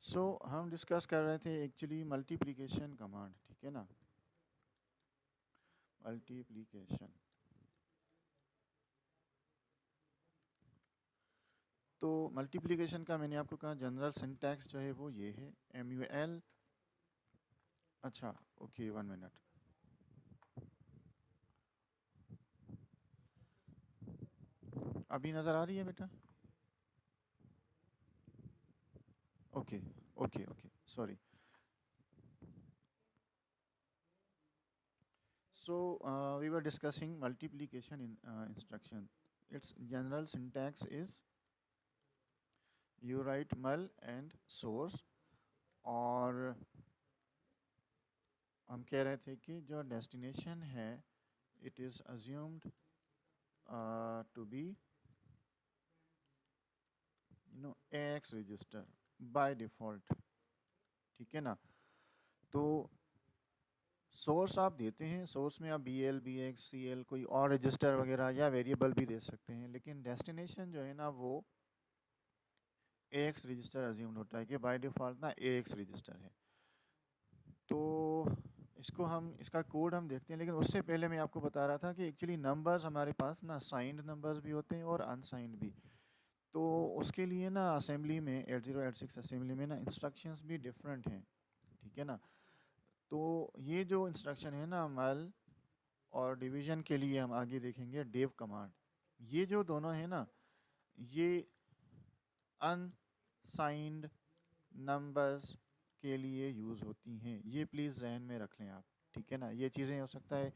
हम डिस्कस कर रहे थे एक्चुअली मल्टीप्लिकेशन कमांड, ठीक है ना। मल्टीप्लिकेशन, तो मल्टीप्लिकेशन का मैंने आपको कहा जनरल सिंटैक्स जो है वो ये है, MUL। अच्छा, ओके, 1 मिनट। अभी नज़र आ रही है बेटा? Okay, okay, okay, sorry. We were discussing multiplication instruction. Its general syntax is you write mul and source, और हम कह रहे थे कि जो डेस्टिनेशन है it is assumed to be AX register by default, ठीक है ना। तो सोर्स आप देते हैं, सोर्स में आप BL, BX, CL कोई और रजिस्टर वगैरह या वेरिएबल भी दे सकते हैं, लेकिन डेस्टिनेशन जो है ना वो AX रजिस्टर अज्यूम्ड होता है कि बाय डिफ़ॉल्ट ना AX रजिस्टर है। तो इसका कोड हम देखते हैं, लेकिन उससे पहले मैं आपको बता रहा था कि एक्चुअली नंबर्स हमारे पास ना साइंड नंबर्स भी होते हैं और अनसाइंड भी। तो उसके लिए ना असेंबली में 8086 असेंबली में ना इंस्ट्रक्शंस भी डिफरेंट हैं, ठीक है ना। तो ये जो इंस्ट्रक्शन है ना मल और डिवीजन के लिए हम आगे देखेंगे डिव कमांड। ये जो दोनों है ना ये अनसाइंड नंबर्स के लिए यूज़ होती हैं, ये प्लीज़ जहन में रख लें आप, ठीक है ना। ये चीज़ें हो सकता है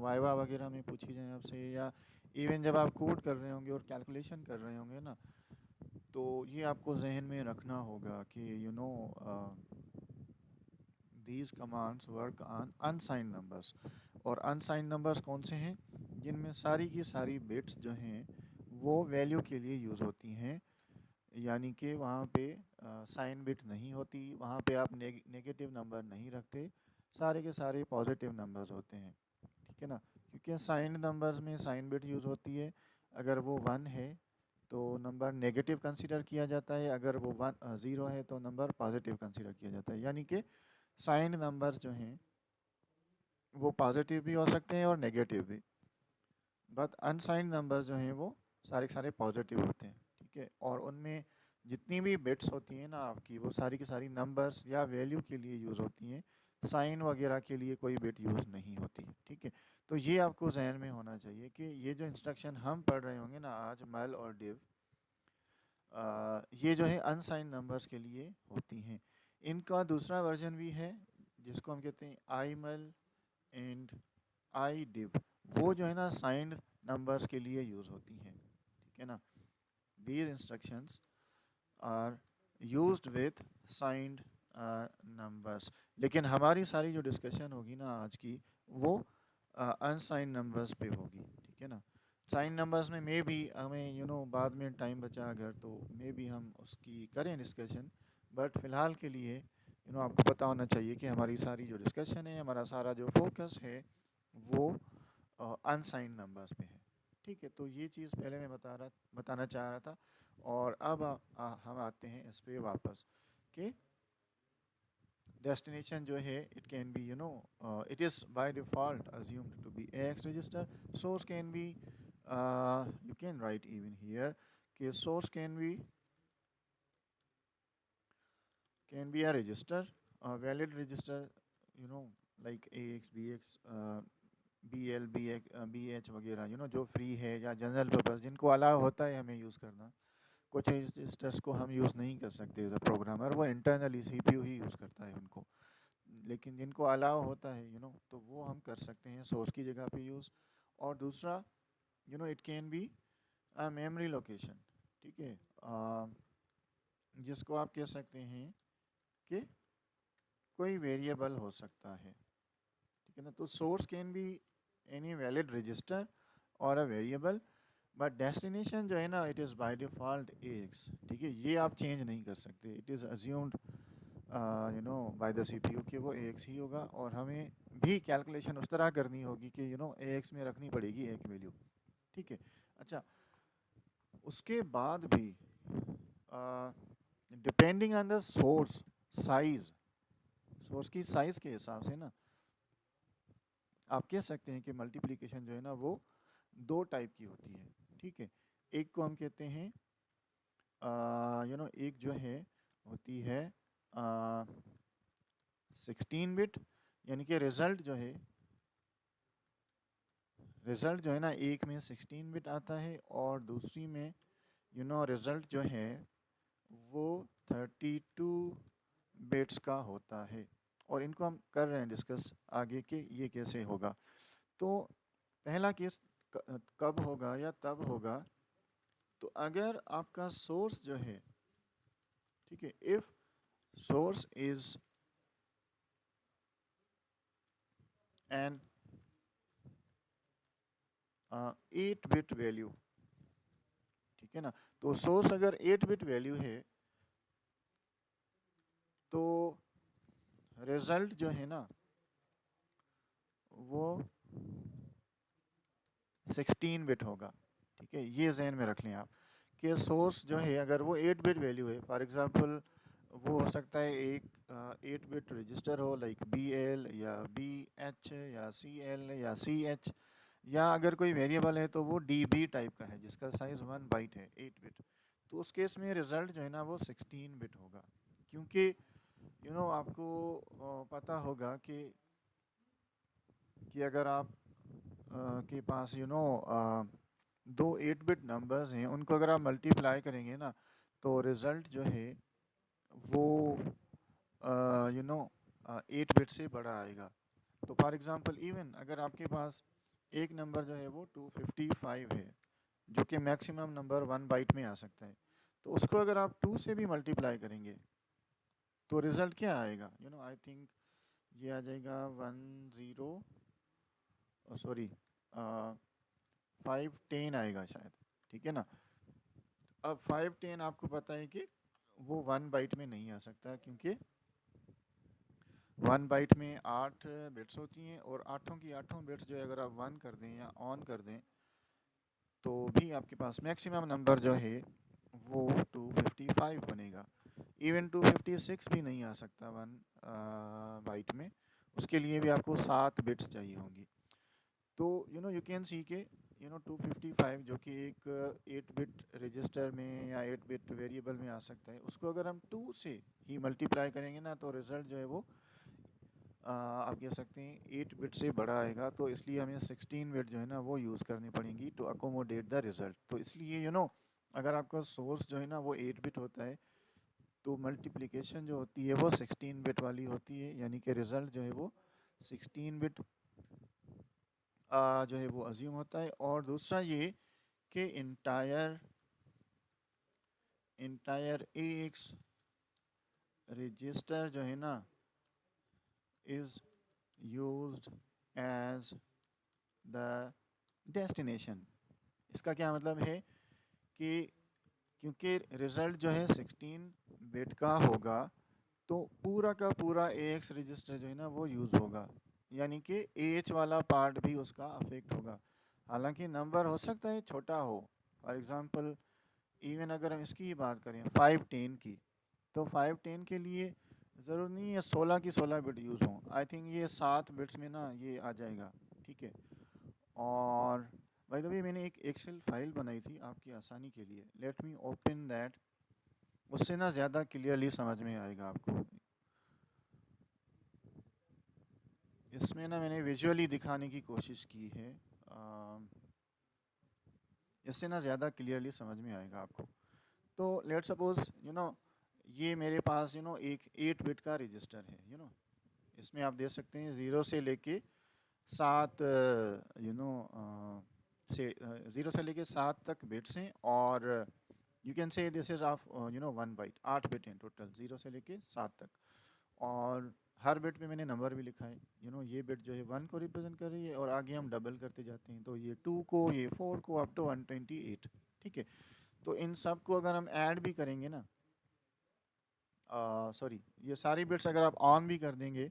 वाइवा वगैरह में पूछी जाए आपसे, या इवन जब आप कोड कर रहे होंगे और कैलकुलेशन कर रहे होंगे ना, तो ये आपको जहन में रखना होगा कि these commands work on unsigned numbers. और अनसाइंड नंबर्स कौन से हैं? जिनमें सारी की सारी बिट्स जो हैं वो वैल्यू के लिए यूज़ होती हैं, यानी कि वहाँ पे साइन बिट नहीं होती, वहाँ पे आप नेगेटिव नंबर नहीं रखते, सारे के सारे पॉजिटिव नंबर्स होते हैं, ठीक है ना। क्योंकि साइन नंबर्स में साइन बिट यूज़ होती है, अगर वो 1 है तो नंबर नेगेटिव कंसीडर किया जाता है, अगर वो 0 है तो नंबर पॉजिटिव कंसीडर किया जाता है। यानी कि साइन नंबर्स जो हैं वो पॉजिटिव भी हो सकते हैं और नेगेटिव भी, बट अनसाइंड नंबर्स जो हैं वो सारे के सारे पॉजिटिव होते हैं, ठीक है। और उनमें जितनी भी बिट्स होती हैं ना आपकी, वो सारी की सारी नंबर्स या वैल्यू के लिए यूज़ होती हैं, साइन वगैरह के लिए कोई बिट यूज़ नहीं होती, ठीक है। तो ये आपको जहन में होना चाहिए कि ये जो इंस्ट्रक्शन हम पढ़ रहे होंगे ना आज, मल और डिव, ये जो है अनसाइंड नंबर्स के लिए होती हैं। इनका दूसरा वर्जन भी है जिसको हम कहते हैं आई मल एंड आई डिव, वो जो है ना साइंड नंबर्स के लिए यूज़ होती हैं, ठीक है ना। These instructions are used with signed numbers. लेकिन हमारी सारी जो डिस्कशन होगी ना आज की वो अनसाइंड नंबर्स पे होगी, ठीक है ना। साइन नंबर्स में मे भी हमें बाद में टाइम बचा अगर तो मे भी हम उसकी करें डिस्कशन, बट फ़िलहाल के लिए आपको पता होना चाहिए कि हमारी सारी जो डिस्कशन है, हमारा सारा जो फोकस है वो अनसाइंड नंबर्स पे है, ठीक है। तो ये चीज़ पहले मैं बताना चाह रहा था। और अब हम आते हैं इस पे वापस कि डेस्टिनेशन जो है it can be it is by default assumed to be AX register. Source can be you can write even here कि source can be a register, a valid register, like AX, BX, BL, BH वगैरह, जो free है या general purpose जिनको allow होता है हमें use करना। कुछ रजिस्टर्स को हम यूज़ नहीं कर सकते एज अ प्रोग्रामर, वो इंटरनली CPU ही यूज़ करता है उनको, लेकिन जिनको अलाउ होता है तो वो हम कर सकते हैं सोर्स की जगह पे यूज़। और दूसरा it can be a memory location, ठीक है, जिसको आप कह सकते हैं कि कोई वेरिएबल हो सकता है, ठीक है ना। तो source can be any valid register और अ वेरिएबल, बट डेस्टिनेशन जो है ना it is by default AX, ठीक है। ये आप चेंज नहीं कर सकते, it is assumed by the CPU कि वो AX ही होगा, और हमें भी कैलकुलेशन उस तरह करनी होगी कि AX में रखनी पड़ेगी एक वैल्यू, ठीक है। अच्छा, उसके बाद भी depending on the source size, source की साइज के हिसाब से ना आप कह सकते हैं कि मल्टीप्लिकेशन जो है ना वो दो टाइप की होती है, ठीक है। एक को हम कहते हैं एक जो है होती है 16 बिट, यानी कि रिज़ल्ट जो है ना एक में 16 बिट आता है और दूसरी में रिज़ल्ट जो है वो 32 बिट्स का होता है। और इनको हम कर रहे हैं डिस्कस आगे कि ये कैसे होगा। तो पहला केस कब होगा या तब होगा, तो अगर आपका सोर्स जो है, ठीक है, if source is an 8 bit value, ठीक है ना। तो सोर्स अगर 8 बिट वैल्यू है तो रिजल्ट जो है ना वो 16 बिट होगा, ठीक है। ये जहन में रख लें आप कि सोर्स जो है अगर वो 8 बिट वैल्यू है, फॉर एग्जांपल वो हो सकता है एक 8 बिट रजिस्टर हो, लाइक BL या BH या CL या CH, या अगर कोई वेरिएबल है तो वो DB टाइप का है जिसका साइज़ 1 बाइट है, 8 बिट। तो उस केस में रिज़ल्ट जो है ना वो 16 बिट होगा, क्योंकि आपको पता होगा कि अगर आप के पास दो 8 बिट नंबर्स हैं, उनको अगर आप मल्टीप्लाई करेंगे ना तो रिज़ल्ट जो है वो 8 बिट से बड़ा आएगा। तो फॉर एग्ज़ाम्पल इवन अगर आपके पास एक नंबर जो है वो 255 है, जो कि मैक्सिमम नंबर 1 बाइट में आ सकता है, तो उसको अगर आप 2 से भी मल्टीप्लाई करेंगे तो रिज़ल्ट क्या आएगा, आई थिंक ये आ जाएगा 10, सॉरी 510 आएगा शायद, ठीक है ना। अब 510 आपको पता है कि वो 1 बाइट में नहीं आ सकता, क्योंकि 1 बाइट में 8 बिट्स होती हैं और आठों की आठों बिट्स जो है अगर आप 1 कर दें या ऑन कर दें तो भी आपके पास मैक्सिमम नंबर जो है वो 255 बनेगा। इवन 256 भी नहीं आ सकता 1 बाइट में, उसके लिए भी आपको 7 बिट्स चाहिए होंगी। तो यू कैन सी के 255 जो कि एक 8 बिट रजिस्टर में या 8 बिट वेरिएबल में आ सकता है, उसको अगर हम 2 से ही मल्टीप्लाई करेंगे ना तो रिज़ल्ट जो है वो आप कह सकते हैं 8 बिट से बड़ा आएगा। तो इसलिए हमें 16 बिट जो है ना वो यूज़ करनी पड़ेंगी टू अकोमोडेट द रिज़ल्ट। तो इसलिए अगर आपका सोर्स जो है ना वो 8 बिट होता है तो मल्टीप्लिकेशन जो होती है वो 16 बिट वाली होती है, यानी कि रिज़ल्ट जो है वो 16 बिट जो है वो अज्यूम होता है। और दूसरा ये कि इंटायर AX रजिस्टर जो है ना is used as the destination. इसका क्या मतलब है कि क्योंकि रिज़ल्ट जो है 16 बिट का होगा तो पूरा का पूरा AX रजिस्टर जो है ना वो यूज़ होगा, यानी कि AH वाला पार्ट भी उसका अफेक्ट होगा। हालांकि नंबर हो सकता है छोटा हो, फॉर एग्ज़ाम्पल इवन अगर हम इसकी ही बात करें 510 की, तो 510 के लिए ज़रूर नहीं है 16 की 16 बिट यूज़ हों, आई थिंक ये 7 बिट्स में ना ये आ जाएगा, ठीक है। और भाई तभी मैंने एक एक्सेल फाइल बनाई थी आपकी आसानी के लिए, लेट मी ओपन दैट, उससे ना ज़्यादा क्लियरली समझ में आएगा आपको। इसमें ना मैंने विजुअली दिखाने की कोशिश की है, इससे ना ज़्यादा क्लियरली समझ में आएगा आपको। तो लेट सपोज ये मेरे पास एक 8 बिट का रजिस्टर है, इसमें आप देख सकते हैं 0 से लेके 7 0 से लेके 7 तक बिट्स हैं, और you can say this is of 1 byte, 8 bit हैं टोटल 0 से लेके 7 तक। और हर बिट पे मैंने नंबर भी लिखा है, ये बिट जो है 1 को रिप्रेजेंट कर रही है और आगे हम डबल करते जाते हैं, तो ये 2 को, ये 4 को, अप टू 128, ठीक है। तो इन सब को अगर हम ऐड भी करेंगे ना, सॉरी ये सारी बिट्स अगर आप ऑन भी कर देंगे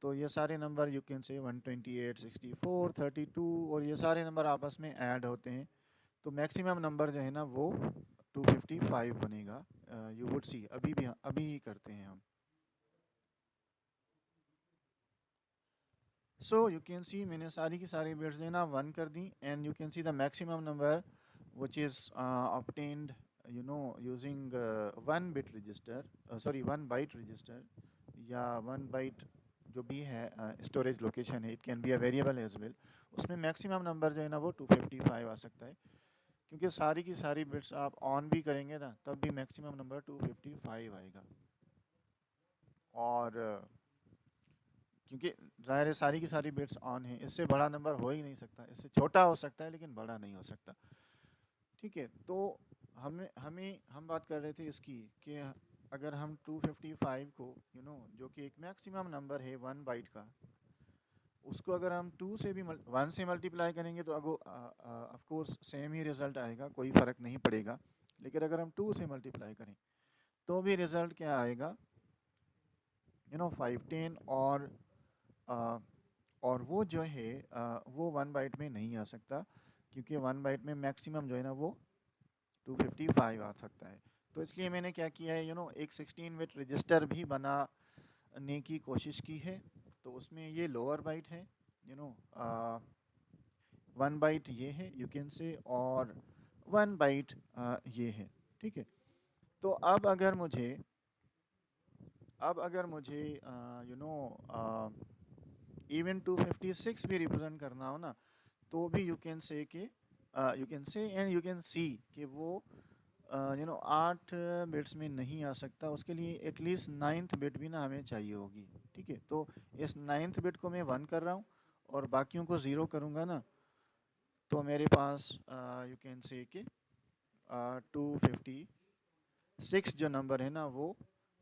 तो ये सारे नंबर यू कैन से 128, 64, 32 और ये सारे नंबर आपस में ऐड होते हैं, तो मैक्सिमम नंबर जो है ना वो 255 बनेगा। यू वुड सी, अभी ही करते हैं हम। सो यू कैन सी मैंने सारी की सारी बिट्स जो है ना 1 कर दी, and you can see the maximum number which is obtained using 1 bit register, sorry 1 byte register, या 1 byte जो भी है स्टोरेज लोकेशन है, it can be a variable as well. उसमें मैक्सिमम नंबर जो है ना वो 255 आ सकता है, क्योंकि सारी की सारी बिट्स आप ऑन भी करेंगे ना तब भी मैक्सिमम नंबर 255 आएगा। और क्योंकि ज़ाहिर है सारी की सारी बिट्स ऑन हैं, इससे बड़ा नंबर हो ही नहीं सकता, इससे छोटा हो सकता है लेकिन बड़ा नहीं हो सकता। ठीक है, तो हमें हमें हम बात कर रहे थे इसकी कि अगर हम 255 को जो कि एक मैक्सिमम नंबर है 1 बाइट का, उसको अगर हम 2 से भी 1 से मल्टीप्लाई करेंगे तो of course same he result आएगा, कोई फ़र्क नहीं पड़ेगा। लेकिन अगर हम 2 से मल्टीप्लाई करें तो भी रिज़ल्ट क्या आएगा, 510, और वो जो है वो 1 बाइट में नहीं आ सकता, क्योंकि 1 बाइट में मैक्सिमम जो है ना वो 255 आ सकता है। तो इसलिए मैंने क्या किया है, एक 16 बिट रजिस्टर भी बनाने की कोशिश की है। तो उसमें ये लोअर बाइट है, 1 बाइट ये है यू कैन से, और 1 बाइट ये है। ठीक है, तो अब अगर मुझे इवन 256 भी रिप्रेजेंट करना हो ना, तो भी यू कैन से कि यू कैन से एंड यू कैन सी कि वो 8 बिट्स में नहीं आ सकता, उसके लिए एटलीस्ट 9th बिट भी ना हमें चाहिए होगी। ठीक है, तो इस 9th बिट को मैं 1 कर रहा हूँ और बाकियों को 0 करूँगा ना, तो मेरे पास यू कैन से कि 256 जो नंबर है ना वो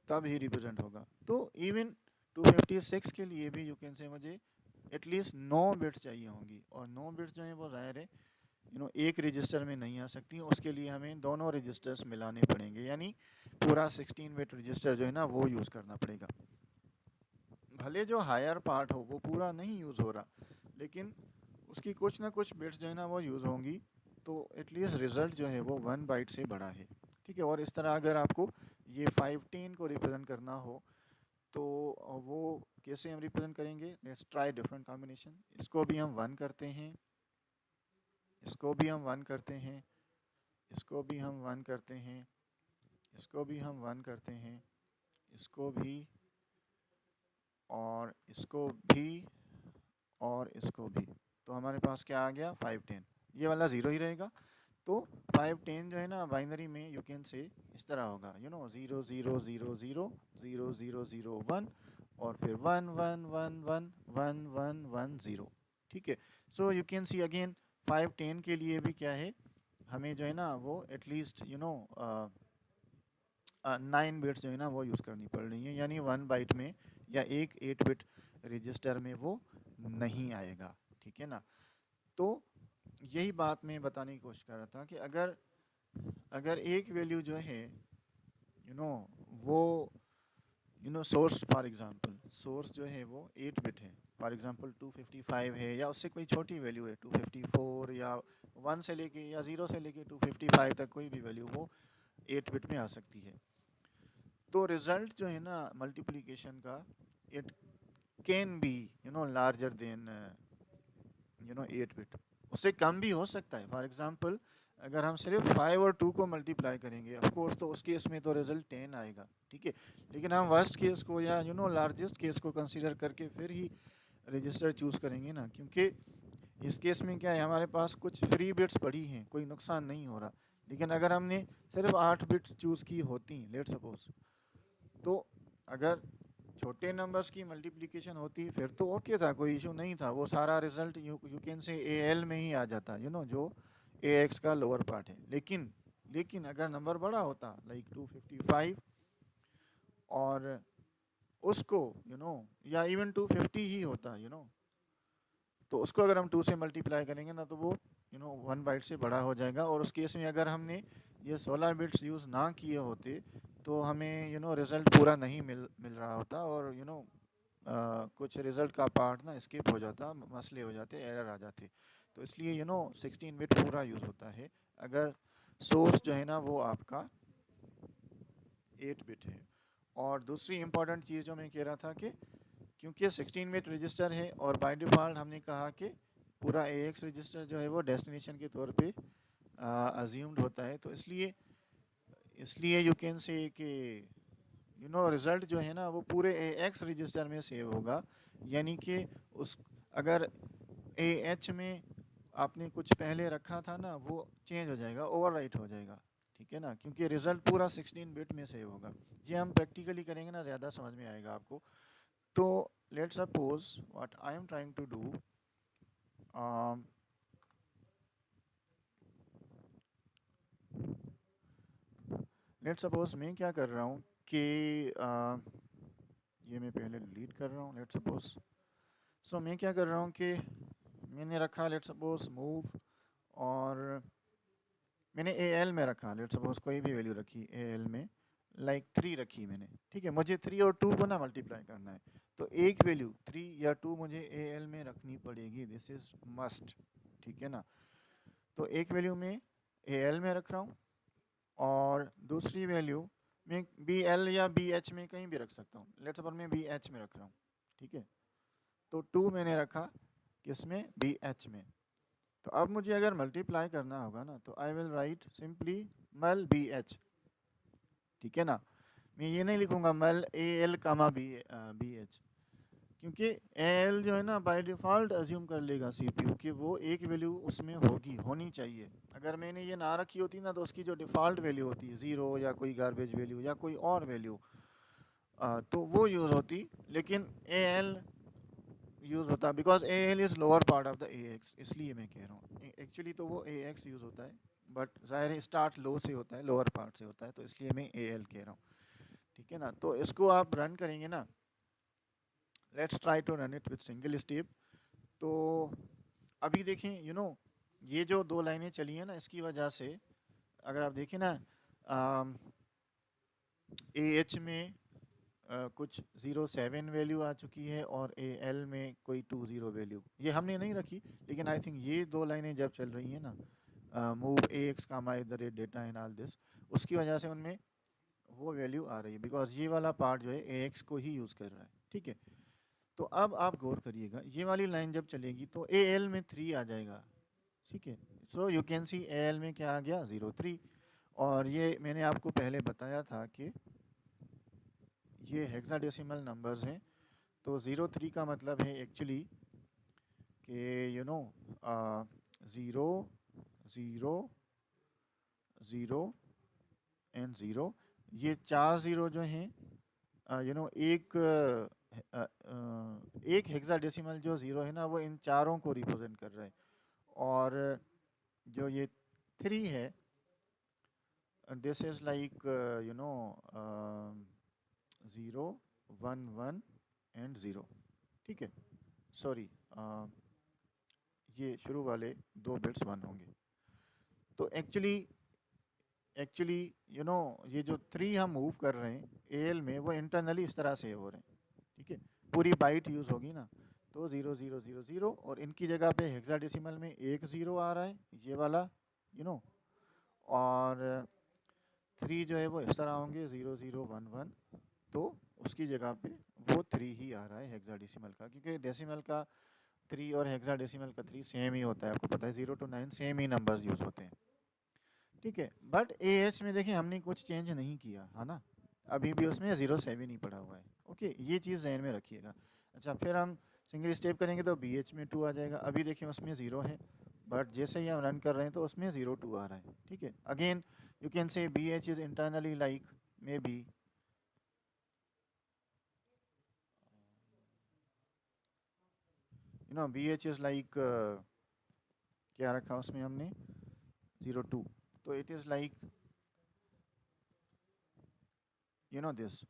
तब ही रिप्रेजेंट होगा। तो इवन 256 के लिए भी यू कैन से मुझे एटलीस्ट 9 बिट्स चाहिए होंगी, और 9 बिट्स जो हैं वो ज़ाहिर है एक रजिस्टर में नहीं आ सकती, उसके लिए हमें दोनों रजिस्टर्स मिलाने पड़ेंगे, यानी पूरा 16 बिट रजिस्टर जो है ना वो यूज़ करना पड़ेगा। भले जो हायर पार्ट हो वो पूरा नहीं यूज़ हो रहा, लेकिन उसकी कुछ ना कुछ बिट्स जो है ना वो यूज़ होंगी, तो एटलीस्ट रिज़ल्ट जो है वो 1 बाइट से बड़ा है। ठीक है, और इस तरह अगर आपको ये 510 को रिप्रेजेंट करना हो तो वो कैसे हम रिप्रेजेंट करेंगे, लेट्स ट्राई डिफरेंट कॉम्बिनेशन। इसको भी हम 1 करते हैं, इसको भी हम 1 करते हैं, इसको भी हम 1 करते हैं, इसको भी हम 1 करते हैं, इसको भी, और इसको भी, और इसको भी। तो हमारे पास क्या आ गया, 510। ये वाला 0 ही रहेगा। तो 510 जो है ना बाइनरी में यू कैन से इस तरह होगा, 0 0 0 0 0 0 0 1, और फिर 1 1 1 1 1 1 1 0। ठीक है, so you can see again 510 के लिए भी क्या है, हमें जो है ना वो एटलीस्ट 9 बिट्स जो है ना वो यूज़ करनी पड़ रही है, यानी 1 बाइट में या एक 8 बिट रजिस्टर में वो नहीं आएगा। ठीक है ना, तो यही बात मैं बताने की कोशिश कर रहा था कि अगर अगर एक वैल्यू जो है यू नो वो सोर्स, फॉर एग्जांपल सोर्स जो है वो 8 बिट है, फॉर एग्जांपल 255 है, या उससे कोई छोटी वैल्यू है 254, या 1 से लेके या 0 से लेके 255 तक कोई भी वैल्यू वो 8 बिट में आ सकती है। तो रिज़ल्ट जो है ना मल्टीप्लिकेशन का, it can be larger than 8 bit, उससे कम भी हो सकता है। फॉर एग्जांपल अगर हम सिर्फ 5 और 2 को मल्टीप्लाई करेंगे ऑफ कोर्स, तो उस केस में तो रिजल्ट 10 आएगा। ठीक है, लेकिन हम वर्स्ट केस को या लार्जेस्ट केस को कंसीडर करके फिर ही रजिस्टर चूज़ करेंगे ना, क्योंकि इस केस में क्या है, हमारे पास कुछ फ्री बिट्स पड़ी हैं, कोई नुकसान नहीं हो रहा। लेकिन अगर हमने सिर्फ 8 बिट्स चूज़ की होती, लेट सपोज, तो अगर छोटे नंबर्स की मल्टीप्लिकेशन होती फिर तो ओके था, कोई इशू नहीं था, वो सारा रिजल्ट यू कैन से ए एल में ही आ जाता, जो ए एक्स का लोअर पार्ट है। लेकिन अगर नंबर बड़ा होता लाइक 255, और उसको या इवन 250 ही होता, तो उसको अगर हम 2 से मल्टीप्लाई करेंगे ना तो वो 1 बाइट से बड़ा हो जाएगा। और उस केस में अगर हमने ये 16 बिट्स यूज़ ना किए होते तो हमें रिज़ल्ट पूरा नहीं मिल रहा होता, और कुछ रिज़ल्ट का पार्ट ना स्किप हो जाता, मसले हो जाते, एरर आ जाते। तो इसलिए 16 बिट पूरा यूज़ होता है। अगर सोर्स जो है ना वो आपका 8 बिट है। और दूसरी इंपॉर्टेंट चीज़ जो मैं कह रहा था कि क्योंकि 16 बिट रजिस्टर है और बाय डिफ़ॉल्ट हमने कहा कि पूरा AX रजिस्टर जो है वो डेस्टिनेशन के तौर पे अज्यूम्ड होता है, तो इसलिए इसलिए यू कैन से कि रिज़ल्ट जो है ना वो पूरे AX रजिस्टर में सेव होगा। यानी कि उस अगर AH में आपने कुछ पहले रखा था ना वो चेंज हो जाएगा, ओवरराइट हो जाएगा, ठीक है ना, क्योंकि रिज़ल्ट पूरा 16 बिट में सेव होगा। ये हम प्रैक्टिकली करेंगे ना, ज़्यादा समझ में आएगा आपको। तो let's suppose what I am trying to do, let's suppose मैं क्या कर रहा हूँ कि ये मैं पहले डिलीट कर रहा हूँ। लेट्स सपोज सो मैं क्या कर रहा हूँ कि मैंने रखा लेट्स सपोज मूव, और मैंने AL में रखा, लेट्स सपोज कोई भी वैल्यू रखी AL में, लाइक 3 रखी मैंने, ठीक है। मुझे 3 और 2 को ना मल्टीप्लाई करना है, तो एक वैल्यू 3 या 2 मुझे AL में रखनी पड़ेगी, दिस इज़ मस्ट, ठीक है ना। तो एक वैल्यू मैं AL में रख रहा हूँ और दूसरी वैल्यू मैं BL या BH में कहीं भी रख सकता हूँ। लेट्स सपोज मैं BH में रख रहा हूँ, ठीक है। तो 2 मैंने रखा किसमें, BH में। तो अब मुझे अगर मल्टीप्लाई करना होगा ना तो आई विल राइट सिंपली मल BH, ठीक है ना। मैं ये नहीं लिखूंगा मल AL कामा BH, क्योंकि AL जो है ना बाय डिफ़ॉल्ट अज्यूम कर लेगा CPU कि वो एक वैल्यू उसमें होनी चाहिए। अगर मैंने ये ना रखी होती ना तो उसकी जो डिफ़ॉल्ट वैल्यू होती है 0 या कोई गार्बेज वैल्यू या कोई और वैल्यू, तो वो यूज़ होती, लेकिन AL यूज़ होता because AL is lower part of the AX, इसलिए मैं कह रहा हूँ। एक्चुअली तो वो AX यूज़ होता है, बट ज़ाहिर है स्टार्ट लो से होता है, लोअर पार्ट से होता है, तो इसलिए मैं AL कह रहा हूँ, ठीक है ना। तो इसको आप रन करेंगे ना, let's try to run it with single step. तो अभी देखें ये जो दो लाइनें चली हैं ना, इसकी वजह से अगर आप देखें ना AH में कुछ 07 वैल्यू आ चुकी है और AL में कोई 20 वैल्यू, ये हमने नहीं रखी, लेकिन आई थिंक ये दो लाइनें जब चल रही हैं ना, move AX comma at the rate data and all this, उसकी वजह से उनमें वो वैल्यू आ रही है, बिकॉज ये वाला पार्ट जो है AX को ही यूज़ कर रहा है, ठीक है। तो अब आप गौर करिएगा, ये वाली लाइन जब चलेगी तो AL में 3 आ जाएगा, ठीक है। So you can C AL में क्या आ गया, 03। और ये मैंने आपको पहले बताया था कि ये हेक्साडेसिमल नंबर्स हैं, तो 03 का मतलब है एक्चुअली कि zero zero zero and zero, ये 4 ज़ीरो जो हैं एक हेक्साडेसिमल जो ज़ीरो है ना वो इन चारों को रिप्रेजेंट कर रहा है। और जो ये 3 है, this is like zero 1 1 and zero, ठीक है। सॉरी, ये शुरू वाले दो बिट्स 1 होंगे। तो एक्चुअली एक्चुअली ये जो 3 हम मूव कर रहे हैं AL में, वो इंटरनली इस तरह से हो रहे हैं, ठीक है। पूरी बाइट यूज़ होगी ना, तो 0 0 0 0, और इनकी जगह पे हेक्साडेसिमल में एक ज़ीरो आ रहा है, ये वाला यू नो और 3 जो है वो इस तरह होंगे 0 0 1 1, तो उसकी जगह पे वो 3 ही आ रहा है हेक्साडेसिमल का, क्योंकि डेसिमल का 3 और हेक्साडेसिमल का 3 सेम ही होता है, आपको पता है 0 to 9 same he numbers use होते हैं, ठीक है। बट AH में देखिए हमने कुछ चेंज नहीं किया है ना, अभी भी उसमें 07 ही पड़ा हुआ है, ओके, ये चीज़ जहन में रखिएगा। अच्छा, फिर हम सिंगल स्टेप करेंगे तो BH में 2 आ जाएगा, अभी देखिए उसमें 0 है, बट जैसे ही हम रन कर रहे हैं तो उसमें 0 2 आ रहा है, ठीक है। अगेन यू कैन से BH is internally like may be BH is like क्या रखा उसमें हमने 0 2, तो इट इज़ लाइक दिस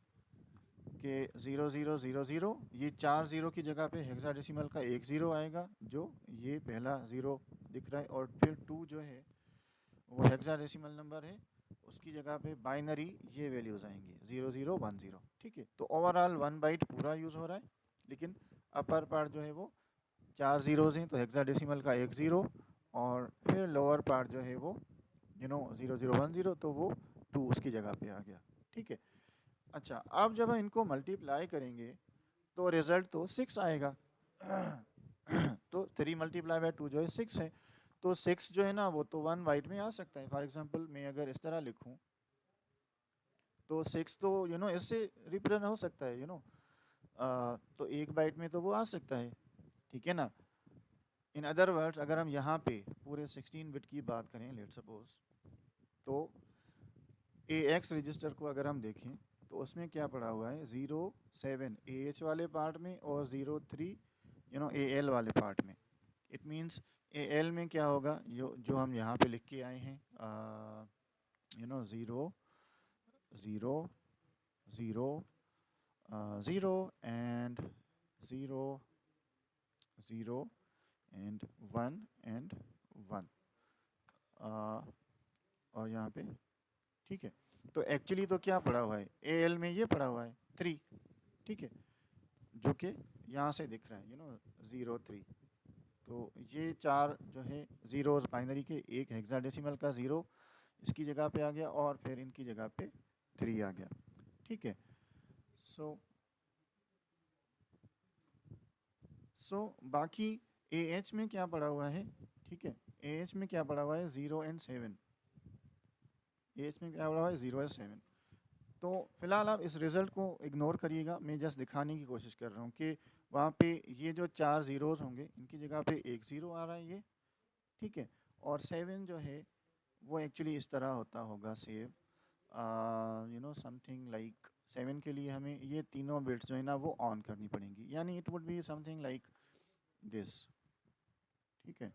कि 0 0 0 0, ये 4 ज़ीरो की जगह पे हेक्साडेसिमल का एक ज़ीरो आएगा, जो ये पहला ज़ीरो दिख रहा है, और फिर 2 जो है वो हेक्साडेसिमल नंबर है, उसकी जगह पे बाइनरी ये वैल्यूज़ आएंगी 0 0 1 0, ठीक है। तो ओवरऑल 1 बाइट पूरा यूज़ हो रहा है, लेकिन अपर पार्ट जो है वो 4 ज़ीरोज़ हैं, तो हेक्साडेसिमल का एक ज़ीरो, और फिर लोअर पार्ट जो है वो 0010 तो वो 2 उसकी जगह पे आ गया। ठीक है। अच्छा, अब जब हम इनको मल्टीप्लाई करेंगे तो रिज़ल्ट तो 6 आएगा। तो 3 मल्टीप्लाई बाय 2 जो है 6 है। तो 6 जो है ना वो तो 1 बाइट में आ सकता है। फॉर एग्जांपल मैं अगर इस तरह लिखूं तो 6 तो इससे रिप्रेजेंट हो सकता है तो 1 बाइट में तो वो आ सकता है। ठीक है ना। इन अदर वर्ड्स अगर हम यहाँ पे पूरे 16 बिट की बात करें लेट्स सपोज, तो AX रजिस्टर को अगर हम देखें तो उसमें क्या पड़ा हुआ है 07 AH वाले पार्ट में और 03 AL वाले पार्ट में। इट मीन्स AL में क्या होगा जो हम यहाँ पे लिख के आए हैं 0 0 0 0 एंड 0 0 एंड 1 एंड 1 और यहाँ पे। ठीक है। तो एक्चुअली तो क्या पड़ा हुआ है AL में ये पड़ा हुआ है 3। ठीक है, जो कि यहाँ से दिख रहा है 03। तो ये 4 जो है ज़ीरोज़ बाइनरी के, एक हेक्साडेसिमल का 0 इसकी जगह पे आ गया और फिर इनकी जगह पे 3 आ गया। ठीक है। सो बाकी AH में क्या पड़ा हुआ है। ठीक है, AH में क्या पड़ा हुआ है 0 एंड 7। AH में क्या पड़ा हुआ है 0 एंड 7। तो फिलहाल आप इस रिज़ल्ट को इग्नोर करिएगा। मैं जस्ट दिखाने की कोशिश कर रहा हूँ कि वहाँ पे ये जो 4 ज़ीरोज़ होंगे इनकी जगह पे एक 0 आ रहा है ये। ठीक है। और 7 जो है वो एक्चुअली इस तरह होता होगा सेव समथिंग लाइक 7 के लिए हमें ये तीनों बिट्स जो है ना वो ऑन करनी पड़ेंगी, यानी it would be something like this. ठीक है।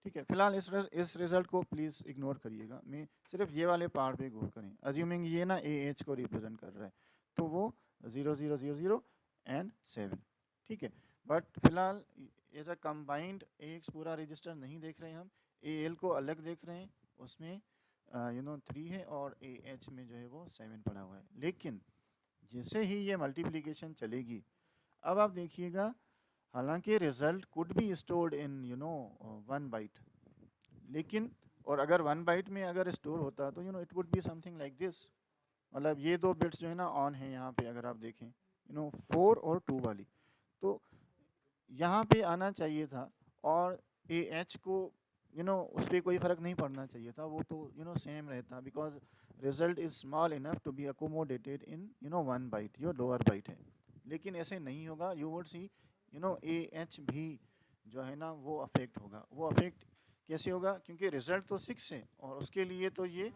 ठीक है, फिलहाल इस रिज़ल्ट को प्लीज़ इग्नोर करिएगा। मैं सिर्फ ये वाले पार्ट पे गौर करें। अज्यूमिंग ये ना AH को रिप्रेजेंट कर रहा है तो वो 0000 एंड 7। ठीक है। बट फिलहाल एज अ कंबाइंड AX पूरा रजिस्टर नहीं देख रहे हैं हम, AL को अलग देख रहे हैं। उसमें 3 है और AH में जो है वो 7 पड़ा हुआ है। लेकिन जैसे ही ये मल्टीप्लिकेशन चलेगी, अब आप देखिएगा, हालांकि result could be stored in 1 byte, लेकिन और अगर 1 बाइट में अगर स्टोर होता तो it would be something like this. मतलब ये दो बिट्स जो है ना ऑन है यहाँ पे, अगर आप देखें 4 और 2 वाली, तो यहाँ पे आना चाहिए था और AH को उस पर कोई फ़र्क नहीं पड़ना चाहिए था, वो तो सेम रहता, because result is small enough to be accommodated in 1 byte, जो लोअर बाइट है। लेकिन ऐसे नहीं होगा। यू वुड सी AH भी जो है ना वो अफेक्ट होगा। वो अफेक्ट कैसे होगा, क्योंकि रिजल्ट तो 6 है और उसके लिए तो ये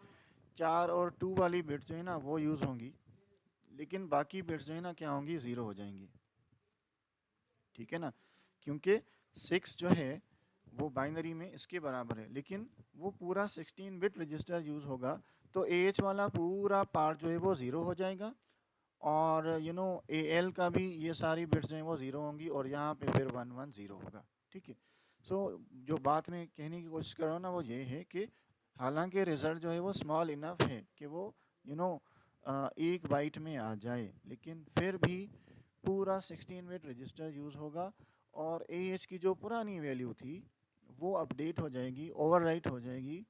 4 और 2 वाली बिट्स जो है ना वो यूज़ होंगी, लेकिन बाकी बिट्स जो है ना क्या होंगी 0 हो जाएंगी। ठीक है ना, क्योंकि 6 जो है वो बाइनरी में इसके बराबर है, लेकिन वो पूरा 16 बिट रजिस्टर यूज़ होगा तो AH वाला पूरा पार्ट जो है वो 0 हो जाएगा और AL का भी ये सारी बिट्स जो हैं वो 0 होंगी और यहाँ पे फिर 1 1 0 होगा। ठीक है। सो जो बात मैं कहने की कोशिश कर रहा हूँ ना वो ये है कि हालांकि रिज़ल्ट जो है वो स्मॉल इनफ है कि वो एक बाइट में आ जाए, लेकिन फिर भी पूरा 16 बिट रजिस्टर यूज़ होगा और AH की जो पुरानी वैल्यू थी वो अपडेट हो जाएगी, ओवरराइट हो जाएगी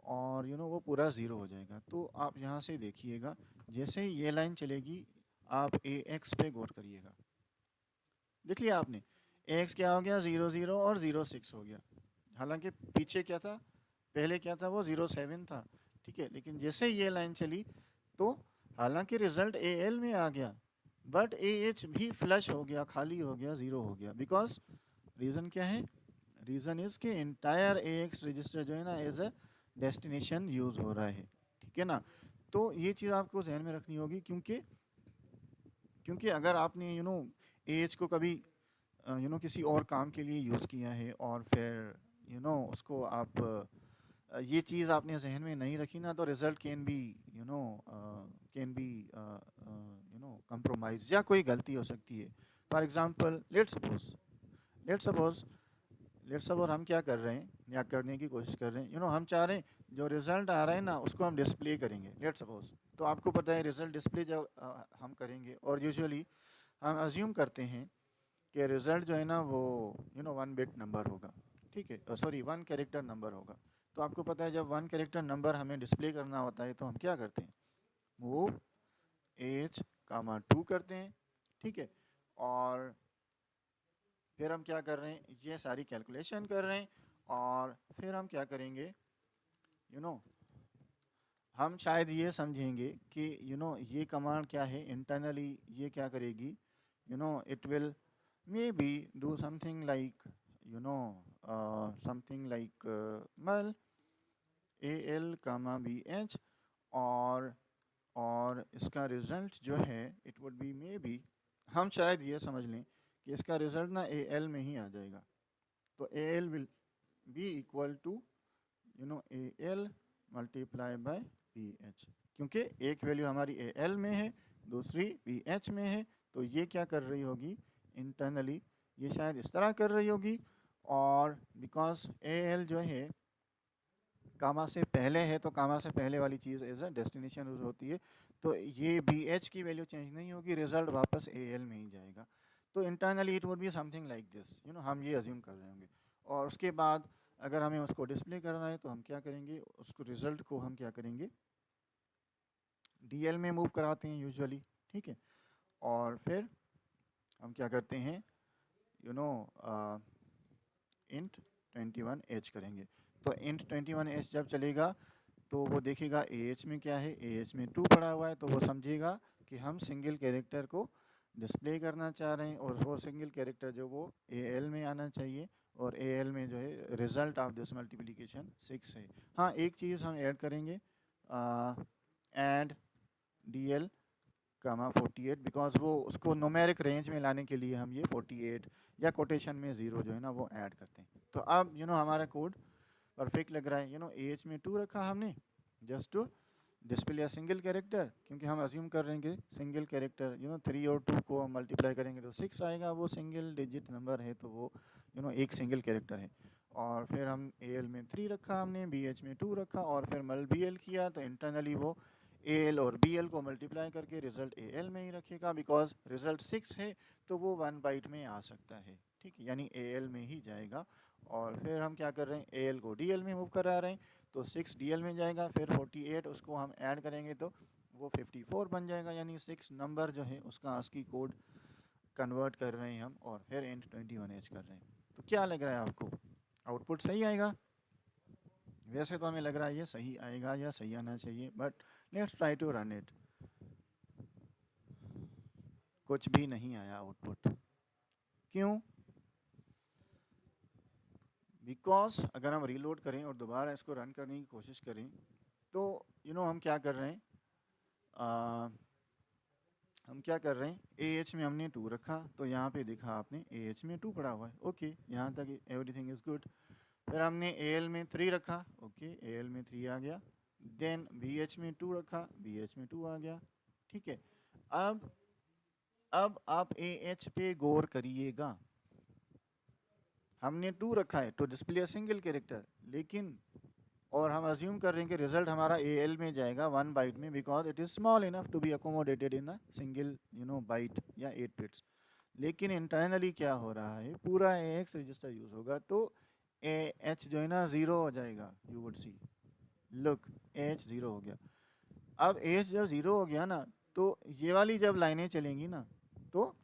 और वो पूरा ज़ीरो हो जाएगा। तो आप यहाँ से देखिएगा, जैसे ही ये लाइन चलेगी आप AX पे गौर करिएगा। देख लिया आपने, AX क्या हो गया 0 0 और 0 6 हो गया। हालांकि पीछे क्या था, पहले क्या था वो 0 7 था। ठीक है, लेकिन जैसे ही ये लाइन चली तो हालांकि रिजल्ट AL में आ गया बट AH भी फ्लश हो गया, खाली हो गया, 0 हो गया। बिकॉज रीज़न क्या है, रीज़न इज़ कि इंटायर AX रजिस्टर जो है ना एज अ डेस्टिनेशन यूज़ हो रहा है। ठीक है ना। तो ये चीज़ आपको जहन में रखनी होगी, क्योंकि अगर आपने AH को कभी किसी और काम के लिए यूज़ किया है और फिर उसको आप ये चीज़ आपने जहन में नहीं रखी ना, तो रिज़ल्ट कैन बी कंप्रोमाइज या कोई गलती हो सकती है। फॉर एग्ज़ाम्पल लेट्स सपोज हम क्या कर रहे हैं या करने की कोशिश कर रहे हैं, हम चाह रहे हैं जो रिज़ल्ट आ रहा है ना उसको हम डिस्प्ले करेंगे। लेट्स सपोज, तो आपको पता है रिज़ल्ट डिस्प्ले जब हम करेंगे और यूजुअली हम अज्यूम करते हैं कि रिज़ल्ट जो है ना वो 1 बिट नंबर होगा। ठीक है, सॉरी, वन कैरेक्टर नंबर होगा। तो आपको पता है जब वन कैरेक्टर नंबर हमें डिस्प्ले करना होता है तो हम क्या करते हैं, मूव एज कामा 2 करते हैं, ठीक है। और फिर हम क्या कर रहे हैं, ये सारी कैलकुलेशन कर रहे हैं, और फिर हम क्या करेंगे, यू नो हम शायद ये समझेंगे कि ये कमांड क्या है इंटरनली, ये क्या करेगी, it will maybe do something like, something like mul A L comma B H, और इसका रिजल्ट जो है it would be maybe, हम शायद ये समझ लें कि इसका रिजल्ट ना ए एल में ही आ जाएगा। तो A L will be equal to A L multiply by B H, क्योंकि एक वैल्यू हमारी ए एल में है, दूसरी बी एच में है। तो ये क्या कर रही होगी इंटरनली, ये शायद इस तरह कर रही होगी, और बिकॉज ए एल जो है कामा से पहले है, तो कामा से पहले वाली चीज़ एज अ डेस्टिनेशन यूज होती है, तो ये बी एच की वैल्यू चेंज नहीं होगी, रिजल्ट वापस ए एल में ही जाएगा। तो internally it would be something like this, हम ये अज्यूम कर रहे होंगे। और उसके बाद अगर हमें उसको डिस्प्ले करना है तो हम क्या करेंगे, उसको रिजल्ट को हम क्या करेंगे, डी एल में मूव कराते हैं यूजुअली, ठीक है। और फिर हम क्या करते हैं, इंट 21h करेंगे। तो इंट 21h जब चलेगा तो वो देखेगा ए एच में क्या है, ए एच में 2 पड़ा हुआ है, तो वो समझेगा कि हम सिंगल कैरेक्टर को डिस्प्ले करना चाह रहे हैं, और वो सिंगल कैरेक्टर जो वो ए एल में आना चाहिए, और ए एल में जो है रिजल्ट ऑफ दिस मल्टीप्लिकेशन 6 है। हाँ, एक चीज़ हम ऐड करेंगे, and D L comma 48, because वो उसको न्यूमेरिक रेंज में लाने के लिए हम ये 48 या कोटेशन में 0 जो है ना वो ऐड करते हैं। तो अब हमारा कोड परफेक्ट लग रहा है। एज में 2 रखा हमने just to display a single character, क्योंकि हम अज्यूम कर रहे हैं कि सिंगल कैरेक्टर 3 और 2 को हम मल्टीप्लाई करेंगे तो 6 आएगा, वो सिंगल डिजिट नंबर है, तो वो एक सिंगल कैरेक्टर है। और फिर हम ए एल में 3 रखा हमने, बी एच में 2 रखा, और फिर मल बी एल किया, तो इंटरनली वो ए एल और बी एल को मल्टीप्लाई करके रिजल्ट ए एल में ही रखेगा, बिकॉज रिजल्ट 6 है तो वो 1 बाइट में आ सकता है, ठीक है, यानी ए एल में ही जाएगा। और फिर हम क्या कर रहे हैं, ए एल को डी एल में मूव करा रहे हैं, तो 6 डी एल में जाएगा, फिर 48 उसको हम ऐड करेंगे तो वो 54 बन जाएगा, यानी 6 नंबर जो है उसका आस्की कोड कन्वर्ट कर रहे हैं हम, और फिर इंट 21h कर रहे हैं। तो क्या लग रहा है आपको, आउटपुट सही आएगा? वैसे तो हमें लग रहा है ये सही आएगा या सही आना चाहिए, but let's try to run it. कुछ भी नहीं आया आउटपुट, क्यों? बिकॉज अगर हम रीलोड करें और दोबारा इसको रन करने की कोशिश करें तो हम क्या कर रहे हैं, हम क्या कर रहे हैं, ए एच में हमने 2 रखा, तो यहाँ पे देखा आपने ए एच में 2 पड़ा हुआ है, ओके, यहाँ तक एवरीथिंग इज़ गुड। फिर हमने ए एल में 3 रखा, ओके, ए एल में 3 आ गया। देन बी एच में 2 रखा, बी एच में 2 आ गया, ठीक है। अब आप ए एच पे गौर करिएगा, हमने 2 रखा है तो डिस्प्ले सिंगल कैरेक्टर, लेकिन और हम अज्यूम कर रहे हैं कि रिजल्ट हमारा ए एल में जाएगा 1 बाइट में, because it is small enough to be accommodated in a single byte या 8 बिट्स। लेकिन इंटरनली क्या हो रहा है, पूरा ए एक्स रजिस्टर यूज़ होगा, तो ए एच जो है ना 0 हो जाएगा, you would see, look, A H 0 हो गया। अब ए एच जब 0 हो गया ना, तो ये वाली जब लाइनें चलेंगी ना, तो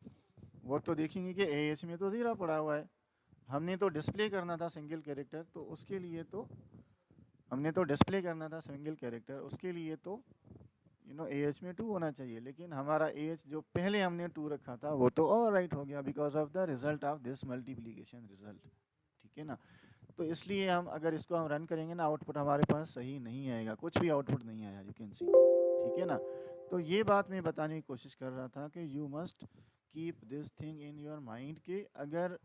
वो तो देखेंगे कि ए एच में तो 0 पड़ा हुआ है, हमने तो डिस्प्ले करना था सिंगल कैरेक्टर, तो उसके लिए तो हमने तो डिस्प्ले करना था सिंगल कैरेक्टर, उसके लिए तो ए एच में 2 होना चाहिए, लेकिन हमारा ए एच जो पहले हमने 2 रखा था वो तो ओवर राइट हो गया because of the result of this multiplication result, ठीक है ना। तो इसलिए हम अगर इसको हम रन करेंगे ना, आउटपुट हमारे पास सही नहीं आएगा, कुछ भी आउटपुट नहीं आया, यू कैन सी, ठीक है ना। तो ये बात मैं बताने की कोशिश कर रहा था कि you must keep this thing in your mind कि अगर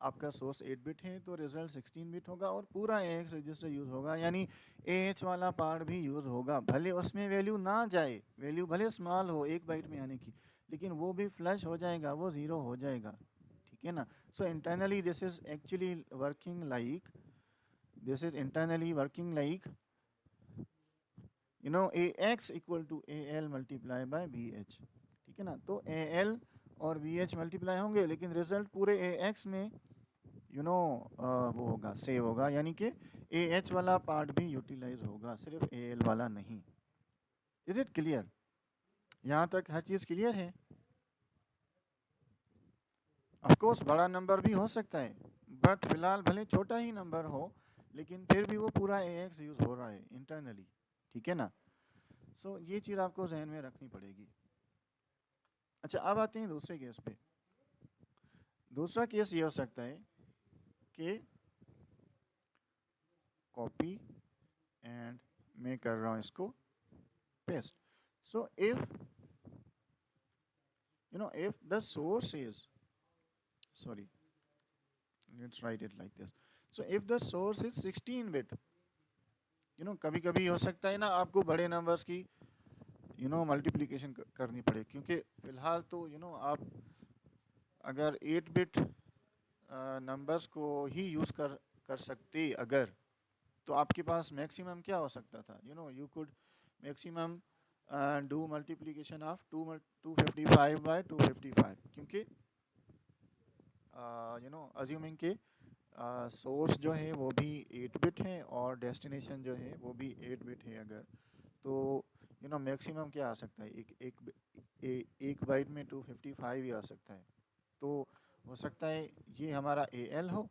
आपका सोर्स 8 बिट है तो रिजल्ट 16 बिट होगा, और पूरा ए एक्स रजिस्टर यूज़ होगा, यानी ए एच वाला पार्ट भी यूज़ होगा, भले उसमें वैल्यू ना जाए, वैल्यू भले स्मॉल हो 1 बाइट में आने की, लेकिन वो भी फ्लश हो जाएगा, वो 0 हो जाएगा, ठीक है ना। So internally this is actually working like, this is internally working like A X equal to A L multiply by B H, ठीक है ना। तो ए एल और बी एच मल्टीप्लाई होंगे, लेकिन रिजल्ट पूरे ए एक्स में वो होगा, सेव होगा, यानी कि ए एच वाला पार्ट भी यूटिलाइज होगा, सिर्फ ए एल वाला नहीं। Is it clear? यहाँ तक हर चीज़ क्लियर है? ऑफ कोर्स बड़ा नंबर भी हो सकता है, बट फिलहाल भले छोटा ही नंबर हो, लेकिन फिर भी वो पूरा ए एक्स यूज़ हो रहा है इंटरनली, ठीक है ना? सो ये चीज़ आपको जहन में रखनी पड़ेगी। अच्छा, अब आते हैं दूसरे केस पे। दूसरा केस ये हो सकता है कि कॉपी एंड मैं कर रहा हूँ इसको paste. So if if the source is, sorry, let's write it like this. So if the source is 16 bit, कभी कभी हो सकता है ना आपको बड़े नंबर्स की मल्टीप्लिकेशन करनी पड़े, क्योंकि फ़िलहाल तो आप अगर 8 बिट नंबर्स को ही यूज़ कर सकते अगर, तो आपके पास मैक्सिमम क्या हो सकता था? You could maximum do multiplication of 255 by 255, क्योंकि अज्यूमिंग के सोर्स जो है वो भी 8 बिट है और डेस्टिनेशन जो है वो भी 8 बिट है अगर, तो मैक्सिमम क्या आ सकता है? एक बाइट में 255 ही आ सकता है। तो हो सकता है ये हमारा ए एल हो,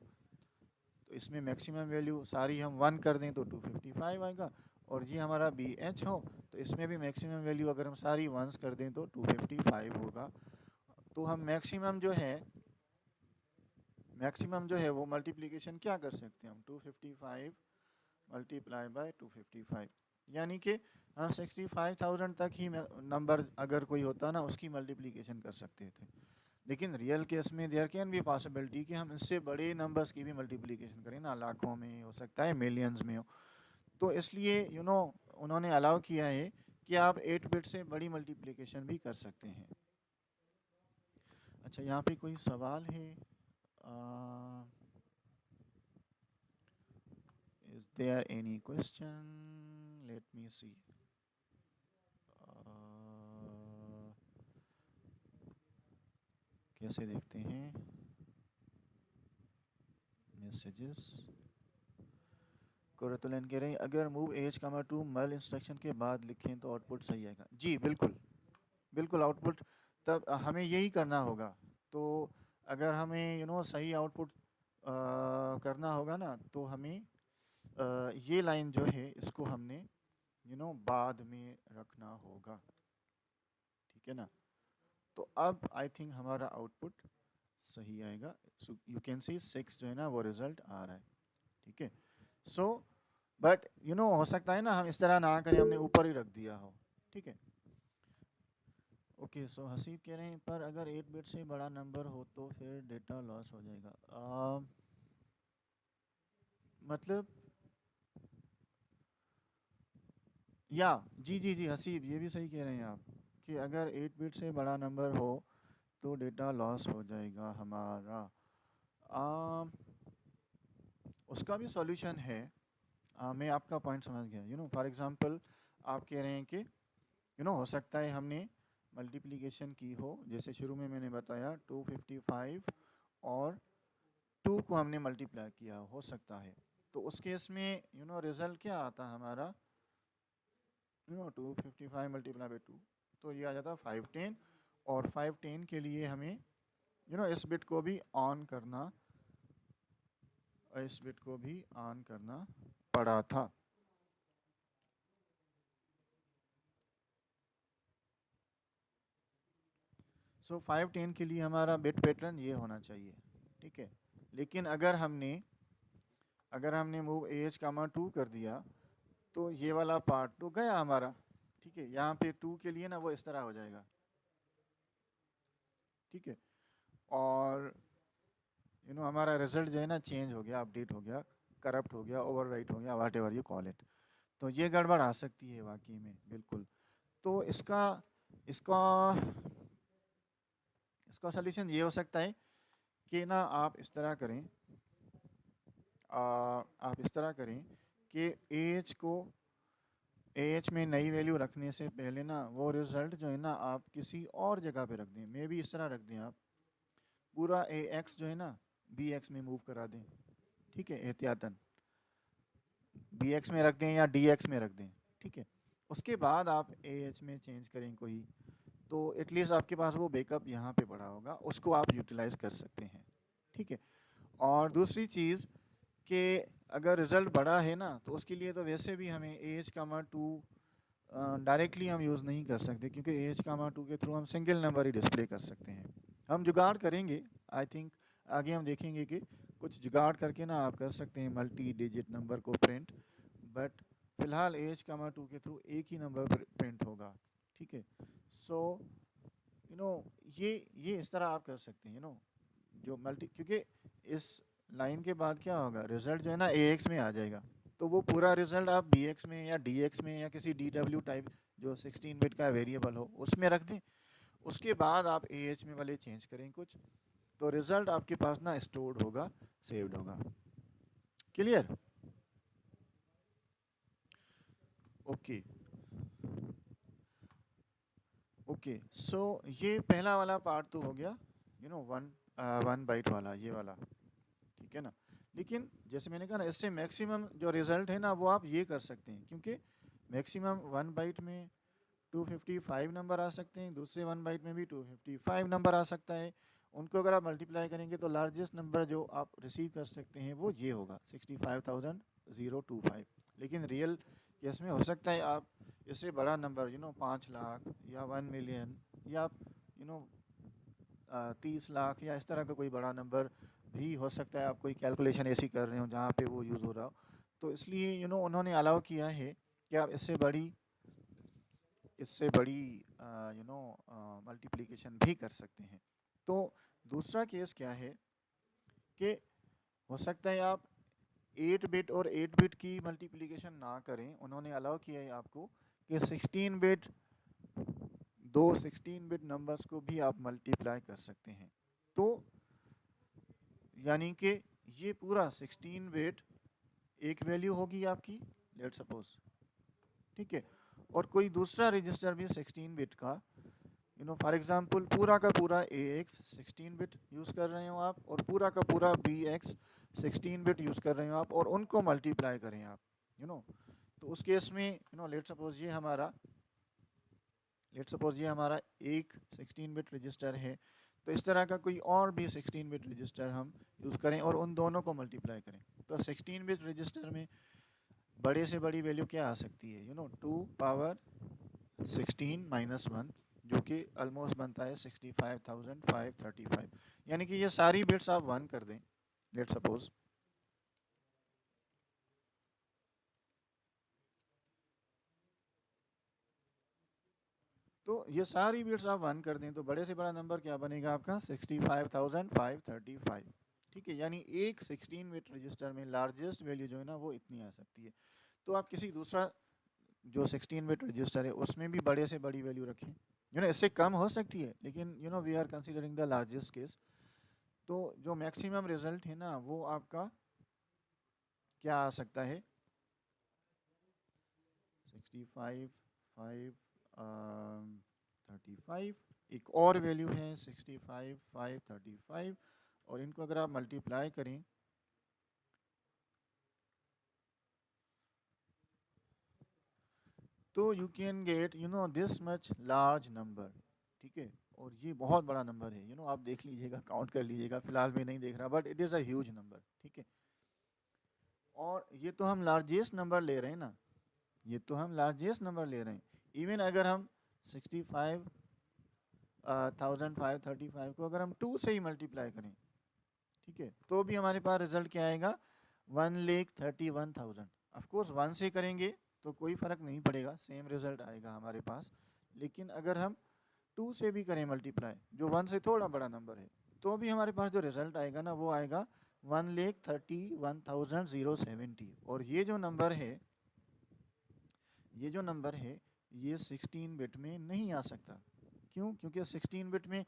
तो इसमें मैक्सिमम वैल्यू सारी हम 1 कर दें तो 255 आएगा, और ये हमारा बी एच हो तो इसमें भी मैक्सिमम वैल्यू अगर हम सारी वंस कर दें तो 255 होगा। तो हम मैक्सिमम जो है वो मल्टीप्लिकेशन क्या कर सकते हैं हम? 255 मल्टीप्लाई बाय 255, यानी कि हम 65,000 तक ही नंबर अगर कोई होता ना उसकी मल्टीप्लिकेशन कर सकते थे। लेकिन रियल केस में देयर कैन बी पॉसिबिलिटी कि हम इससे बड़े नंबर्स की भी मल्टीप्लिकेशन करें ना, लाखों में हो सकता है, मिलियंस में हो। तो इसलिए उन्होंने अलाउ किया है कि आप 8 बिट से बड़ी मल्टीप्लिकेशन भी कर सकते हैं। अच्छा, यहाँ पे कोई सवाल है? Is there any question? Let me see. कैसे देखते हैं मैसेजेस? कुरतुलन कह रहे हैं अगर मूव एज कमा टू मल इंस्ट्रक्शन के बाद लिखें तो आउटपुट सही आएगा। जी बिल्कुल, बिल्कुल आउटपुट तब हमें यही करना होगा। तो अगर हमें सही आउटपुट करना होगा ना, तो हमें ये लाइन जो है इसको हमने बाद में रखना होगा, ठीक है ना? तो अब आई थिंक हमारा आउटपुट सही आएगा। सो यू कैन सी 6 जो है ना वो रिजल्ट आ रहा है, ठीक है? सो बट हो सकता है ना हम इस तरह ना करें, हमने ऊपर ही रख दिया हो, ठीक है? ओके, सो हसीब कह रहे हैं पर अगर 8 बिट से बड़ा नंबर हो तो फिर डेटा लॉस हो जाएगा। मतलब या जी जी जी हसीब, ये भी सही कह रहे हैं आप कि अगर 8 बिट से बड़ा नंबर हो तो डेटा लॉस हो जाएगा हमारा। उसका भी सॉल्यूशन है। मैं आपका पॉइंट समझ गया। फॉर एग्जांपल आप कह रहे हैं कि हो सकता है हमने मल्टीप्लिकेशन की हो, जैसे शुरू में मैंने बताया 255 और 2 को हमने मल्टीप्लाई किया हो सकता है। तो उस केस में रिज़ल्ट क्या आता हमारा? 255 मल्टीप्लाई बाई 2, तो ये आ जाता 510, और 510 के लिए हमें इस बिट को भी ऑन करना, पड़ा था। सो 510 के लिए हमारा बिट पैटर्न ये होना चाहिए, ठीक है? लेकिन अगर हमने मूव एज कामा 2 कर दिया तो ये वाला पार्ट तो गया हमारा, ठीक है? यहाँ पे 2 के लिए ना वो इस तरह हो जाएगा, ठीक है? और हमारा रिजल्ट जो है ना चेंज हो गया, अपडेट हो गया, करप्ट हो गया, ओवरराइट हो गया, what ever you call it. तो ये गड़बड़ आ सकती है वाकई में, बिल्कुल। तो इसका इसका इसका सॉल्यूशन ये हो सकता है कि ना आप इस तरह करें कि एज में नई वैल्यू रखने से पहले ना वो रिज़ल्ट जो है ना आप किसी और जगह पे रख दें। मे भी इस तरह रख दें आप पूरा ए एक्स जो है ना बी एक्स में मूव करा दें, ठीक है, एहतियातन बी एक्स में रख दें या डी एक्स में रख दें, ठीक है। उसके बाद आप ए एच में चेंज करें कोई, तो एटलीस्ट आपके पास वो बैकअप यहाँ पे पड़ा होगा, उसको आप यूटिलाइज कर सकते हैं, ठीक है। और दूसरी चीज़ कि अगर रिज़ल्ट बड़ा है ना, तो उसके लिए तो वैसे भी हमें A H comma two directly हम यूज़ नहीं कर सकते, क्योंकि ए एच कामा टू के थ्रू हम सिंगल नंबर ही डिस्प्ले कर सकते हैं। हम जुगाड़ करेंगे, आई थिंक आगे हम देखेंगे कि कुछ जुगाड़ करके ना आप कर सकते हैं मल्टी डिजिट नंबर को प्रिंट, बट फिलहाल ए एच कामा टू के थ्रू एक ही नंबर प्रिंट होगा, ठीक है। सो यू नो ये इस तरह आप कर सकते हैं, जो मल्टी, क्योंकि इस लाइन के बाद क्या होगा, रिज़ल्ट जो है ना ए एक्स में आ जाएगा, तो वो पूरा रिज़ल्ट आप बी एक्स में या डी एक्स में या किसी डी डब्ल्यू टाइप जो 16 बिट का वेरिएबल हो उसमें रख दें। उसके बाद आप ए एच में वाले चेंज करें कुछ, तो रिज़ल्ट आपके पास ना स्टोर्ड होगा, सेव्ड होगा। क्लियर? Okay okay. सो ये पहला वाला पार्ट तो हो गया, वन वन बाइट वाला, ये वाला, ठीक है ना। लेकिन जैसे मैंने कहा ना, इससे मैक्सिमम जो रिज़ल्ट है ना वो आप ये कर सकते हैं, क्योंकि मैक्सिमम वन बाइट में 255 नंबर आ सकते हैं, दूसरे वन बाइट में भी 255 नंबर आ सकता है। उनको अगर आप मल्टीप्लाई करेंगे तो लार्जेस्ट नंबर जो आप रिसीव कर सकते हैं वो ये होगा 65,025। लेकिन रियल केस में हो सकता है आप इससे बड़ा नंबर 5 लाख या 1 मिलियन या यू नो 30 लाख या इस तरह का कोई बड़ा नंबर भी हो सकता है। आप कोई कैलकुलेशन ऐसी कर रहे हो जहाँ पे वो यूज़ हो रहा हो, तो इसलिए उन्होंने अलाउ किया है कि आप इससे बड़ी मल्टीप्लिकेशन भी कर सकते हैं। तो दूसरा केस क्या है कि हो सकता है आप 8 बिट और 8 बिट की मल्टीप्लिकेशन ना करें, उन्होंने अलाउ किया है आपको कि 16 बिट, दो 16 बिट नंबर्स को भी आप मल्टीप्लाई कर सकते हैं। तो यानी कि ये पूरा 16 बिट एक वैल्यू होगी आपकी, लेट सपोज, ठीक है, और कोई दूसरा रजिस्टर भी 16 बिट का, फॉर एग्जांपल पूरा का पूरा ए एक्स 16 बिट यूज़ कर रहे हो आप, और पूरा का पूरा बी एक्स 16 बिट यूज़ कर रहे हो आप, और उनको मल्टीप्लाई करें आप, तो उस केस में लेट सपोज ये हमारा एक 16 बिट रजिस्टर है, तो इस तरह का कोई और भी 16 बिट रजिस्टर हम यूज़ करें और उन दोनों को मल्टीप्लाई करें, तो 16 बिट रजिस्टर में बड़े से बड़ी वैल्यू क्या आ सकती है, 2 × 16 - 1, जो कि ऑलमोस्ट बनता है 65,535। यानी कि ये सारी बिट्स आप 1 कर दें, लेट सपोज, तो ये सारी बिट्स आप 1 कर दें, तो बड़े से बड़ा नंबर क्या बनेगा आपका 65,535, ठीक है। यानी एक 16 बिट रजिस्टर में लार्जेस्ट वैल्यू जो है ना वो इतनी आ सकती है। तो आप किसी दूसरा जो 16 बिट रजिस्टर है उसमें भी बड़े से बड़ी वैल्यू रखें, इससे कम हो सकती है, लेकिन we are considering the largest case. तो जो मैक्सिमम रिजल्ट है ना वो आपका क्या आ सकता है, 65,535, एक और वैल्यू है 65,535, और इनको अगर आप मल्टीप्लाई करें तो you can get this much large number, ठीक है। और ये बहुत बड़ा नंबर है, आप देख लीजिएगा, काउंट कर लीजिएगा, फिलहाल मैं नहीं देख रहा, but it is a huge number, ठीक है। और ये तो हम लार्जेस्ट नंबर ले रहे हैं ना, ये तो हम लार्जेस्ट नंबर ले रहे हैं। इवन अगर हम 65,535 को अगर हम 2 से ही मल्टीप्लाई करें, ठीक है, तो भी हमारे पास रिजल्ट क्या आएगा, 1,31,000। ऑफकोर्स 1 से करेंगे तो कोई फ़र्क नहीं पड़ेगा, सेम रिजल्ट आएगा हमारे पास। लेकिन अगर हम 2 से भी करें मल्टीप्लाई, जो 1 से थोड़ा बड़ा नंबर है, तो भी हमारे पास जो रिजल्ट आएगा ना वो आएगा 1,31,070। और ये जो नंबर है ये 16 बिट में नहीं आ सकता। क्यों? क्योंकि 16 बिट में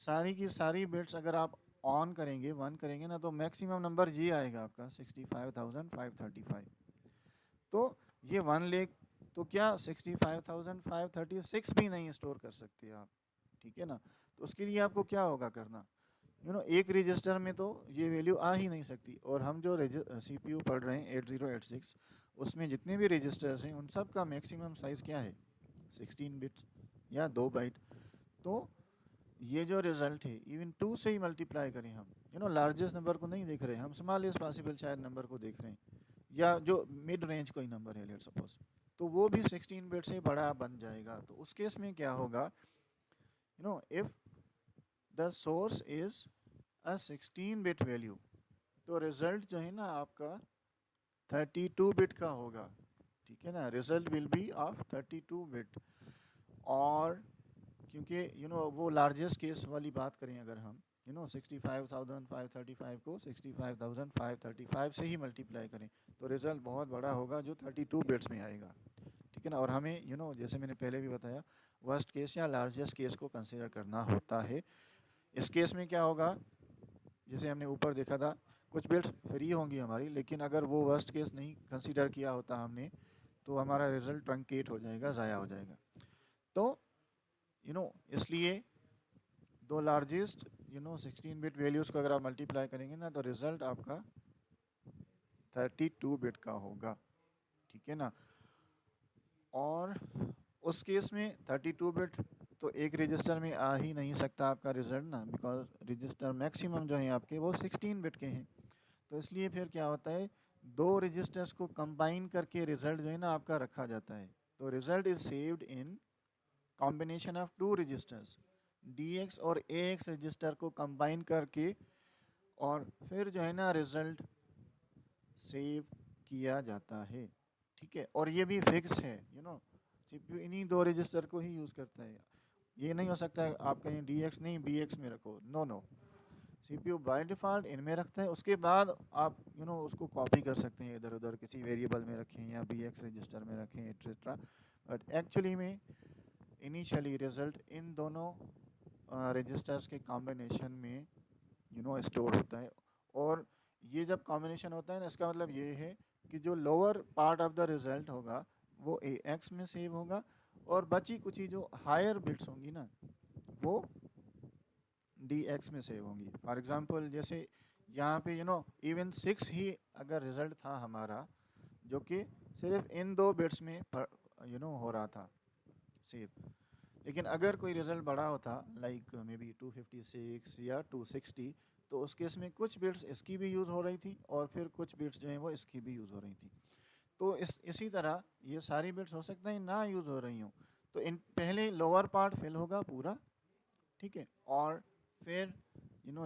सारी की सारी बिट्स अगर आप ऑन करेंगे, 1 करेंगे ना, तो मैक्सिमम नंबर ये आएगा आपका 65,535। तो ये 1 लेख, तो क्या 65,536 भी नहीं स्टोर कर सकते आप, ठीक है ना। तो उसके लिए आपको क्या होगा करना, एक रजिस्टर में तो ये वैल्यू आ ही नहीं सकती। और हम जो सीपीयू पढ़ रहे हैं 8086, उसमें जितने भी रजिस्टर्स हैं उन सब का मैक्सिमम साइज़ क्या है, 16 बिट्स या 2 बाइट। तो ये जो रिज़ल्ट है इवन 2 से ही मल्टीप्लाई करें हम, लार्जेस्ट नंबर को नहीं देख रहे हैं हम, स्मॉलेस्ट पॉसिबल शायद नंबर को देख रहे हैं, या जो मिड रेंज कोई नंबर है लेट सपोज, तो वो भी 16 बिट से बड़ा बन जाएगा। तो उस केस में क्या होगा, if the source is a 16 bit value, तो रिज़ल्ट जो है ना आपका 32 बिट का होगा। ठीक है ना, result will be of 32 bit. और क्योंकि वो लार्जेस्ट केस वाली बात करें अगर हम, 65,535 को 65,535 से ही मल्टीप्लाई करें, तो रिज़ल्ट बहुत बड़ा होगा जो 32 बिट्स में आएगा। ठीक है ना, और हमें जैसे मैंने पहले भी बताया, वर्स्ट केस या लार्जेस्ट केस को कंसिडर करना होता है। इस केस में क्या होगा, जैसे हमने ऊपर देखा था, कुछ बिट्स फ्री होंगी हमारी, लेकिन अगर वो वर्स्ट केस नहीं कंसिडर किया होता हमने, तो हमारा रिज़ल्ट ट्रंकेट हो जाएगा, ज़ाया हो जाएगा। तो इसलिए दो लार्जेस्ट 16 बिट वैल्यूज़ को अगर आप मल्टीप्लाई करेंगे ना, तो रिज़ल्ट आपका 32 बिट का होगा। ठीक है ना, और उस केस में 32 बिट तो एक रजिस्टर में आ ही नहीं सकता आपका रिज़ल्ट ना, बिकॉज रजिस्टर मैक्सिमम जो हैं आपके वो 16 बिट के हैं। तो इसलिए फिर क्या होता है, दो रजिस्टर्स को कंबाइन करके रिज़ल्ट जो है ना आपका रखा जाता है। तो result is saved in combination of two registers, DX और AX रजिस्टर को कंबाइन करके, और फिर जो है ना रिज़ल्ट सेव किया जाता है। ठीक है, और ये भी फिक्स है, CPU इन्हीं दो रजिस्टर को ही यूज़ करता है। ये नहीं हो सकता है आप कहीं DX नहीं BX में रखो, no no, CPU by default इनमें रखता है, उसके बाद आप उसको कॉपी कर सकते हैं इधर उधर, किसी वेरिएबल में रखें या BX रजिस्टर में रखें एट्सेट्रा। बट एक्चुअली में इनिशियली रिज़ल्ट इन दोनों रजिस्टर्स के कॉम्बिनेशन में स्टोर होता है। और ये जब कॉम्बिनेशन होता है ना, इसका मतलब ये है कि जो lower part of the result होगा वो AX में सेव होगा, और बची कुछ ही जो हायर बिट्स होंगी ना वो DX में सेव होंगी। फॉर एग्जांपल जैसे यहाँ पे इवन 6 ही अगर रिज़ल्ट था हमारा, जो कि सिर्फ इन दो बिट्स में हो रहा था सेव, लेकिन अगर कोई रिज़ल्ट बड़ा होता लाइक मे बी 256 या 260, तो उस केस में कुछ बिट्स इसकी भी यूज़ हो रही थी और फिर कुछ बिट्स जो हैं वो इसकी भी यूज़ हो रही थी। तो इसी तरह ये सारी बिट्स हो सकता है ना यूज़ हो रही हों, तो इन पहले लोअर पार्ट फिल होगा पूरा। ठीक है, और फिर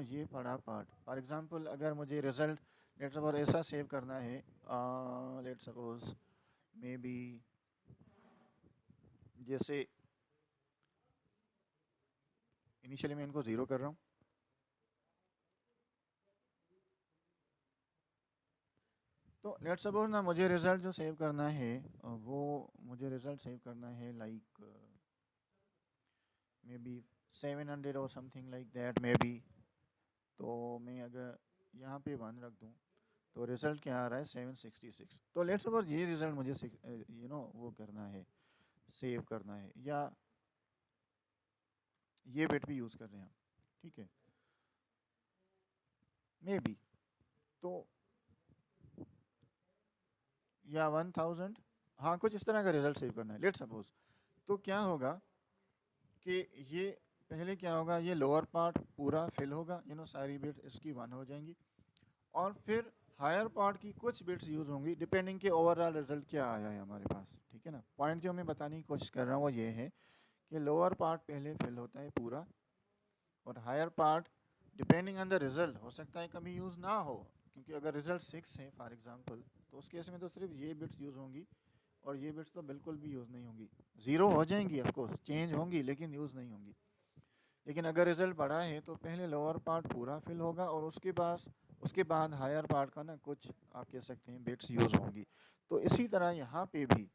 ये बड़ा पार्ट, फॉर एग्जांपल अगर मुझे रिज़ल्ट लेट सपोज ऐसा सेव करना है, लेट सपोज मे बी जैसे इनिशियली मैं इनको ज़ीरो कर रहा हूँ, तो लेट सपोज ना मुझे रिज़ल्ट जो सेव करना है, वो मुझे रिज़ल्ट सेव करना है लाइक मे बी 700 और something like that may be. तो मैं अगर यहाँ पे 1 रख दूँ, तो रिज़ल्ट क्या आ रहा है 766। तो लेट सपोज ये रिज़ल्ट मुझे वो करना है, सेव करना है, या ये बिट भी यूज़ कर रहे हैं हम। ठीक है, मे बी, तो या 1000, हाँ कुछ इस तरह का रिज़ल्ट सेव करना है लेट सपोज। तो क्या होगा कि ये पहले क्या होगा, ये लोअर पार्ट पूरा फिल होगा, सारी बिट्स इसकी 1 हो जाएंगी, और फिर हायर पार्ट की कुछ बिट्स यूज़ होंगी डिपेंडिंग के ओवरऑल रिजल्ट क्या आया है हमारे पास। ठीक है ना, पॉइंट जो मैं बताने की कोशिश कर रहा हूँ वो ये है कि लोअर पार्ट पहले फिल होता है पूरा, और higher part depending on the result हो सकता है कभी यूज़ ना हो, क्योंकि अगर रिज़ल्ट 6 है फॉर एग्जांपल, तो उस केस में तो सिर्फ ये बिट्स यूज़ होंगी, और ये बिट्स तो बिल्कुल भी यूज़ नहीं होंगी, ज़ीरो हो जाएंगी, ऑफकोर्स चेंज होंगी लेकिन यूज़ नहीं होंगी। लेकिन अगर रिज़ल्ट बड़ा है तो पहले लोअर पार्ट पूरा फिल होगा, और उसके बाद हायर पार्ट का ना कुछ आप कह सकते हैं बिट्स यूज़ होंगी। तो इसी तरह यहाँ पे भी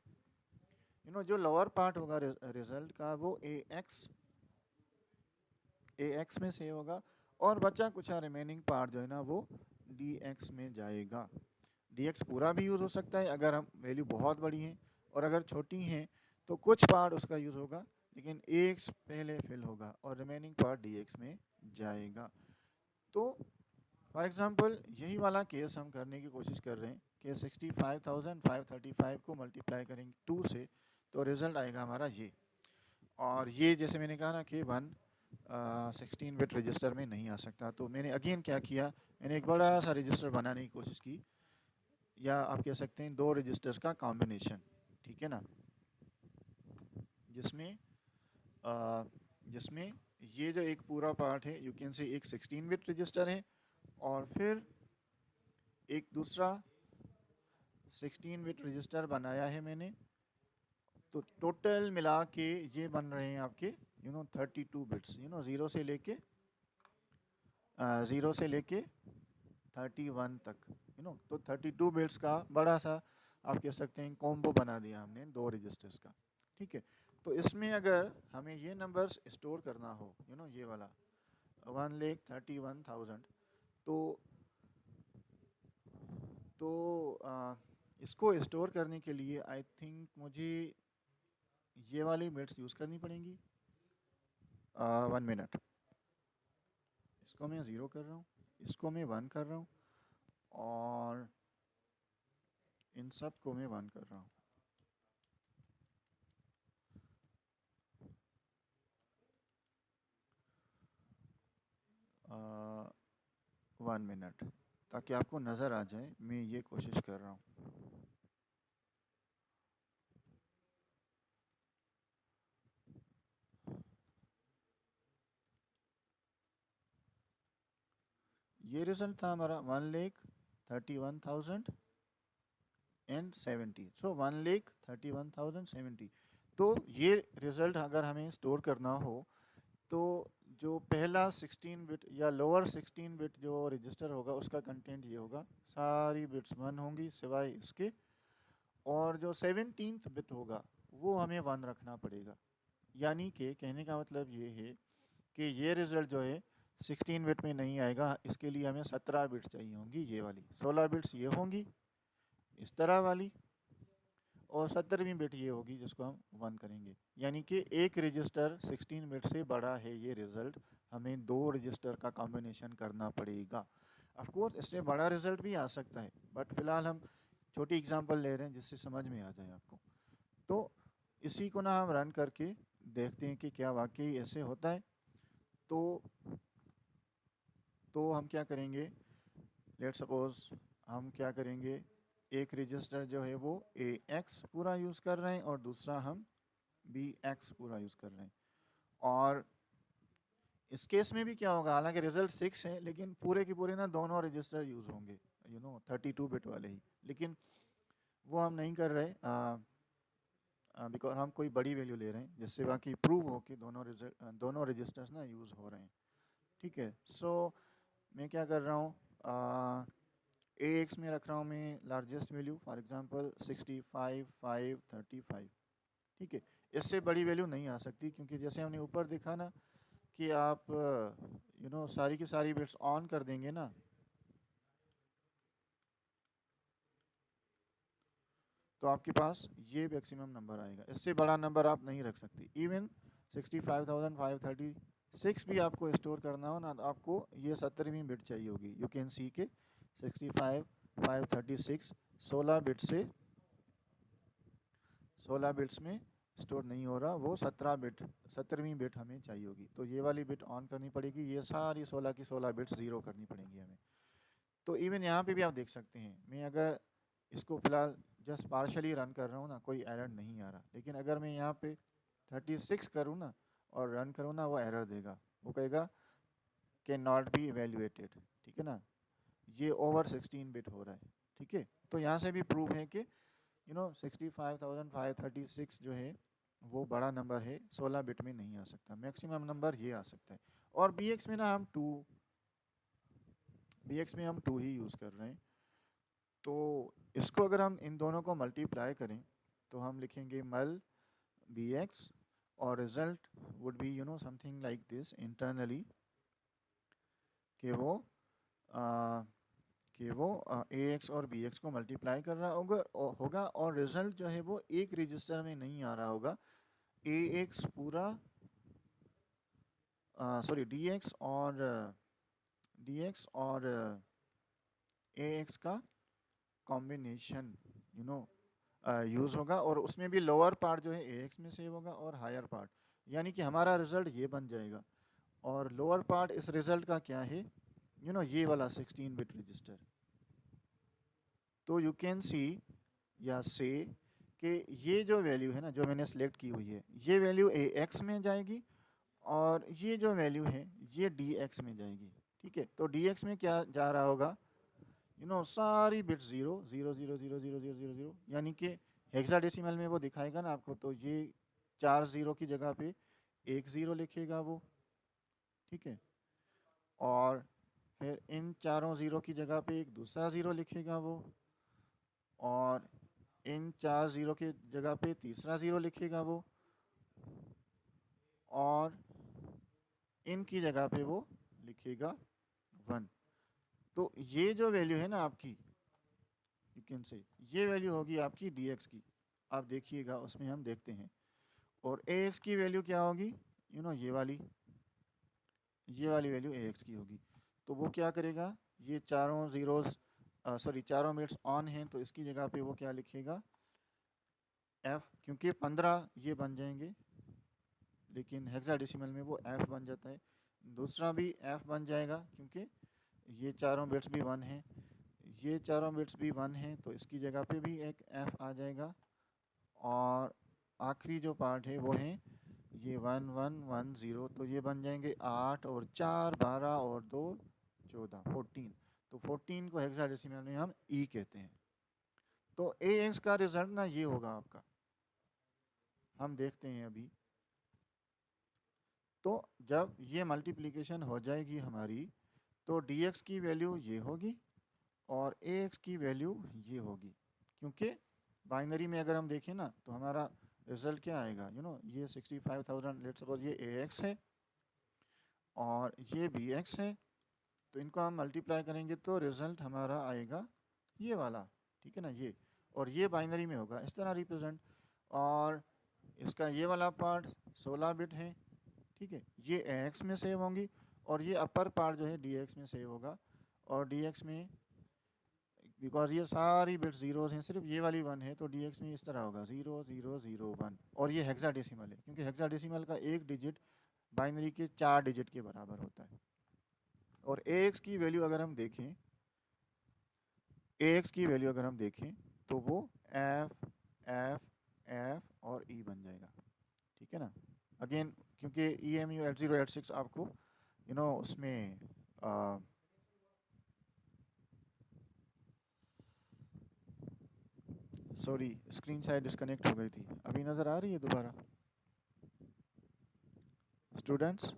जो लोअर पार्ट होगा रिज़ल्ट का वो AX में सेव होगा, और बचा कुछ रिमेनिंग पार्ट जो है ना वो DX में जाएगा। DX पूरा भी यूज़ हो सकता है अगर हम वैल्यू बहुत बड़ी हैं, और अगर छोटी हैं तो कुछ पार्ट उसका यूज़ होगा, लेकिन AX पहले फिल होगा और रिमेनिंग पार्ट DX में जाएगा। तो फॉर एग्ज़ाम्पल यही वाला केस हम करने की कोशिश कर रहे हैं कि 65,535 को मल्टीप्लाई करेंगे 2 से, तो रिज़ल्ट आएगा हमारा ये। और ये जैसे मैंने कहा ना कि 16 बिट रजिस्टर में नहीं आ सकता, तो मैंने अगेन क्या किया, मैंने एक बड़ा सा रजिस्टर बनाने की कोशिश की, या आप कह सकते हैं 2 रजिस्टर्स का कॉम्बिनेशन, ठीक है ना, जिसमें अ, जिसमें ये जो एक पूरा पार्ट है यू कैन से एक 16 बिट रजिस्टर है, और फिर एक दूसरा 16 बिट रजिस्टर बनाया है मैंने। तो टोटल मिला के ये बन रहे हैं आपके 32 बिट्स, ज़ीरो से लेके 31 तक, तो 32 बिट्स का बड़ा सा आप कह सकते हैं कॉम्बो बना दिया हमने 2 रजिस्टर्स का, ठीक है। तो इसमें अगर हमें ये नंबर्स स्टोर करना हो, ये वाला 1,31,000, तो तो इसको स्टोर करने के लिए आई थिंक मुझे ये वाली बिट्स यूज़ करनी पड़ेंगी। 1 मिनट, इसको मैं 0 कर रहा हूँ, इसको मैं 1 कर रहा हूँ, और इन सब को मैं 1 कर रहा हूँ। 1 मिनट, ताकि आपको नज़र आ जाए मैं ये कोशिश कर रहा हूँ। ये रिजल्ट था हमारा 1,31,070, सो 1,31,070। तो ये रिज़ल्ट अगर हमें स्टोर करना हो, तो जो पहला 16 बिट या लोअर 16 बिट जो रजिस्टर होगा उसका कंटेंट ये होगा, सारी बिट्स 1 होंगी सिवाय इसके, और जो 17th बिट होगा वो हमें 1 रखना पड़ेगा। यानी कि कहने का मतलब ये है कि ये रिज़ल्ट जो है 16 बिट में नहीं आएगा, इसके लिए हमें 17 बिट्स चाहिए होंगी, ये वाली 16 बिट्स ये होंगी इस तरह वाली, और 17वीं बिट ये होगी जिसको हम 1 करेंगे। यानी कि एक रजिस्टर 16 बिट से बड़ा है, ये रिज़ल्ट हमें 2 रजिस्टर का कॉम्बिनेशन करना पड़ेगा। ऑफ कोर्स इससे बड़ा रिज़ल्ट भी आ सकता है, बट फ़िलहाल हम छोटी एग्जांपल ले रहे हैं जिससे समझ में आ जाए आपको। तो इसी को ना हम रन करके देखते हैं कि क्या वाकई ऐसे होता है। तो हम क्या करेंगे, लेट सपोज हम क्या करेंगे, एक रजिस्टर जो है वो AX पूरा यूज़ कर रहे हैं और दूसरा हम BX पूरा यूज़ कर रहे हैं। और इस केस में भी क्या होगा, हालांकि रिजल्ट 6 है लेकिन पूरे के पूरे ना दोनों रजिस्टर यूज़ होंगे, 32 बिट वाले ही, लेकिन वो हम नहीं कर रहे बिकॉज हम कोई बड़ी वैल्यू ले रहे हैं जिससे बाकी प्रूव हो कि दोनों रजिस्टर्स ना यूज़ हो रहे हैं, ठीक है। सो मैं क्या कर रहा हूँ, AX में रख रहा हूँ मैं लार्जेस्ट वैल्यू, फॉर एग्जांपल 65,535, ठीक है। इससे बड़ी वैल्यू नहीं आ सकती, क्योंकि जैसे हमने ऊपर देखा ना कि आप सारी की सारी बिट्स ऑन कर देंगे ना, तो आपके पास ये मैक्सिमम नंबर आएगा, इससे बड़ा नंबर आप नहीं रख सकते। इवन 65,536 भी आपको स्टोर करना हो ना, तो आपको ये 17वीं बिट चाहिए होगी। यू कैन सी के 65,536 16 बिट से 16 बिट्स में स्टोर नहीं हो रहा, वो 17वीं बिट हमें चाहिए होगी। तो ये वाली बिट ऑन करनी पड़ेगी, ये सारी 16 की 16 बिट्स ज़ीरो करनी पड़ेंगी हमें। तो इवन यहाँ पे भी आप देख सकते हैं, मैं अगर इसको फ़िलहाल जस्ट पार्शली रन कर रहा हूँ ना, कोई एरर नहीं आ रहा, लेकिन अगर मैं यहाँ पे 36 करूँ ना और रन करूँ ना, वो एरर देगा, वो कहेगा कैन नॉट बी इवेल्युएटेड, ठीक है ना, ये ओवर 16 बिट हो रहा है, ठीक है। तो यहाँ से भी प्रूव है कि 65,536 जो है वो बड़ा नंबर है, 16 बिट में नहीं आ सकता, मैक्सिमम नंबर ये आ सकता है। और BX में ना हम 2 ही यूज़ कर रहे हैं। तो इसको अगर हम इन दोनों को मल्टीप्लाई करें तो हम लिखेंगे मल BX, और result would be something like this internally, कि वो AX और BX को मल्टीप्लाई कर रहा होगा और रिजल्ट जो है वो एक रजिस्टर में नहीं आ रहा होगा, DX और डी एक्स और ए एक्स का कॉम्बिनेशन यूज़ होगा, और उसमें भी लोअर पार्ट जो है ए एक्स में सेव होगा और हायर पार्ट, यानी कि हमारा रिजल्ट ये बन जाएगा। और लोअर पार्ट इस रिजल्ट का क्या है, ये वाला 16 बिट रजिस्टर। तो यू कैन सी या से कि ये जो वैल्यू है ना, जो मैंने सेलेक्ट की हुई है, ये वैल्यू ए एक्स में जाएगी और ये जो वैल्यू है ये डी एक्स में जाएगी। ठीक है, तो डी एक्स में क्या जा रहा होगा, सारी bit zero zero zero zero zero zero zero zero, यानी कि हेक्साडेसिमल में वो दिखाएगा ना आपको, तो ये 4 ज़ीरो की जगह पे 1 ज़ीरो लिखेगा वो। ठीक है, और फिर इन चारों ज़ीरो की जगह पे एक दूसरा ज़ीरो लिखेगा वो, और इन 4 ज़ीरो की जगह पे तीसरा ज़ीरो लिखेगा वो, और इनकी जगह पे वो लिखेगा 1। तो ये जो वैल्यू है ना आपकी, यू कैन से ये वैल्यू होगी आपकी डी एक्स की। आप देखिएगा उसमें हम देखते हैं। और ए एक्स की वैल्यू क्या होगी, ये वाली वैल्यू ए एक्स की होगी। तो वो क्या करेगा, ये चारों ज़ीरोज़ चारों मिनट्स ऑन हैं, तो इसकी जगह पे वो क्या लिखेगा, एफ, क्योंकि 15 ये बन जाएंगे, लेकिन हेक्साडेसिमल में वो एफ बन जाता है। दूसरा भी एफ बन जाएगा क्योंकि ये चारों बिट्स भी 1 हैं, ये चारों बिट्स भी 1 हैं, तो इसकी जगह पे भी एक एफ आ जाएगा। और आखिरी जो पार्ट है वो है ये 1110, तो ये बन जाएंगे 8 और 4 12 और 2 14 14। तो 14 को हेक्साडेसिमल में हम ई कहते हैं। तो ए एक्स का रिजल्ट ना ये होगा आपका, हम देखते हैं अभी। तो जब ये मल्टीप्लिकेशन हो जाएगी हमारी, तो डी एक्स की वैल्यू ये होगी और ए एक्स की वैल्यू ये होगी। क्योंकि बाइनरी में अगर हम देखें ना, तो हमारा रिजल्ट क्या आएगा, ये 65,000, लेट्स सपोज ये ए एक्स है और ये बी एक्स है, तो इनको हम मल्टीप्लाई करेंगे तो रिजल्ट हमारा आएगा ये वाला। ठीक है ना, ये, और ये बाइनरी में होगा इस तरह रिप्रेजेंट। और इसका ये वाला पार्ट 16 बिट है। ठीक है, ये ए एक्स में सेव होंगी और ये अपर पार्ट जो है डी एक्स में सेव होगा। और डी एक्स में बिकॉज ये सारी बिट ज़ीरोज़ हैं, सिर्फ ये वाली 1 है, तो डी एक्स में इस तरह होगा 0 0 0 1। और ये हेक्साडेसिमल है, क्योंकि हेक्साडेसिमल का एक डिजिट बाइनरी के 4 डिजिट के बराबर होता है। और ए एक्स की वैल्यू अगर हम देखें, ए एक्स की वैल्यू अगर हम देखें, तो वो एफ एफ एफ और ई बन जाएगा। ठीक है ना, अगेन क्योंकि ई एम यू 8086 आपको उसमें सॉरी, स्क्रीन शायद डिस्कनेक्ट हो गई थी, अभी नज़र आ रही है दोबारा स्टूडेंट्स?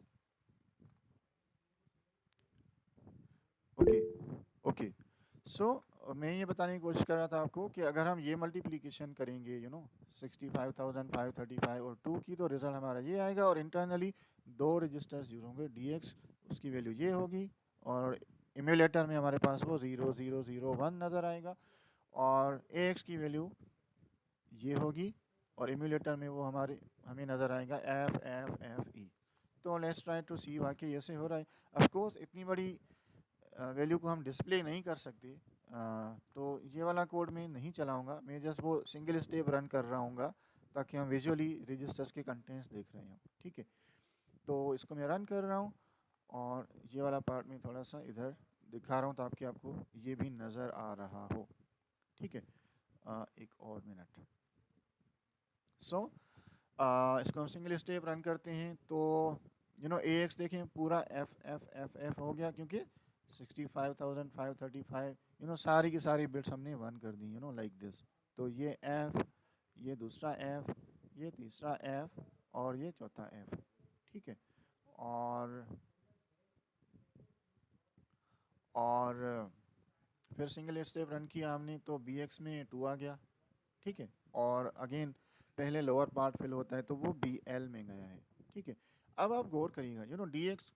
Okay okay. सो मैं ये बताने की कोशिश कर रहा था आपको कि अगर हम ये मल्टीप्लिकेशन करेंगे 65,535 और 2 की, तो रिजल्ट हमारा ये आएगा। और इंटरनली 2 रजिस्टर्स यूज होंगे, डी एक्स उसकी वैल्यू ये होगी, और इम्यूलेटर में हमारे पास वो 0 0 0 1 नज़र आएगा, और ए एक्स की वैल्यू ये होगी, और इम्यूलेटर में वो हमें नज़र आएगा एफ एफ एफ ई। तो लेट्स ट्राई टू सी वाकई ऐसे हो रहा है। ऑफकोर्स इतनी बड़ी वैल्यू को हम डिस्प्ले नहीं कर सकते, तो ये वाला कोड मैं नहीं चलाऊंगा, मैं जस्ट वो सिंगल स्टेप रन कर रहा हूँ ताकि हम विजुअली रजिस्टर्स के कंटेंट्स देख रहे हों। ठीक है, तो इसको मैं रन कर रहा हूँ, और ये वाला पार्ट में थोड़ा सा इधर दिखा रहा हूँ ताकि आपको ये भी नज़र आ रहा हो। ठीक है, एक और मिनट। सो इसको हम सिंगल स्टेप रन करते हैं, तो ए एक्स देखें पूरा एफ एफ एफ एफ हो गया, क्योंकि 65,535 सारी की सारी बिट्स हमने 1 कर दी, लाइक दिस। तो ये एफ, ये दूसरा एफ, ये तीसरा एफ, और ये चौथा एफ। ठीक है, और और फिर सिंगल स्टेप रन किया हमने, तो बी एक्स में 2 आ गया। ठीक है, और अगेन पहले लोअर पार्ट फिल होता है, तो वो बी एल में गया है। ठीक है, अब आप गौर करिएगा, डी एक्स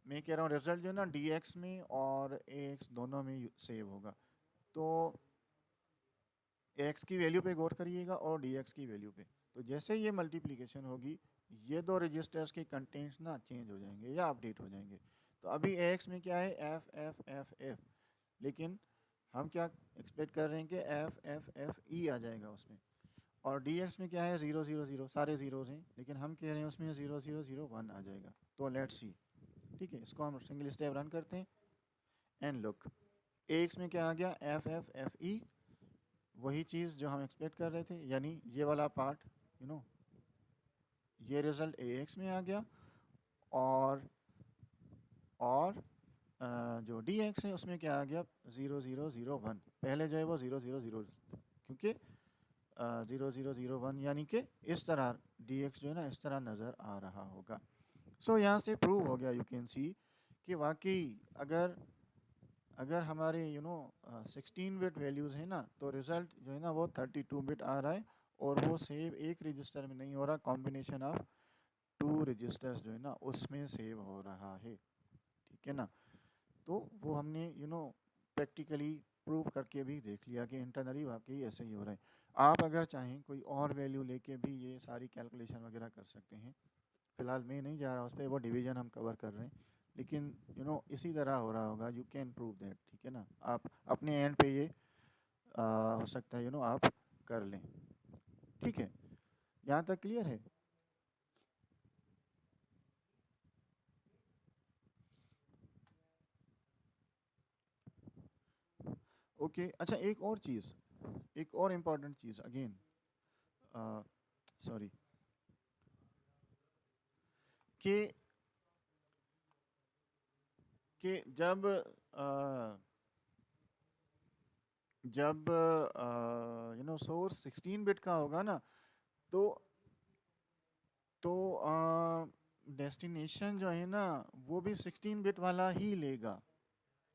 मैं कह रहा हूँ रिजल्ट जो है ना डी एक्स में और ए एक्स दोनों में सेव होगा। तो एक्स की वैल्यू पे गौर करिएगा और डी एक्स की वैल्यू पे। तो जैसे ये मल्टीप्लिकेशन होगी, ये दो रजिस्टर्स के कंटेंट्स ना चेंज हो जाएंगे या अपडेट हो जाएंगे। तो अभी ए एक्स में क्या है, एफ एफ एफ एफ, लेकिन हम क्या एक्सपेक्ट कर रहे हैं कि एफ एफ एफ ई आ जाएगा उसमें। और डी एक्स में क्या है, 0 0 0, सारे ज़ीरोज़ हैं, लेकिन हम कह रहे हैं उसमें 0 0 0 1 आ जाएगा। तो लेट्स सी, ठीक है, इसको हम सिंगल स्टेप रन करते हैं। एंड लुक, ए एक्स में क्या आ गया, एफ एफ एफ ई, वही चीज़ जो हम एक्सपेक्ट कर रहे थे, यानी ये वाला पार्ट, यू नो, ये रिज़ल्ट ए एक्स में आ गया। और जो डी एक्स है उसमें क्या आ गया, 0 0 0 1। पहले जो है वो 0 0 0 क्योंकि 0 0 0 1, यानी कि इस तरह डी एक्स जो है ना इस तरह नज़र आ रहा होगा। सो यहाँ से प्रूव हो गया, यू कैन सी, कि वाकई अगर अगर हमारे 16 बिट वैल्यूज़ हैं ना, तो रिज़ल्ट जो है ना वो 32 बिट आ रहा है, और वो सेव एक रजिस्टर में नहीं हो रहा, कॉम्बिनेशन ऑफ 2 रजिस्टर्स जो है ना उसमें सेव हो रहा है, ठीक है ना। तो वो हमने प्रैक्टिकली प्रूव करके भी देख लिया कि इंटरनली वाकई ऐसे ही हो रहा है। आप अगर चाहें कोई और वैल्यू लेके भी ये सारी कैलकुलेशन वगैरह कर सकते हैं। फ़िलहाल मैं नहीं जा रहा उस पर, वो डिवीज़न हम कवर कर रहे हैं, लेकिन इसी तरह हो रहा होगा, यू कैन प्रूव दैट, ठीक है ना। आप अपने एंड पे ये हो सकता है आप कर लें, ठीक है। यहाँ तक क्लियर है? ओके, अच्छा, एक और इम्पॉर्टेंट चीज़ अगेन, सॉरी, कि जब सोर्स 16 बिट का होगा ना, तो डेस्टिनेशन जो है ना वो भी 16 बिट वाला ही लेगा,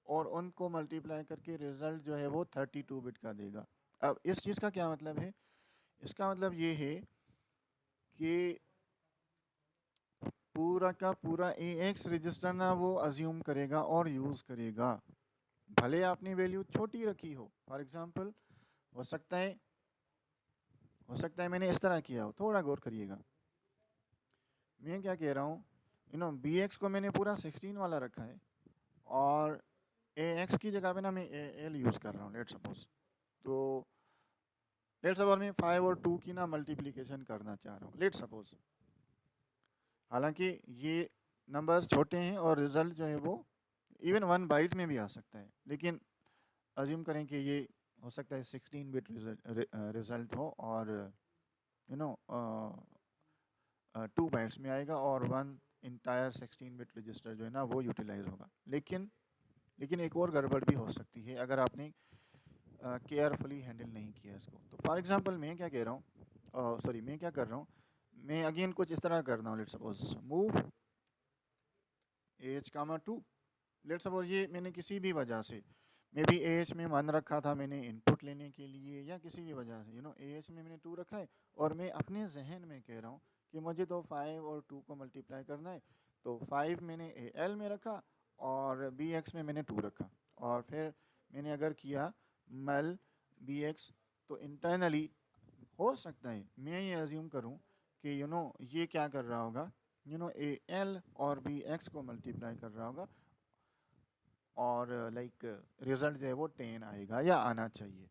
और उनको मल्टीप्लाई करके रिजल्ट जो है वो 32 बिट का देगा। अब इस चीज़ का क्या मतलब है, इसका मतलब ये है कि पूरा का पूरा ए एक्स रजिस्टर ना वो अज्यूम करेगा और यूज़ करेगा, भले आपने वैल्यू छोटी रखी हो। फॉर एग्जांपल, हो सकता है मैंने इस तरह किया हो, थोड़ा गौर करिएगा। मैं क्या कह रहा हूँ, बी एक्स को मैंने पूरा 16 वाला रखा है, और ए एक्स की जगह पे ना मैं ए एल यूज़ कर रहा हूँ, लेट्स सपोज। तो लेट्स सपोज मैं 5 और 2 की ना मल्टीप्लिकेशन करना चाह रहा हूँ, लेट्स सपोज। हालांकि ये नंबर्स छोटे हैं और रिज़ल्ट जो है वो इवन 1 बाइट में भी आ सकता है, लेकिन अज्यूम करें कि ये हो सकता है 16 बिट रिज़ल्ट हो, और 2 बाइट्स में आएगा, और 1 इंटायर 16 बिट रजिस्टर जो है ना वो यूटिलाइज होगा। लेकिन एक और गड़बड़ भी हो सकती है अगर आपने केयरफुली हैंडल नहीं किया इसको। तो फॉर एग्जांपल मैं क्या कह रहा हूँ, सॉरी, मैं क्या कर रहा हूँ, मैं अगेन कुछ इस तरह कर रहा हूँ, let's suppose move H comma 2। Let's suppose ये मैंने किसी भी वजह से, मे बी ए एच में 1 रखा था मैंने इनपुट लेने के लिए, या किसी भी वजह से ए एच में मैंने 2 रखा है, और मैं अपने जहन में कह रहा हूँ कि मुझे तो 5 और 2 को मल्टीप्लाई करना है। तो 5 मैंने ए एल में रखा, और बी एक्स में मैंने 2 रखा, और फिर मैंने अगर किया मल बी एक्स, तो इंटरनली हो सकता है मैं ये अज्यूम करूँ कि ये क्या कर रहा होगा, ए एल और बी एक्स को मल्टीप्लाई कर रहा होगा, और लाइक रिज़ल्ट जो है वो 10 आएगा या आना चाहिए।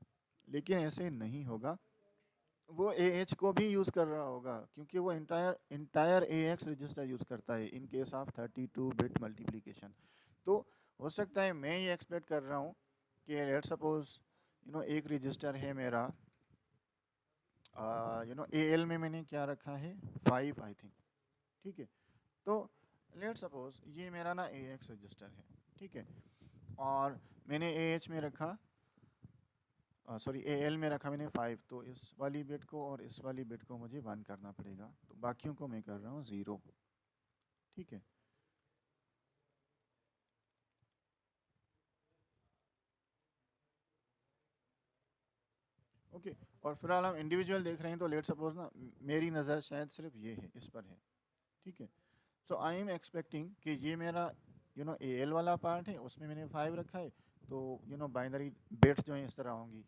लेकिन ऐसे नहीं होगा, वो ए एच को भी यूज़ कर रहा होगा, क्योंकि वो इंटायर ए एक्स रजिस्टर यूज़ करता है in case of 32 bit multiplication. तो हो सकता है मैं ये एक्सपेक्ट कर रहा हूँ कि लेट्स सपोज एक रजिस्टर है मेरा, ए एल में मैंने क्या रखा है, 5 आई थिंक, ठीक है। तो लेट्स सपोज ये मेरा ना ए एक्स रजिस्टर है, ठीक है, और मैंने ए एच में रखा, सॉरी ए एल में रखा मैंने 5। तो इस वाली बिट को और इस वाली बिट को मुझे 1 करना पड़ेगा, तो बाकियों को मैं कर रहा हूँ 0, ठीक है। ओके, और फिलहाल हम इंडिविजुअल देख रहे हैं, तो लेट सपोज ना मेरी नज़र शायद सिर्फ ये है, इस पर है, ठीक है। सो आई एम एक्सपेक्टिंग कि ये मेरा ए एल वाला पार्ट है, उसमें मैंने 5 रखा है, तो बाइनरी बिट्स जो हैं इस तरह होंगी,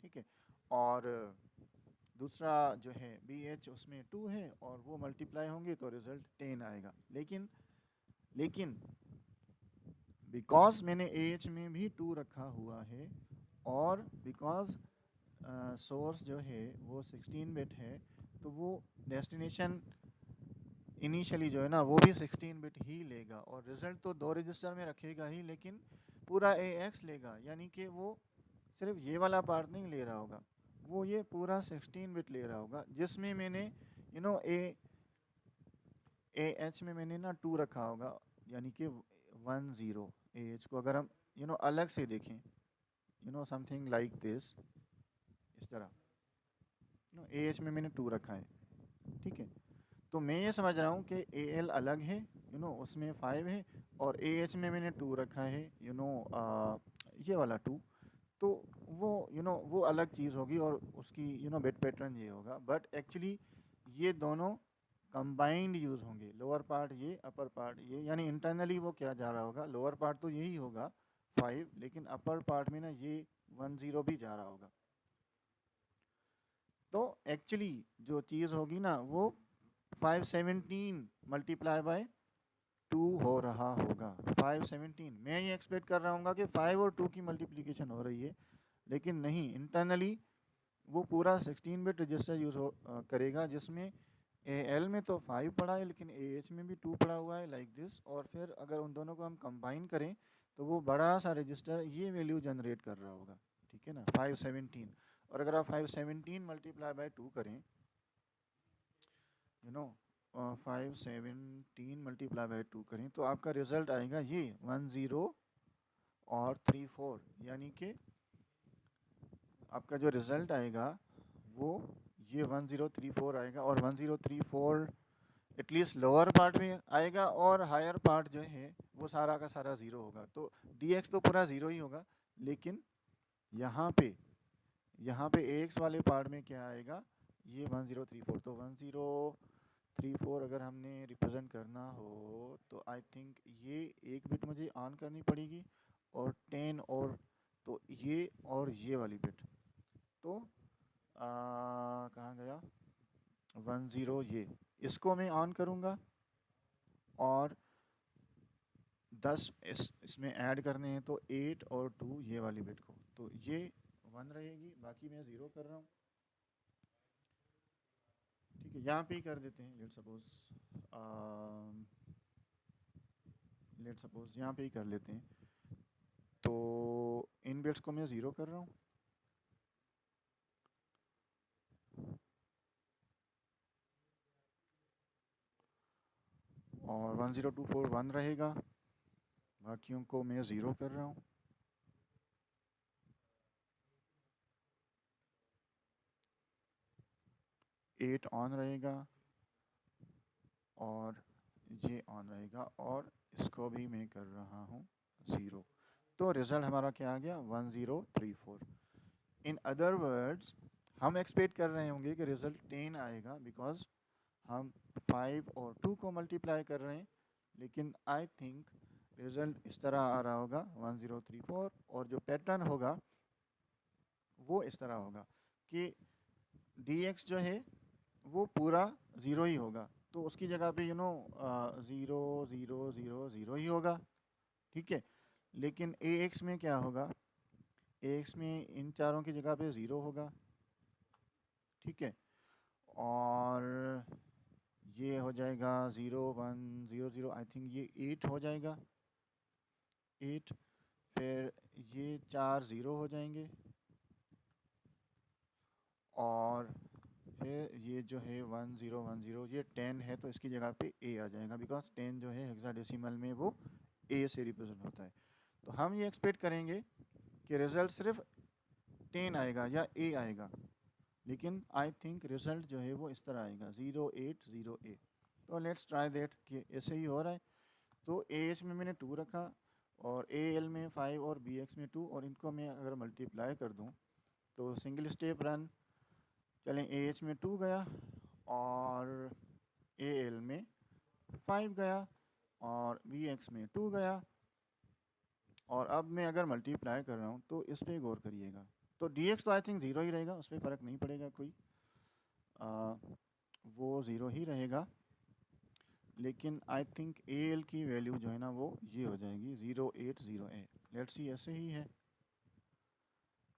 ठीक है। और दूसरा जो है बी एच, उसमें 2 है, और वो मल्टीप्लाई होंगे तो रिज़ल्ट 10 आएगा। लेकिन बिकॉज मैंने ए एच में भी 2 रखा हुआ है और बिकॉज सोर्स जो है वो 16 बिट है, तो वो डेस्टिनेशन इनिशियली जो है ना वो भी 16 बिट ही लेगा और रिज़ल्ट तो 2 रजिस्टर में रखेगा ही, लेकिन पूरा ए एक्स लेगा, यानी कि वो सिर्फ ये वाला पार्ट नहीं ले रहा होगा, वो ये पूरा 16 बिट ले रहा होगा, जिसमें मैंने ए एच में मैंने ना 2 रखा होगा, यानी कि 10 ए एच को अगर हम अलग से देखें, समथिंग लाइक दिस, इस तरह ए एच में मैंने 2 रखा है, ठीक है। तो मैं ये समझ रहा हूँ कि ए एल अलग है, उसमें 5 है, और ए एच में मैंने 2 रखा है, ये वाला 2, तो वो वो अलग चीज़ होगी और उसकी बिट पैटर्न ये होगा, बट एक्चुअली ये दोनों कंबाइंड यूज़ होंगे, लोअर पार्ट ये अपर पार्ट ये, यानी इंटरनली वो क्या जा रहा होगा, लोअर पार्ट तो यही होगा 5, लेकिन अपर पार्ट में ना ये 10 भी जा रहा होगा। तो एक्चुअली जो चीज़ होगी ना वो 517 मल्टीप्लाई बाय 2 हो रहा होगा। 517 मैं ये एक्सपेक्ट कर रहा हूँ कि 5 और 2 की मल्टीप्लिकेशन हो रही है, लेकिन नहीं, इंटरनली वो पूरा 16 बिट रजिस्टर यूज़ करेगा, जिसमें ए एल में तो 5 पड़ा है लेकिन ए एच में भी 2 पड़ा हुआ है, लाइक दिस, और फिर अगर उन दोनों को हम कंबाइन करें तो वो बड़ा सा रजिस्टर ये वैल्यू जनरेट कर रहा होगा, ठीक है ना, 517। और अगर आप 517 मल्टीप्लाई बाय 2 करें, 517 मल्टीप्लाई बाय 2 करें तो आपका रिजल्ट आएगा ये 10 और 34, यानी कि आपका जो रिज़ल्ट आएगा वो ये 1034 आएगा, और 1034 एटलीस्ट लोअर पार्ट में आएगा और हायर पार्ट जो है वो सारा का सारा ज़ीरो होगा। तो डी एक्स तो पूरा ज़ीरो ही होगा, लेकिन यहाँ पे ए एक्स वाले पार्ट में क्या आएगा, ये 1034, तो 1034 अगर हमने रिप्रेजेंट करना हो तो आई थिंक ये एक बिट मुझे ऑन करनी पड़ेगी, और 10 और तो ये और ये वाली बिट, तो कहाँ गया 10, ये इसको मैं ऑन करूँगा, और 10 इसमें ऐड करने हैं, तो 8 और 2 ये वाली बिट को, तो ये 1 रहेगी, बाकी मैं ज़ीरो कर रहा हूँ, ठीक है। यहाँ पे ही कर देते हैं, लेट सपोज यहाँ पे ही कर लेते हैं, तो इन बिट्स को मैं ज़ीरो कर रहा हूँ, और 1024 1 रहेगा, बाकियों को मैं ज़ीरो कर रहा हूँ, 8 ऑन रहेगा, और ये ऑन रहेगा, और इसको भी मैं कर रहा हूँ ज़ीरो। तो रिज़ल्ट हमारा क्या आ गया 1034। इन अदर वर्ड्स हम एक्सपेक्ट कर रहे होंगे कि रिज़ल्ट 10 आएगा, बिकॉज हम 5 और 2 को मल्टीप्लाई कर रहे हैं, लेकिन आई थिंक रिज़ल्ट इस तरह आ रहा होगा 1034, और जो पैटर्न होगा वो इस तरह होगा कि डी एक्स जो है वो पूरा ज़ीरो ही होगा, तो उसकी जगह पे ज़ीरो ज़ीरो ज़ीरो ज़ीरो ही होगा, ठीक है। लेकिन ए एक्स में क्या होगा, ए एक्स में इन चारों की जगह पे ज़ीरो होगा, ठीक है, और ये हो जाएगा 0 1 0 0, आई थिंक ये 8 हो जाएगा, 8, फिर ये 4 ज़ीरो हो जाएंगे, और फिर ये जो है 1010 ये 10 है, तो इसकी जगह पे ए आ जाएगा, बिकॉज 10 जो है हेक्साडेसिमल में वो ए से रिप्रेजेंट होता है। तो हम ये एक्सपेक्ट करेंगे कि रिज़ल्ट सिर्फ 10 आएगा या ए आएगा, लेकिन आई थिंक रिज़ल्ट जो है वो इस तरह आएगा 0808। तो लेट्स ट्राई दैट कि ऐसे ही हो रहा है। तो ए एच में मैंने 2 रखा, और ए एल में 5 और बी एक्स में 2, और इनको मैं अगर मल्टीप्लाई कर दूँ तो सिंगल स्टेप रन, चलें ए एच में 2 गया, और ए एल में 5 गया, और बी एक्स में 2 गया, और अब मैं अगर मल्टीप्लाई कर रहा हूँ तो इस पर गौर करिएगा, तो डी एक्स तो आई थिंक ज़ीरो ही रहेगा, उस पर फ़र्क नहीं पड़ेगा कोई, वो ज़ीरो ही रहेगा, लेकिन आई थिंक ए एल की वैल्यू जो है ना वो ये हो जाएगी 080A। लेट्स सी ऐसे ही है।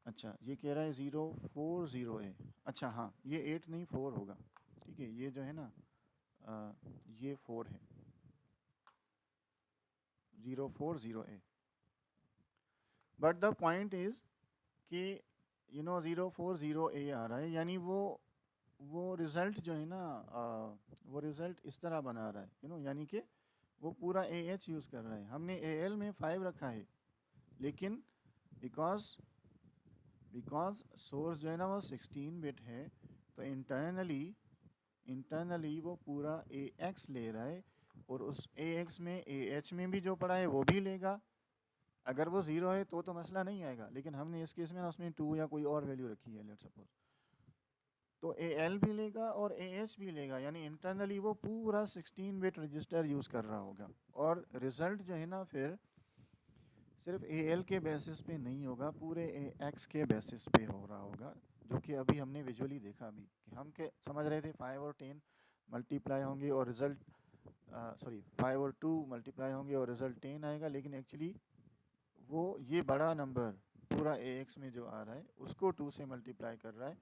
अच्छा ये कह रहा है 040A। अच्छा हाँ ये 8 नहीं 4 होगा। ठीक है ये जो है ना ये 4 है 040A। But the point is कि 040A आ रहा है, यानी वो रिज़ल्ट जो है ना वो रिज़ल्ट इस तरह बना रहा है यानी कि वो पूरा ए एच यूज़ कर रहा है। हमने ए एल में 5 रखा है, लेकिन बिकॉज बिकॉज सोर्स जो है ना वो 16 बिट है, तो इंटरनली वो पूरा ए एक्स ले रहा है, और उस ए एक्स में ए एच में भी जो पड़ा है वो भी लेगा। अगर वो ज़ीरो है तो मसला नहीं आएगा, लेकिन हमने इस केस में ना उसमें 2 या कोई और वैल्यू रखी है लेट सपोज, तो ए एल भी लेगा और ए एच भी लेगा, यानी इंटरनली वो पूरा 16 बिट रजिस्टर यूज़ कर रहा होगा। और रिज़ल्ट जो है ना फिर सिर्फ ए एल के बेसिस पे नहीं होगा, पूरे ए एक्स के बेसिस पे हो रहा होगा, जो कि अभी हमने विजुअली देखा भी कि हम के समझ रहे थे 5 और 10 मल्टीप्लाई होंगे और रिज़ल्ट सॉरी 5 और 2 मल्टीप्लाई होंगे और रिज़ल्ट 10 आएगा, लेकिन एक्चुअली वो ये बड़ा नंबर पूरा ए एक्स में जो आ रहा है उसको 2 से मल्टीप्लाई कर रहा है,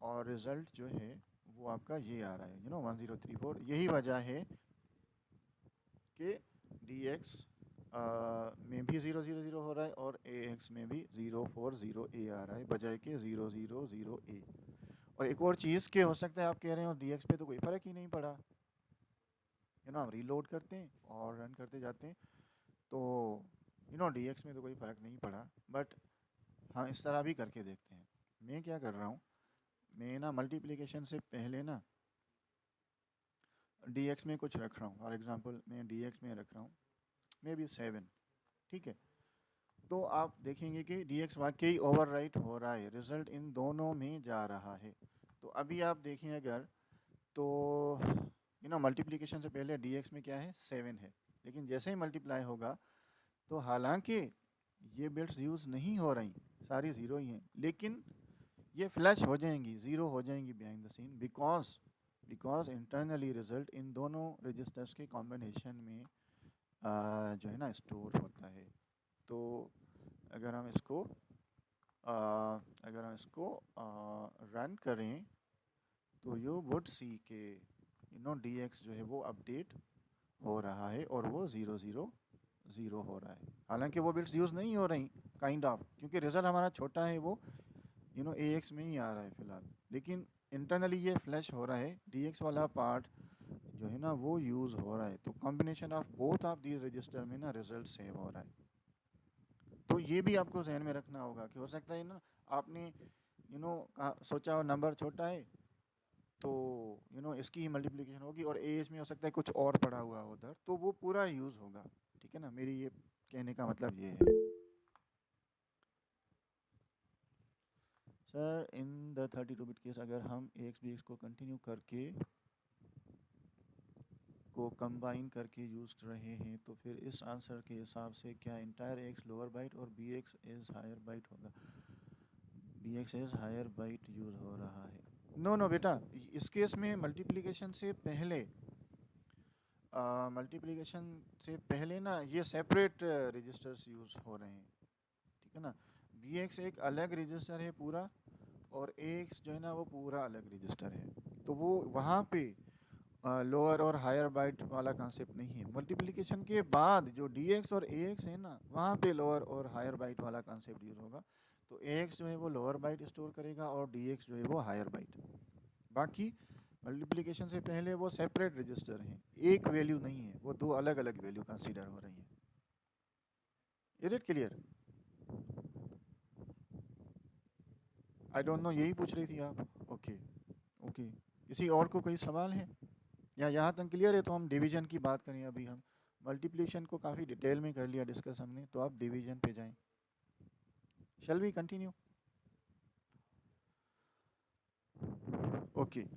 और रिज़ल्ट जो है वो आपका ये आ रहा है 1034। यही वजह है कि डी एक्स में भी 000 हो रहा है और ए एक्स में भी 040A आ रहा है, बजाय के 000A। और एक और चीज़ के हो सकता है आप कह रहे हो डी एक्स पे तो कोई फ़र्क ही नहीं पड़ा, हम रीलोड करते हैं और रन करते जाते हैं, तो डी एक्स में तो कोई फ़र्क नहीं पड़ा। बट हाँ इस तरह भी करके देखते हैं। मैं क्या कर रहा हूँ, मैं ना मल्टीप्लिकेशन से पहले ना डी एक्स में कुछ रख रहा हूँ। फॉर एग्ज़ाम्पल मैं डी एक्स में रख रहा हूँ मे बी 7। ठीक है, तो आप देखेंगे कि डी एक्स वाकई ओवर राइट हो रहा है, रिज़ल्ट इन दोनों में जा रहा है। तो अभी आप देखें अगर, तो मल्टीप्लिकेशन से पहले डी एक्स में क्या है 7 है, लेकिन जैसे ही मल्टीप्लाई होगा तो हालांकि ये बिट्स यूज़ नहीं हो रही, सारी ज़ीरो ही हैं, लेकिन ये फ्लैश हो जाएंगी, ज़ीरो हो जाएंगी behind the scene, because internally result in दोनों रजिस्टर्स के कॉम्बिनेशन में जो है ना स्टोर होता है। तो अगर हम इसको रन करें तो यू वुड सी के डी एक्स जो है वो अपडेट हो रहा है और वो 000 हो रहा है। हालांकि वो बिट्स यूज़ नहीं हो रही काइंड ऑफ, क्योंकि रिज़ल्ट हमारा छोटा है, वो ए एक्स में ही आ रहा है फ़िलहाल, लेकिन इंटरनली ये फ्लैश हो रहा है, डी एक्स वाला पार्ट जो है ना वो यूज़ हो रहा है। तो combination of both of these register में ना रिज़ल्ट सेव हो रहा है। तो ये भी आपको जहन में रखना होगा कि हो सकता है ना आपने सोचा नंबर छोटा है, तो इसकी ही मल्टीप्लिकेशन होगी और एज में हो सकता है कुछ और पड़ा हुआ हो उधर, तो वो पूरा यूज़ होगा। ठीक है ना, मेरी ये कहने का मतलब ये है। Sir in the 32 bit case अगर हम ए एक्स बी एक्स को कंटिन्यू करके को कंबाइन करके यूज़ कर रहे हैं, तो फिर इस आंसर के हिसाब से क्या इंटायर एक्स लोअर बाइट और B X is higher byte होगा? B X is higher byte use हो रहा है। नो नो बेटा, इस केस में मल्टीप्लिकेशन से पहले ना ये सेपरेट रजिस्टर्स यूज़ हो रहे हैं। ठीक है ना, बी एक्स एक अलग रजिस्टर है पूरा, और ए एक्स जो है ना वो पूरा अलग रजिस्टर है। तो वो वहाँ पे लोअर और हायर बाइट वाला कॉन्सेप्ट नहीं है। मल्टीप्लिकेशन के बाद जो डी एक्स और ए एक्स है ना, वहाँ पे लोअर और हायर बाइट वाला कॉन्सेप्ट यूज़ होगा। तो ए एक्स जो है वो लोअर बाइट स्टोर करेगा और डी एक्स जो है वो हायर बाइट। बाकी मल्टीप्लिकेशन से पहले वो सेपरेट रजिस्टर हैं, एक वैल्यू नहीं है, वो दो अलग अलग वैल्यू कंसीडर हो रही हैं। Is it clear? I don't know, यही पूछ रही थी आप? ओके ओके, किसी और को कोई सवाल है या यहाँ तक क्लियर है? तो हम डिवीजन की बात करें। अभी हम मल्टीप्लिकेशन को काफ़ी डिटेल में कर लिया डिस्कस हमने, तो आप डिवीजन पे जाएं। Shall we continue? Okay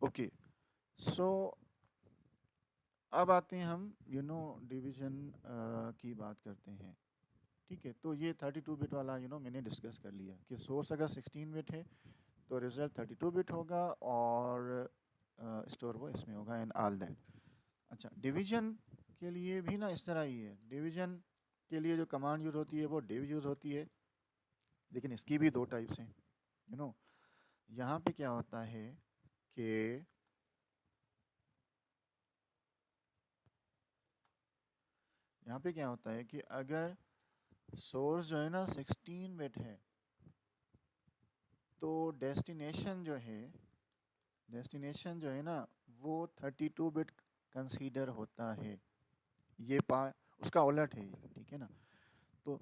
okay, so अब आते हैं हम डिवीजन की बात करते हैं। ठीक है, तो ये 32 बिट वाला मैंने डिस्कस कर लिया कि सोर्स अगर 16 बिट है तो रिज़ल्ट 32 बिट होगा और स्टोर वो इसमें होगा एंड ऑल दैट। अच्छा, डिवीजन के लिए भी ना इस तरह ही है। डिवीजन के लिए जो कमांड यूज़ होती है वो div यूज़ होती है, लेकिन इसकी भी दो टाइप्स हैं। यू नो यहाँ पे क्या होता है कि यहाँ पे क्या होता है कि अगर सोर्स जो है ना 16 बिट है, तो डेस्टिनेशन जो है ना वो 32 बिट कंसीडर होता है। ये पा उसका उलट है ये, ठीक है ना। तो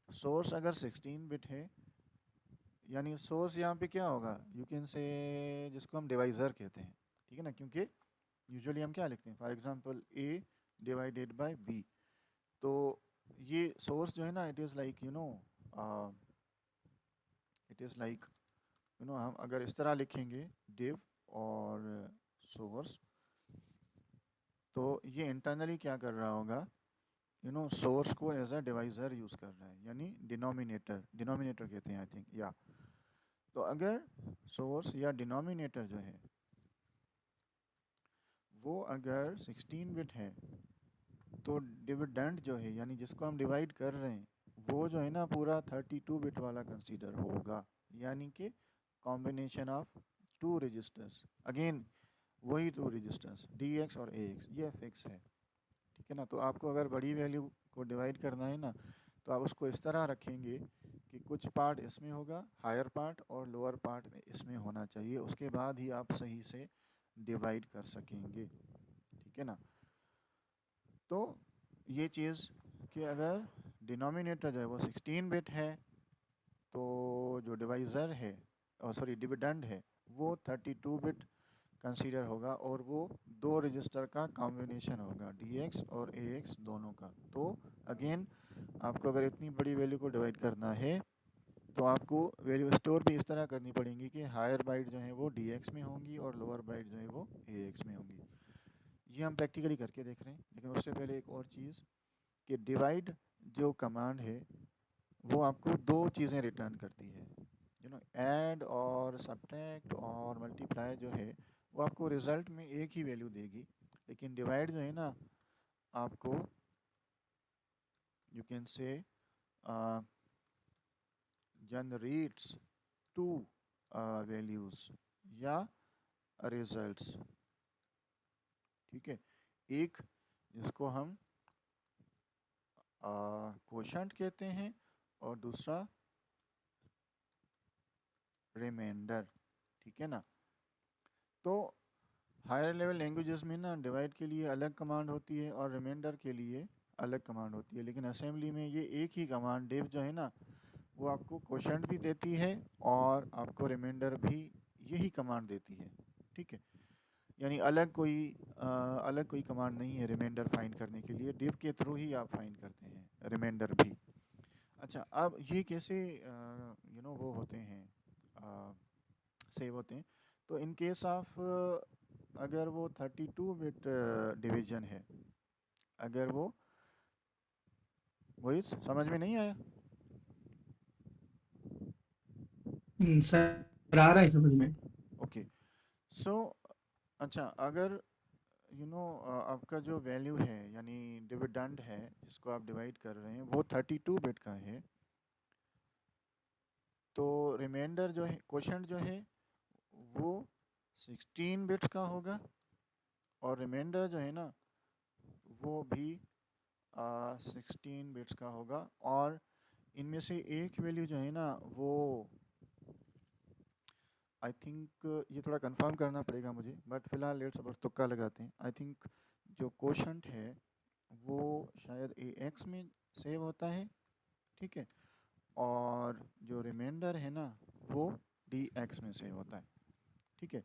सोर्स अगर 16 बिट है, यानी सोर्स यहाँ पे क्या होगा, यू कैन से जिसको हम डिवाइज़र कहते हैं, ठीक है ना, क्योंकि यूजुअली हम क्या लिखते हैं, for example A divided by B. तो ये सोर्स जो है ना, इट इज़ लाइक हम अगर इस तरह लिखेंगे डिव और सोर्स, तो ये इंटरनली क्या कर रहा होगा, सोर्स को एज अ डिवाइज़र यूज़ कर रहा है, यानी डिनोमिनेटर कहते हैं आई थिंक, या तो अगर सोर्स या डिनोमिनेटर जो है वो अगर 16 बिट है, तो डिविडेंड जो है यानी जिसको हम डिवाइड कर रहे हैं, वो जो है ना पूरा 32 बिट वाला कंसीडर होगा, यानी कि combination of two registers, again वही टू रजिस्टर्स डी एक्स और ए एक्स, ये फिक्स है, ठीक है ना। तो आपको अगर बड़ी वैल्यू को डिवाइड करना है ना, तो आप उसको इस तरह रखेंगे कि कुछ पार्ट इसमें होगा, हायर पार्ट, और लोअर पार्ट में इसमें होना चाहिए, उसके बाद ही आप सही से डिवाइड कर सकेंगे, ठीक है ना। तो ये चीज़ कि अगर डिनोमिनेटर जो है वो 16 बिट है, तो जो डिवाइज़र है, सॉरी डिविडेंड है, वो 32 बिट कंसीडर होगा, और वो दो रजिस्टर का कॉम्बिनेशन होगा, डी एक्स और ए एक्स दोनों का। तो अगेन आपको अगर इतनी बड़ी वैल्यू को डिवाइड करना है, तो आपको वैल्यू स्टोर भी इस तरह करनी पड़ेंगी कि हायर बाइट जो है वो डी एक्स में होंगी और लोअर बाइट जो है वो ए एक्स में होंगी। ये हम प्रैक्टिकली करके देख रहे हैं, लेकिन उससे पहले एक और चीज़ कि डिवाइड जो कमांड है वो आपको दो चीज़ें रिटर्न करती है, ऐड और सब्ट्रैक्ट और मल्टीप्लाई जो है वो आपको रिज़ल्ट में एक ही वैल्यू देगी, लेकिन डिवाइड जो है ना आपको यू कैन से जनरेट्स टू वैल्यूज़ या रिजल्ट्स, ठीक है। एक जिसको हम कोशंट कहते हैं, और दूसरा रिमाइंडर, ठीक है ना। तो हायर लेवल लैंग्वेजेस में ना डिवाइड के लिए अलग कमांड होती है और रिमाइंडर के लिए अलग कमांड होती है, लेकिन असेंबली में ये एक ही कमांड डिव जो है ना वो आपको कोशंट भी देती है और आपको रिमाइंडर भी यही कमांड देती है, ठीक है। यानी अलग कोई कमांड नहीं है रिमाइंडर फाइंड करने के लिए, डिव के थ्रू ही आप फाइंड करते हैं रिमाइंडर भी। अच्छा, अब ये कैसे वो होते हैं, सेव होते हैं। तो इन केस ऑफ अगर वो 32 बिट डिवीजन है, अगर वो वही समझ में नहीं आया। सर आ रहा है समझ में। ओके, सो अच्छा, अगर आपका जो वैल्यू है यानी डिविडेंड है जिसको आप डिवाइड कर रहे हैं वो 32 बिट का है, तो रिमाइंडर जो है, क्वोशंट जो है वो 16 बिट्स का होगा, और रिमाइंडर जो है ना वो भी 16 बिट्स का होगा, और इनमें से एक वैल्यू जो है ना वो आई थिंक ये थोड़ा कंफर्म करना पड़ेगा मुझे, बट फिलहाल लेट्स सपोज तुक्का लगाते हैं। आई थिंक जो कोशंट है वो शायद ए एक्स में सेव होता है, ठीक है, और जो रिमाइंडर है ना वो डी एक्स में सेव होता है, ठीक है।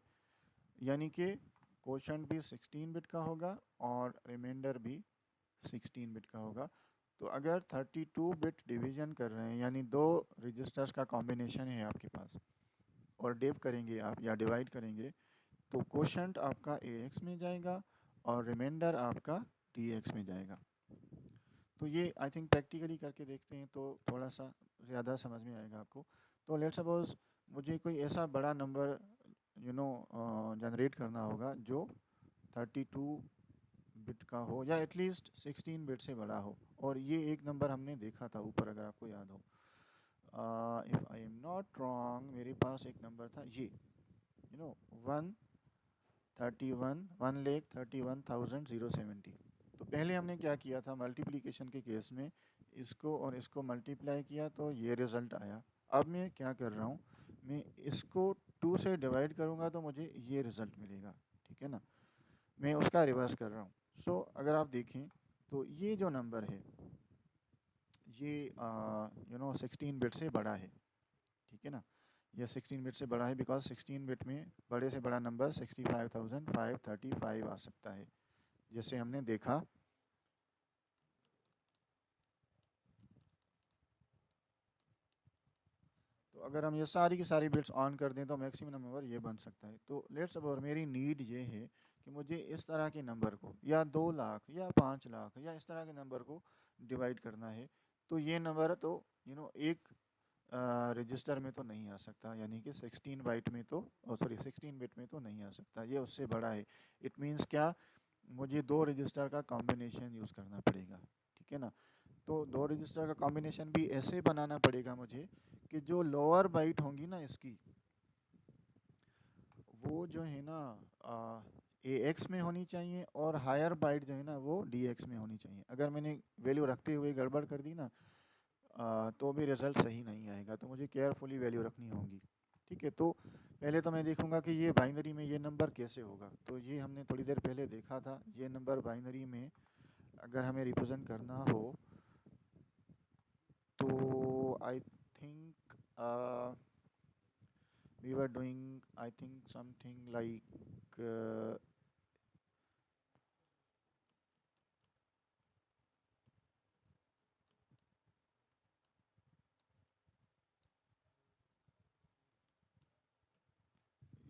यानी कि कोशंट भी 16 बिट का होगा और रिमाइंडर भी 16 बिट का होगा। तो अगर 32 बिट डिवीजन कर रहे हैं, यानी दो रजिस्टर्स का कॉम्बिनेशन है आपके पास, और डिव करेंगे आप या डिवाइड करेंगे, तो कोशंट आपका ए एक्स में जाएगा और रिमाइंडर आपका डी एक्स में जाएगा। तो ये आई थिंक प्रैक्टिकली करके देखते हैं तो थोड़ा सा ज़्यादा समझ में आएगा आपको। तो लेट्स सपोज मुझे कोई ऐसा बड़ा नंबर जनरेट करना होगा जो 32 बिट का हो या एटलीस्ट 16 बिट से बड़ा हो। और ये एक नंबर हमने देखा था ऊपर, अगर आपको याद हो, if I am not wrong, मेरे पास एक नंबर था ये, 1,31,070। तो पहले हमने क्या किया था, मल्टीप्लिकेशन के केस में इसको और इसको मल्टीप्लाई किया तो ये रिज़ल्ट आया। अब मैं क्या कर रहा हूँ, मैं इसको 2 से डिवाइड करूँगा तो मुझे ये रिज़ल्ट मिलेगा, ठीक है ना। मैं उसका रिवर्स कर रहा हूँ। सो अगर आप देखें तो ये जो नंबर है ये 16 बिट से बड़ा है, ठीक है ना। यह 16 बिट से बड़ा है बिकॉज 16 बिट में बड़े से बड़ा नंबर 65,535 आ सकता है, जैसे हमने देखा। तो अगर हम ये सारी की सारी बिट्स ऑन कर दें तो मैक्सिमम नंबर ये बन सकता है। तो लेट्स सपोज मेरी नीड ये है कि मुझे इस तरह के नंबर को या 2 लाख या 5 लाख या इस तरह के नंबर को डिवाइड करना है। तो ये नंबर तो एक रजिस्टर में तो नहीं आ सकता, यानी कि 16 बाइट में तो, सॉरी 16 बिट में तो नहीं आ सकता, ये उससे बड़ा है। इट मीन्स क्या, मुझे 2 रजिस्टर का कॉम्बिनेशन यूज़ करना पड़ेगा, ठीक है ना। तो 2 रजिस्टर का कॉम्बिनेशन भी ऐसे बनाना पड़ेगा मुझे कि जो लोअर बाइट होंगी ना इसकी, वो जो है ना ए एक्स में होनी चाहिए और हायर बाइट जो है ना वो डी एक्स में होनी चाहिए। अगर मैंने वैल्यू रखते हुए गड़बड़ कर दी ना तो भी रिज़ल्ट सही नहीं आएगा, तो मुझे केयरफुली वैल्यू रखनी होगी, ठीक है। तो पहले तो मैं देखूंगा कि ये बाइनरी में ये नंबर कैसे होगा। तो ये हमने थोड़ी देर पहले देखा था, ये नंबर बाइनरी में अगर हमें रिप्रेजेंट करना हो तो I think we were doing, I think something like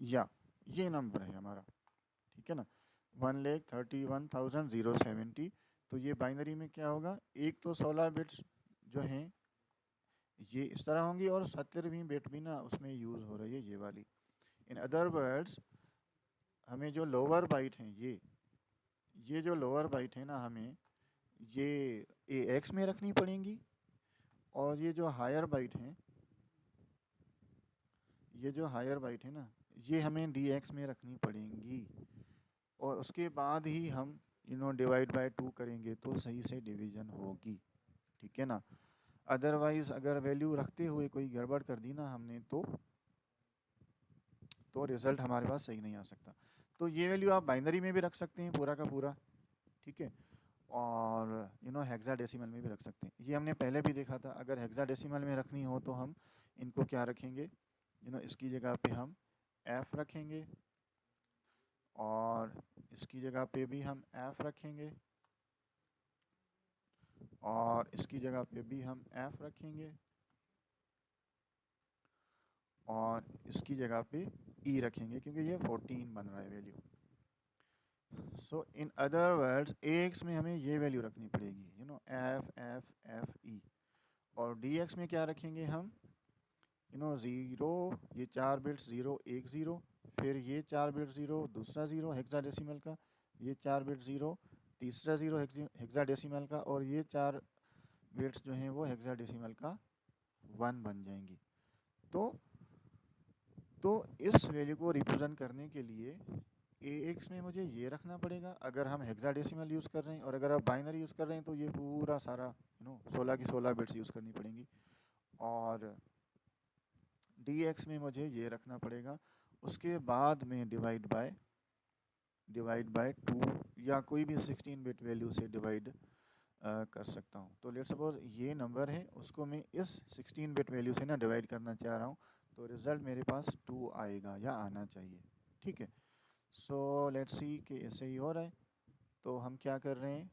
या ये नंबर है हमारा, ठीक है ना, 1,31,070। तो ये बाइनरी में क्या होगा, एक तो 16 बिट्स जो हैं ये इस तरह होंगी और 17वीं बिट भी ना उसमें यूज़ हो रही है ये वाली। इन अदर वर्ड्स हमें जो लोअर बाइट हैं ये जो लोअर बाइट है ना हमें ये ए एक्स में रखनी पड़ेंगी, और ये जो हायर बाइट हैं, ये जो हायर बाइट है ना ये हमें डी एक्स में रखनी पड़ेंगी। और उसके बाद ही हम डिवाइड बाय 2 करेंगे तो सही से डिवीजन होगी, ठीक है ना। अदरवाइज़ अगर वैल्यू रखते हुए कोई गड़बड़ कर दी ना हमने तो रिज़ल्ट हमारे पास सही नहीं आ सकता। तो ये वैल्यू आप बाइनरी में भी रख सकते हैं पूरा का पूरा, ठीक है, और हेक्साडेसिमल में भी रख सकते हैं। ये हमने पहले भी देखा था। अगर हेक्साडेसिमल में रखनी हो तो हम इनको क्या रखेंगे, इसकी जगह पे हम एफ रखेंगे और इसकी जगह पे भी हम एफ रखेंगे और इसकी जगह पे भी हम एफ रखेंगे और इसकी जगह पे ई रखेंगे, क्योंकि ये 14 बन रहा है value. So in other words A X में हमें ये वैल्यू रखनी पड़ेगी, एफ एफ एफ ई। और डी एक्स में क्या रखेंगे हम, ज़ीरो, ये 4 बिट्स 0 1 0, फिर ये 4 बिट 0 दूसरा 0 हेक्साडेसिमल का, ये 4 बिट 0 तीसरा 0 हेक्साडेसिमल का, और ये 4 बिट्स जो हैं वो हेक्साडेसिमल का 1 बन जाएंगी। तो तो इस वैल्यू को रिप्रेजेंट करने के लिए ए एक्स में मुझे ये रखना पड़ेगा अगर हम हेक्साडेसिमल यूज़ कर रहे हैं, और अगर आप बाइनरी यूज़ कर रहे हैं तो ये पूरा सारा 16 की 16 बिट्स यूज़ करनी पड़ेंगी। और डी एक्स में मुझे ये रखना पड़ेगा। उसके बाद में डिवाइड बाय 2 या कोई भी 16 बिट वैल्यू से डिवाइड कर सकता हूँ। तो लेट्स सपोज ये नंबर है, उसको मैं इस 16 बिट वैल्यू से ना डिवाइड करना चाह रहा हूँ, तो रिज़ल्ट मेरे पास 2 आएगा या आना चाहिए, ठीक है। सो लेट्स सी कि ऐसे ही हो रहा है। तो हम क्या कर रहे हैं,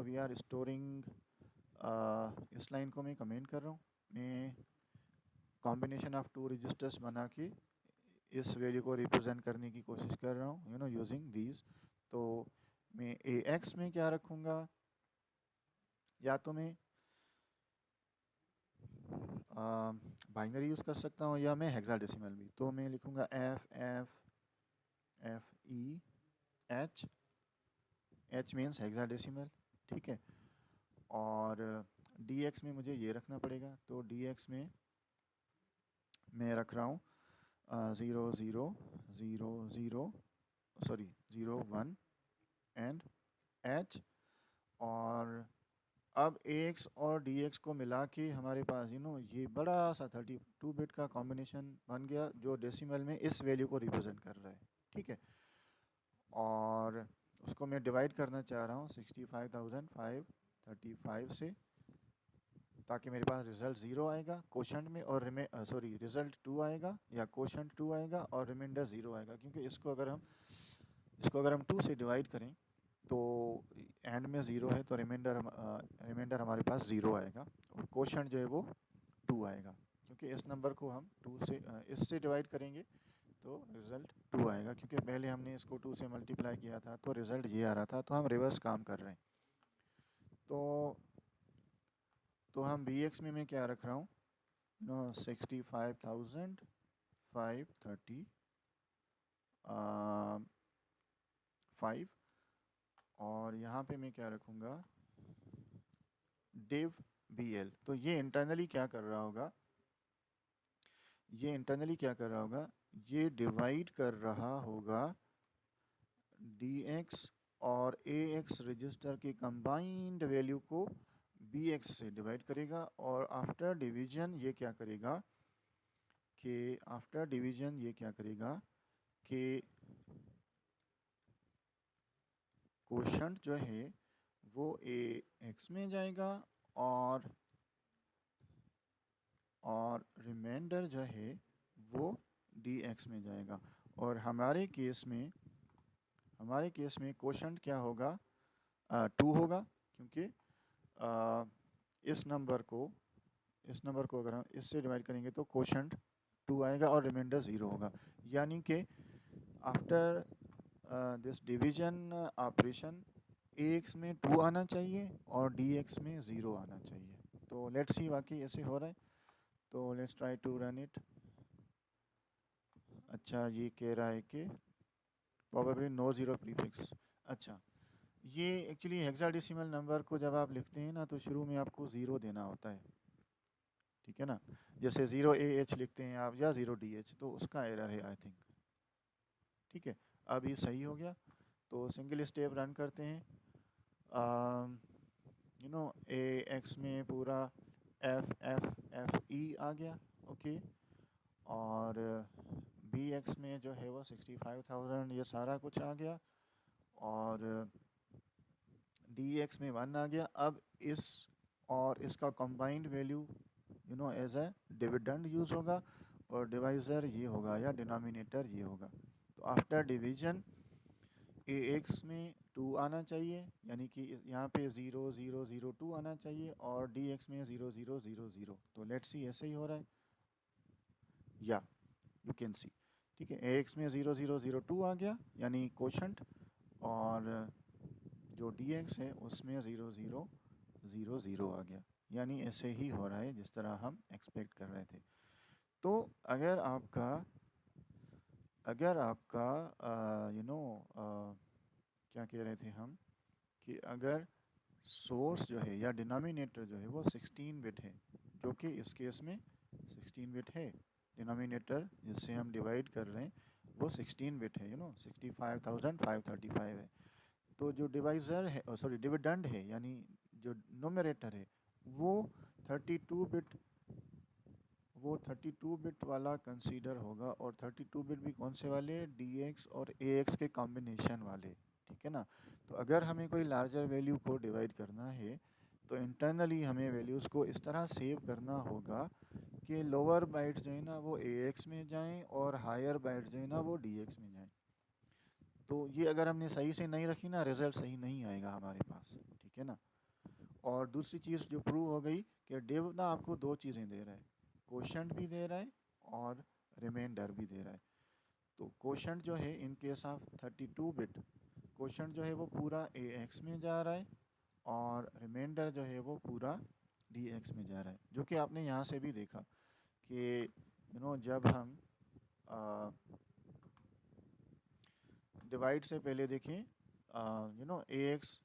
वी आर स्टोरिंग, इस लाइन को मैं कमेंट कर रहा हूँ। मैं कॉम्बिनेशन ऑफ 2 रजिस्टर्स बना के इस वैल्यू को रिप्रेजेंट करने की कोशिश कर रहा हूँ, यूजिंग दीज। तो मैं ए एक्स में क्या रखूँगा, या तो मैं बाइनरी यूज़ कर सकता हूँ या मैं हेक्साडेसिमल भी। तो मैं लिखूँगा F F F E H H means hexadecimal, ठीक है। और डी एक्स में मुझे ये रखना पड़ेगा, तो डी एक्स में मैं रख रहा हूँ 0 0 0 0 सॉरी 0 1 एंड एच। और अब ए एक्स और डी एक्स को मिला के हमारे पास ये बड़ा सा 32 बिट का कॉम्बिनेशन बन गया जो डेसिमल में इस वैल्यू को रिप्रेजेंट कर रहा है, ठीक है। और उसको मैं डिवाइड करना चाह रहा हूँ 65,535 से, ताकि मेरे पास रिज़ल्ट 0 आएगा क्वोशंट में और रिज़ल्ट 2 आएगा या क्वोशंट 2 आएगा और रिमाइंडर 0 आएगा, क्योंकि इसको अगर हम 2 से डिवाइड करें तो एंड में 0 है, तो रिमाइंडर हमारे पास 0 आएगा और क्वोशंट जो है वो 2 आएगा, क्योंकि इस नंबर को हम 2 से इससे डिवाइड करेंगे तो रिज़ल्ट 2 आएगा, क्योंकि पहले हमने इसको 2 से मल्टीप्लाई किया था तो रिज़ल्ट ये आ रहा था, तो हम रिवर्स काम कर रहे हैं। तो हम बी एक्स में मैं क्या रख रहा हूँ 65,535, और यहाँ पे मैं क्या रखूँगा div bl। तो ये इंटरनली क्या कर रहा होगा, ये डिवाइड कर रहा होगा dx और ax रजिस्टर के कंबाइंड वैल्यू को bx से डिवाइड करेगा, और आफ्टर डिवीजन ये क्या करेगा कि क्वोशंट जो है वो ax में जाएगा और रिमाइंडर जो है वो dx में जाएगा। और हमारे केस में क्वोशंट क्या होगा 2 होगा, क्योंकि इस नंबर को अगर हम इससे डिवाइड करेंगे तो क्वोशंट 2 आएगा और रिमाइंडर 0 होगा, यानी कि after this division operation ax में 2 आना चाहिए और dx में 0 आना चाहिए। तो लेट्स सी वाकई ऐसे हो रहा है, तो let's try to run it. अच्छा, ये कह रहा है कि प्रोबेबली नो ज़ीरो प्रीफिक्स। अच्छा, ये एक्चुअली हेक्साडेसिमल नंबर को जब आप लिखते हैं ना तो शुरू में आपको ज़ीरो देना होता है, ठीक है ना। जैसे 0AH लिखते हैं आप या 0DH, तो उसका एरर है आई थिंक, ठीक है। अब ये सही हो गया, तो सिंगल स्टेप रन करते हैं। AX में पूरा FFFE आ गया, ओके। और BX में जो है वो 65,000 ये सारा कुछ आ गया, और DX में 1 आ गया। अब इसका combined value as a dividend use होगा, और डिवाइज़र ये होगा या डिनोमिनेटर ये होगा। तो आफ्टर डिवीजन AX में 2 आना चाहिए, यानी कि यहाँ पे 0 0 0 2 आना चाहिए, और DX में 0 0 0 0। तो लेट्स सी ऐसे ही हो रहा है, या यू कैन सी, ठीक है। AX में 0 0 0 2 आ गया यानी क्वोशंट, और जो DX है उसमें 0 0 0 0 आ गया, यानी ऐसे ही हो रहा है जिस तरह हम एक्सपेक्ट कर रहे थे। तो अगर आपका क्या कह रहे थे हम कि अगर सोर्स जो है या डिनोमिनेटर जो है वो 16 बिट है, जो कि इस केस में 16 बिट है, डिनोमिनेटर जिससे हम डिवाइड कर रहे हैं वो 16 बिट है, 65,535 है। तो जो डिविडेंड है यानी जो न्यूमरेटर है वो 32 बिट वाला कंसीडर होगा, और 32 बिट भी कौन से वाले, DX और AX के कॉम्बिनेशन वाले, ठीक है ना। तो अगर हमें कोई लार्जर वैल्यू को डिवाइड करना है तो इंटरनली हमें वैल्यूज़ को इस तरह सेव करना होगा कि लोअर बाइट्स जो है ना वो AX में जाएं और हायर बाइट्स जो है ना वो DX में जाएं। तो ये अगर हमने सही से नहीं रखी ना, रिज़ल्ट सही नहीं आएगा हमारे पास, ठीक है ना। और दूसरी चीज़ जो प्रूव हो गई कि डिव ना आपको 2 चीज़ें दे रहा है, क्वोशंट भी दे रहा है और रिमाइंडर भी दे रहा है। तो क्वोशंट जो है in case of 32 bit quotient जो है वो पूरा AX में जा रहा है, और रिमाइंडर जो है वो पूरा DX में जा रहा है, जो कि आपने यहाँ से भी देखा कि जब हम डिवाइड से पहले देखें ए एक्स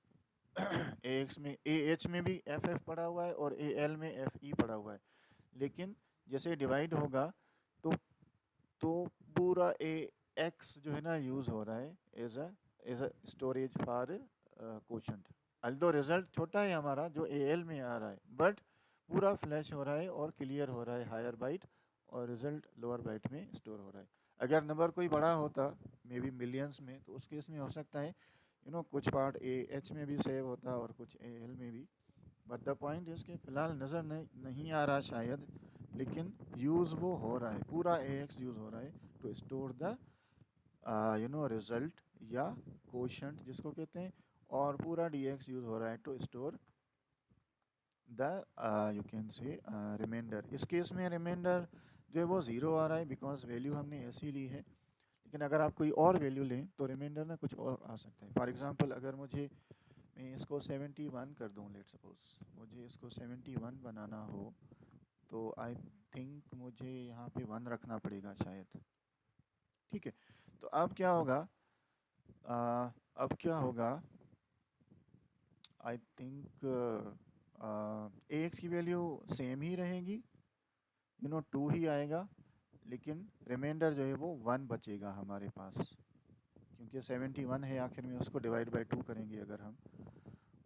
ए एक्स में ए एच में भी एफ एफ पड़ा हुआ है और ए एल में एफ ई पड़ा हुआ है, लेकिन जैसे डिवाइड होगा तो तो पूरा ए एक्स जो है ना यूज़ हो रहा है as a storage for quotient. Although result छोटा है हमारा जो ए एल में आ रहा है, बट पूरा फ्लैश हो रहा है और क्लियर हो रहा है हायर बाइट, और रिजल्ट लोअर बाइट में स्टोर हो रहा है। अगर नंबर कोई बड़ा होता, मे बी मिलियंस में, तो उस केस में हो सकता है कुछ पार्ट ए एच में भी सेव होता और कुछ ए एल में भी। बट द पॉइंट इज़ कि फ़िलहाल नज़र नहीं आ रहा शायद, लेकिन यूज़ वो हो रहा है, पूरा ए एक्स यूज़ हो रहा है टू स्टोर द रिजल्ट या कोशंट जिसको कहते हैं, और पूरा डी एक्स यूज़ हो रहा है to store the you can say remainder. इस केस में रिमाइंडर जो है वो ज़ीरो आ रहा है बिकॉज वैल्यू हमने ऐसी ली है, लेकिन अगर आप कोई और वैल्यू लें तो रिमाइंडर ना कुछ और आ सकता है। फॉर एग्जांपल अगर मैं इसको 71 कर दूं, लेट सपोज मुझे इसको 71 बनाना हो, तो आई थिंक मुझे यहाँ पे 1 रखना पड़ेगा शायद। ठीक है, तो अब क्या होगा, अब क्या होगा, आई थिंक ए एक्स की वैल्यू सेम ही रहेगी, 2 ही आएगा, लेकिन रिमाइंडर जो है वो 1 बचेगा हमारे पास, क्योंकि 71 है आखिर में, उसको डिवाइड बाई 2 करेंगे अगर हम।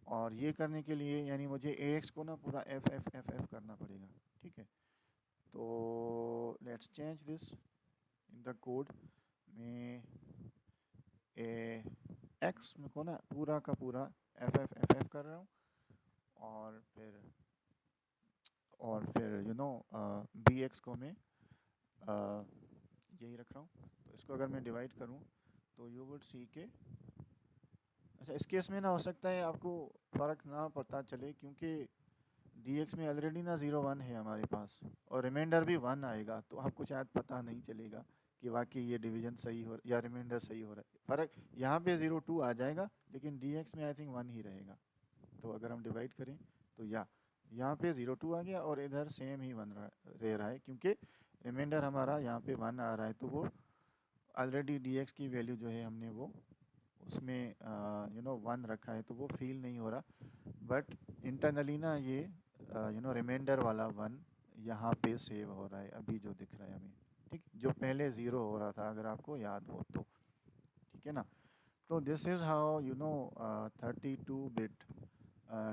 और ये करने के लिए यानी मुझे ए एक्स को ना पूरा एफ एफ एफ एफ करना पड़ेगा। ठीक है, तो let's change this in the code में, ए एक्स को ना पूरा का पूरा एफ एफ एफ एफ कर रहा हूँ, और फिर बी एक्स को मैं यही रख रहा हूँ। तो इसको अगर मैं डिवाइड करूँ तो यू वुड सी के, अच्छा इस केस में ना हो सकता है आपको फ़र्क ना पता चले, क्योंकि डी एक्स में ऑलरेडी ना 0 1 है हमारे पास, और रिमाइंडर भी 1 आएगा, तो आपको शायद पता नहीं चलेगा कि वाकई ये डिवीजन सही हो या रिमाइंडर सही हो रहा है। फ़र्क यहाँ पे 0 2 आ जाएगा, लेकिन डी एक्स में आई थिंक 1 ही रहेगा। तो अगर हम डिवाइड करें तो यहाँ पे 0 2 आ गया, और इधर सेम ही 1 रह रहा है, क्योंकि रिमाइंडर हमारा यहाँ पे 1 आ रहा है, तो वो ऑलरेडी डी एक्स की वैल्यू जो है हमने वो उसमें 1 रखा है, तो वो फील नहीं हो रहा। बट इंटरनली ना ये रिमाइंडर वाला 1 यहाँ पे सेव हो रहा है, अभी जो दिख रहा है हमें। ठीक, जो पहले 0 हो रहा था, अगर आपको याद हो तो। ठीक है ना, तो this is how 32 bit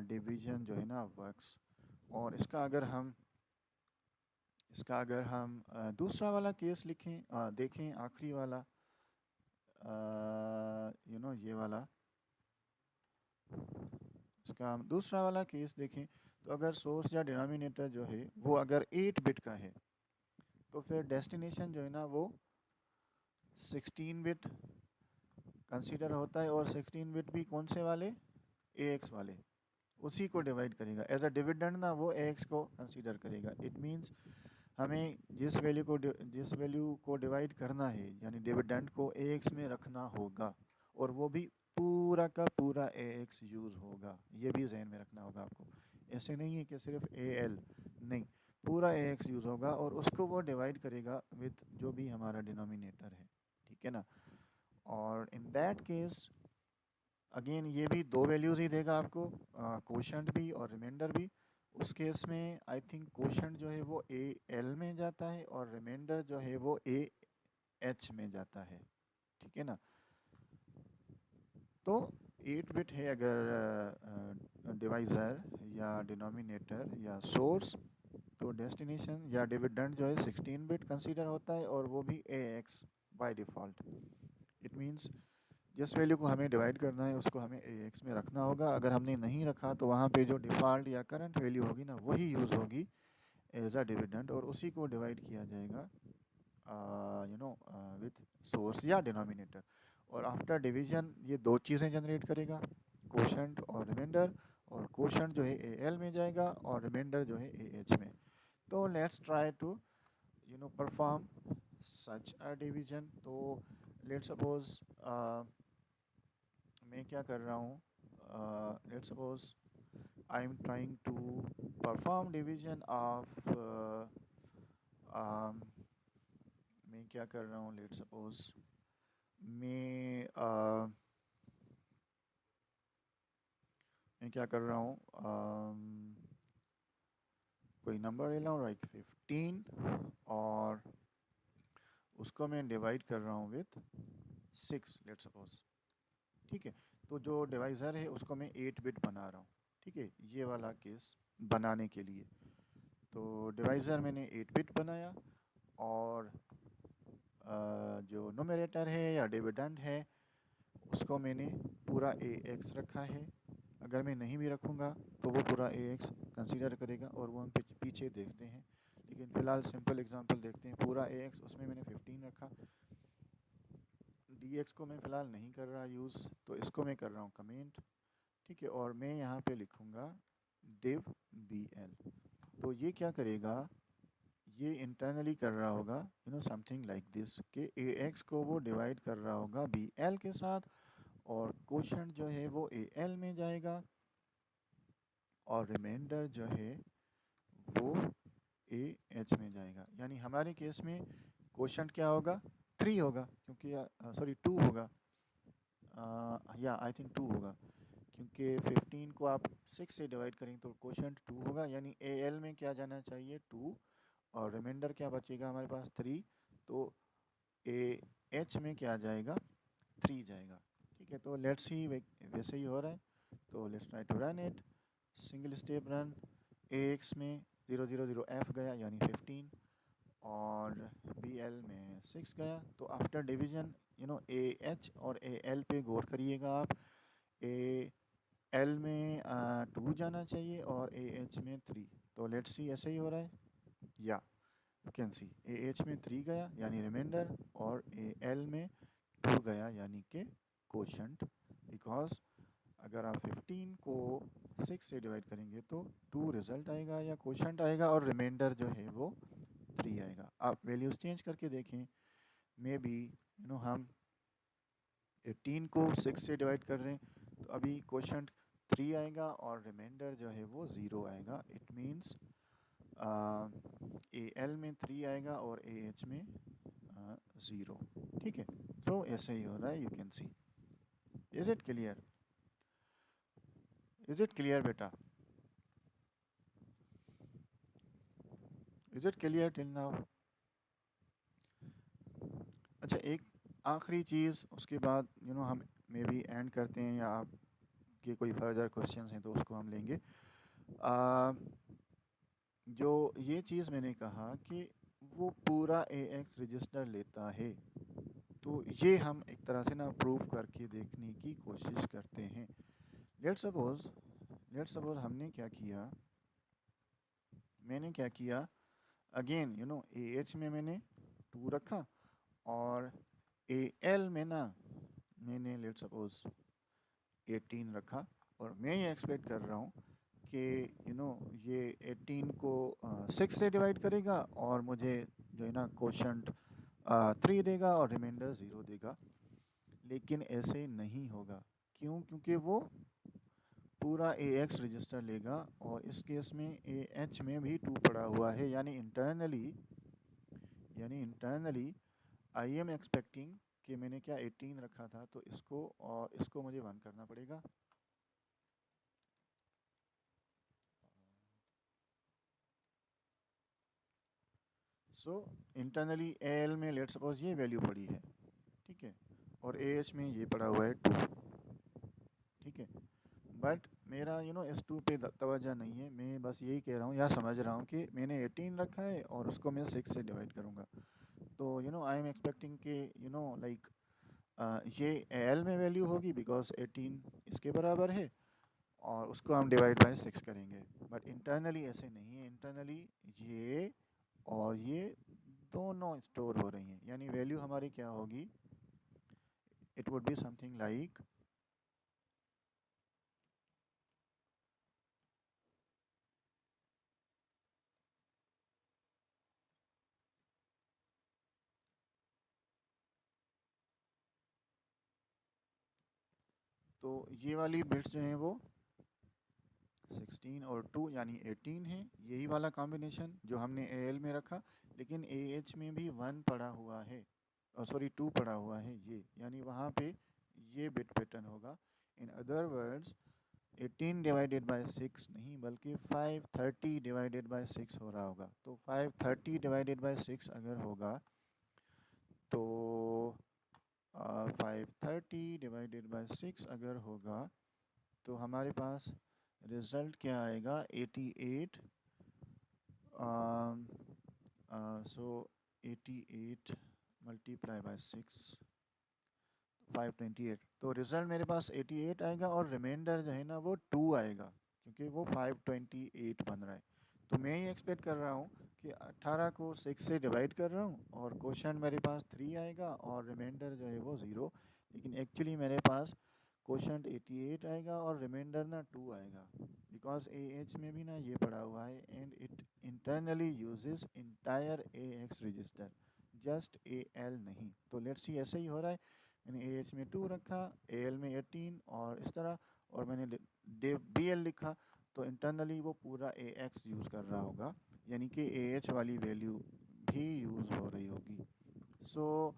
division जो है ना वर्क्स। और इसका अगर हम दूसरा वाला केस देखें, आखिरी वाला, ये वाला, इसका हम दूसरा वाला केस देखें, तो अगर सोर्स या डिनोमिनेटर जो है वो अगर 8 बिट का है, तो फिर डेस्टिनेशन जो है ना वो 16 बिट कंसीडर होता है, और 16 बिट भी कौन से वाले, ए एक्स वाले, उसी को डिवाइड करेगा एज अ डिविडेंड ना, वो ए एक्स को कंसीडर करेगा। इट मीन्स हमें जिस वैल्यू को डिवाइड करना है, यानी डिविडेंड को ए एक्स में रखना होगा, और वो भी पूरा का पूरा ए एक्स यूज़ होगा। ये भी जहन में रखना होगा आपको, ऐसे नहीं है कि सिर्फ ए एल, नहीं, पूरा ए एक्स यूज़ होगा, और उसको वो डिवाइड करेगा विथ जो भी हमारा डिनोमिनेटर है। ठीक है ना, और इन दैट केस अगेन ये भी 2 वैल्यूज़ ही देगा आपको, कोशंट भी और रिमाइंडर भी। उस केस में आई थिंक कोशंट जो है वो ए एल में जाता है, और रिमाइंडर जो है वो ए एच में जाता है। ठीक है ना, तो 8 बिट है अगर डिवाइज़र या डिनोमिनेटर या सोर्स, तो डेस्टिनेशन या डिविडेंड जो है 16 बिट कंसीडर होता है, और वो भी A X by default. It means जिस वैल्यू को हमें डिवाइड करना है उसको हमें ए एक्स में रखना होगा। अगर हमने नहीं रखा तो वहाँ पे जो डिफ़ॉल्ट या करंट वैल्यू होगी ना, वही यूज़ होगी एज अ डिविडेंड, और उसी को डिवाइड किया जाएगा विथ सोर्स या डिनोमिनेटर। और आफ्टर डिवीजन ये 2 चीज़ें जनरेट करेगा, कोशंट और रिमाइंडर, और कोशंट जो है ए एल में जाएगा, और रिमाइंडर जो है ए एच में। तो let's try to perform such a division. तो लेट्स सपोज मैं क्या कर रहा हूँ, let's suppose I am trying to perform division of, मैं क्या कर रहा हूँ, लेट्स सपोज मैं मैं क्या कर रहा हूँ, कोई नंबर ले रहा हूँ लाइक 15 और उसको मैं डिवाइड कर रहा हूँ विथ 6 लेट सपोज। ठीक है, तो जो डिवाइज़र है उसको मैं 8 बिट बना रहा हूँ। ठीक है, ये वाला केस बनाने के लिए तो डिवाइज़र मैंने 8 बिट बनाया और जो नोमिनेटर है या डिविडेंड है उसको मैंने पूरा ए एक्स रखा है। अगर मैं नहीं भी रखूँगा तो वो पूरा ए एक्स कंसीडर करेगा और वो हम पीछे देखते हैं। लेकिन फ़िलहाल सिंपल एग्जांपल देखते हैं। पूरा ए एक्स उसमें मैंने 15 रखा। डी एक्स को मैं फ़िलहाल नहीं कर रहा यूज़, तो इसको मैं कर रहा हूँ कमेंट। ठीक है, और मैं यहाँ पे लिखूँगा div bl। तो ये क्या करेगा, ये इंटरनली कर रहा होगा समथिंग लाइक दिस कि ए एक्स को वो डिवाइड कर रहा होगा बी एल के साथ और क्वोशंट जो है वो ए एल में जाएगा और रिमाइंडर जो है वो ए एच में जाएगा। यानी हमारे केस में क्वोशंट क्या होगा, 3 होगा क्योंकि सॉरी 2 होगा, या आई थिंक 2 होगा क्योंकि 15 को आप 6 से डिवाइड करेंगे तो क्वोशंट 2 होगा। यानी ए एल में क्या जाना चाहिए 2 और रिमाइंडर क्या बचेगा हमारे पास 3, तो ए एच में क्या जाएगा 3 जाएगा। ठीक है, तो लेट्स सी वैसे ही हो रहा है। तो let's try to run it. Single step run. A X में 000 एफ गया यानी 15 और बी एल में 6 गया। तो आफ्टर डिवीजन ए एच और ए एल पे गौर करिएगा आप। ए एल में 2 जाना चाहिए और ए एच में 3। तो लेट्स सी ऐसे ही हो रहा है या you can C A H में 3 गया यानी रिमाइंडर और ए एल में 2 गया यानी कि कोशंट। बिकॉज अगर आप 15 को 6 से डिवाइड करेंगे तो 2 रिजल्ट आएगा या कोशंट आएगा और रिमाइंडर जो है वो 3 आएगा। आप वैल्यूज़ चेंज करके देखें, मे बी हम 18 को 6 से डिवाइड कर रहे हैं तो अभी कोशंट 3 आएगा और रिमाइंडर जो है वो 0 आएगा। इट मीन्स ए एल में 3 आएगा और ए एच में 0। ठीक है, तो ऐसे ही हो रहा है, you can see. Is it clear? Is it clear बेटा? Is it clear till now? अच्छा, एक आखिरी चीज़ उसके बाद हम मे बी एंड करते हैं या आपके कोई फर्दर क्वेश्चंस हैं तो उसको हम लेंगे। जो ये चीज़ मैंने कहा कि वो पूरा ए एक्स रजिस्टर लेता है, तो ये हम एक तरह से ना प्रूफ करके देखने की कोशिश करते हैं। लेट्स सपोज हमने क्या किया, मैंने क्या किया, अगेन ए एच में मैंने 2 रखा और ए एल में ना मैंने लेट्स सपोज 18 रखा और मैं ये एक्सपेक्ट कर रहा हूँ कि ये 18 को 6 से डिवाइड करेगा और मुझे जो है ना कोशंट 3 देगा और रिमाइंडर 0 देगा। लेकिन ऐसे नहीं होगा। क्यों? क्योंकि वो पूरा ए एक्स रजिस्टर लेगा और इस केस में ए एच में भी 2 पड़ा हुआ है। यानी इंटरनली आई एम एक्सपेक्टिंग कि मैंने क्या 18 रखा था तो इसको और इसको मुझे 1 करना पड़ेगा। सो इंटरनली ए एल में लेट सपोज ये वैल्यू पड़ी है, ठीक है, और ए एच में ये पड़ा हुआ है 2। ठीक है, बट मेरा इस 2 पे तवज्जो नहीं है। मैं बस यही कह रहा हूँ या समझ रहा हूँ कि मैंने 18 रखा है और उसको मैं 6 से डिवाइड करूँगा। तो आई एम एक्सपेक्टिंग कि लाइक ये एल में वैल्यू होगी बिकॉज 18 इसके बराबर है और उसको हम डिवाइड बाय 6 करेंगे। बट इंटरनली ऐसे नहीं है। इंटरनली ये और ये दोनों स्टोर हो रही हैं। यानी वैल्यू हमारी क्या होगी, it would be something like तो ये वाली बिट्स जो हैं वो 16 और 2 यानी 18 है। यही वाला कॉम्बिनेशन जो हमने ए एल में रखा, लेकिन ए एच में भी 1 पड़ा हुआ है, सॉरी 2 पड़ा हुआ है ये, यानी वहाँ पे ये बिट पैटर्न होगा। In other words 18 divided by 6 नहीं बल्कि 530 डिवाइडेड बाय 6 हो रहा होगा। तो 530 डिवाइडेड बाय 6 अगर होगा तो 530 डिवाइडेड बाय 6 अगर होगा तो हमारे पास रिज़ल्ट क्या आएगा 88। सो 88 मल्टीप्लाई बाय 6 528। तो रिज़ल्ट मेरे पास 88 आएगा और रिमाइंडर जो है ना वो 2 आएगा क्योंकि वो 528 बन रहा है। तो मैं ये एक्सपेक्ट कर रहा हूँ कि 18 को 6 से डिवाइड कर रहा हूँ और क्वोशंट मेरे पास 3 आएगा और रिमाइंडर जो है वो 0। लेकिन एक्चुअली मेरे पास क्वोशंट 88 आएगा और रिमाइंडर ना 2 आएगा बिकॉज AH में भी ना ये पड़ा हुआ है and it internally uses entire AX register just AL नहीं। तो लेट्स सी ऐसे ही हो रहा है। मैंने AH में 2 रखा, AL में 18 और इस तरह, और मैंने BL लिखा तो इंटरनली वो पूरा AX यूज़ कर रहा होगा यानी कि AH वाली वैल्यू भी यूज़ हो रही होगी। सो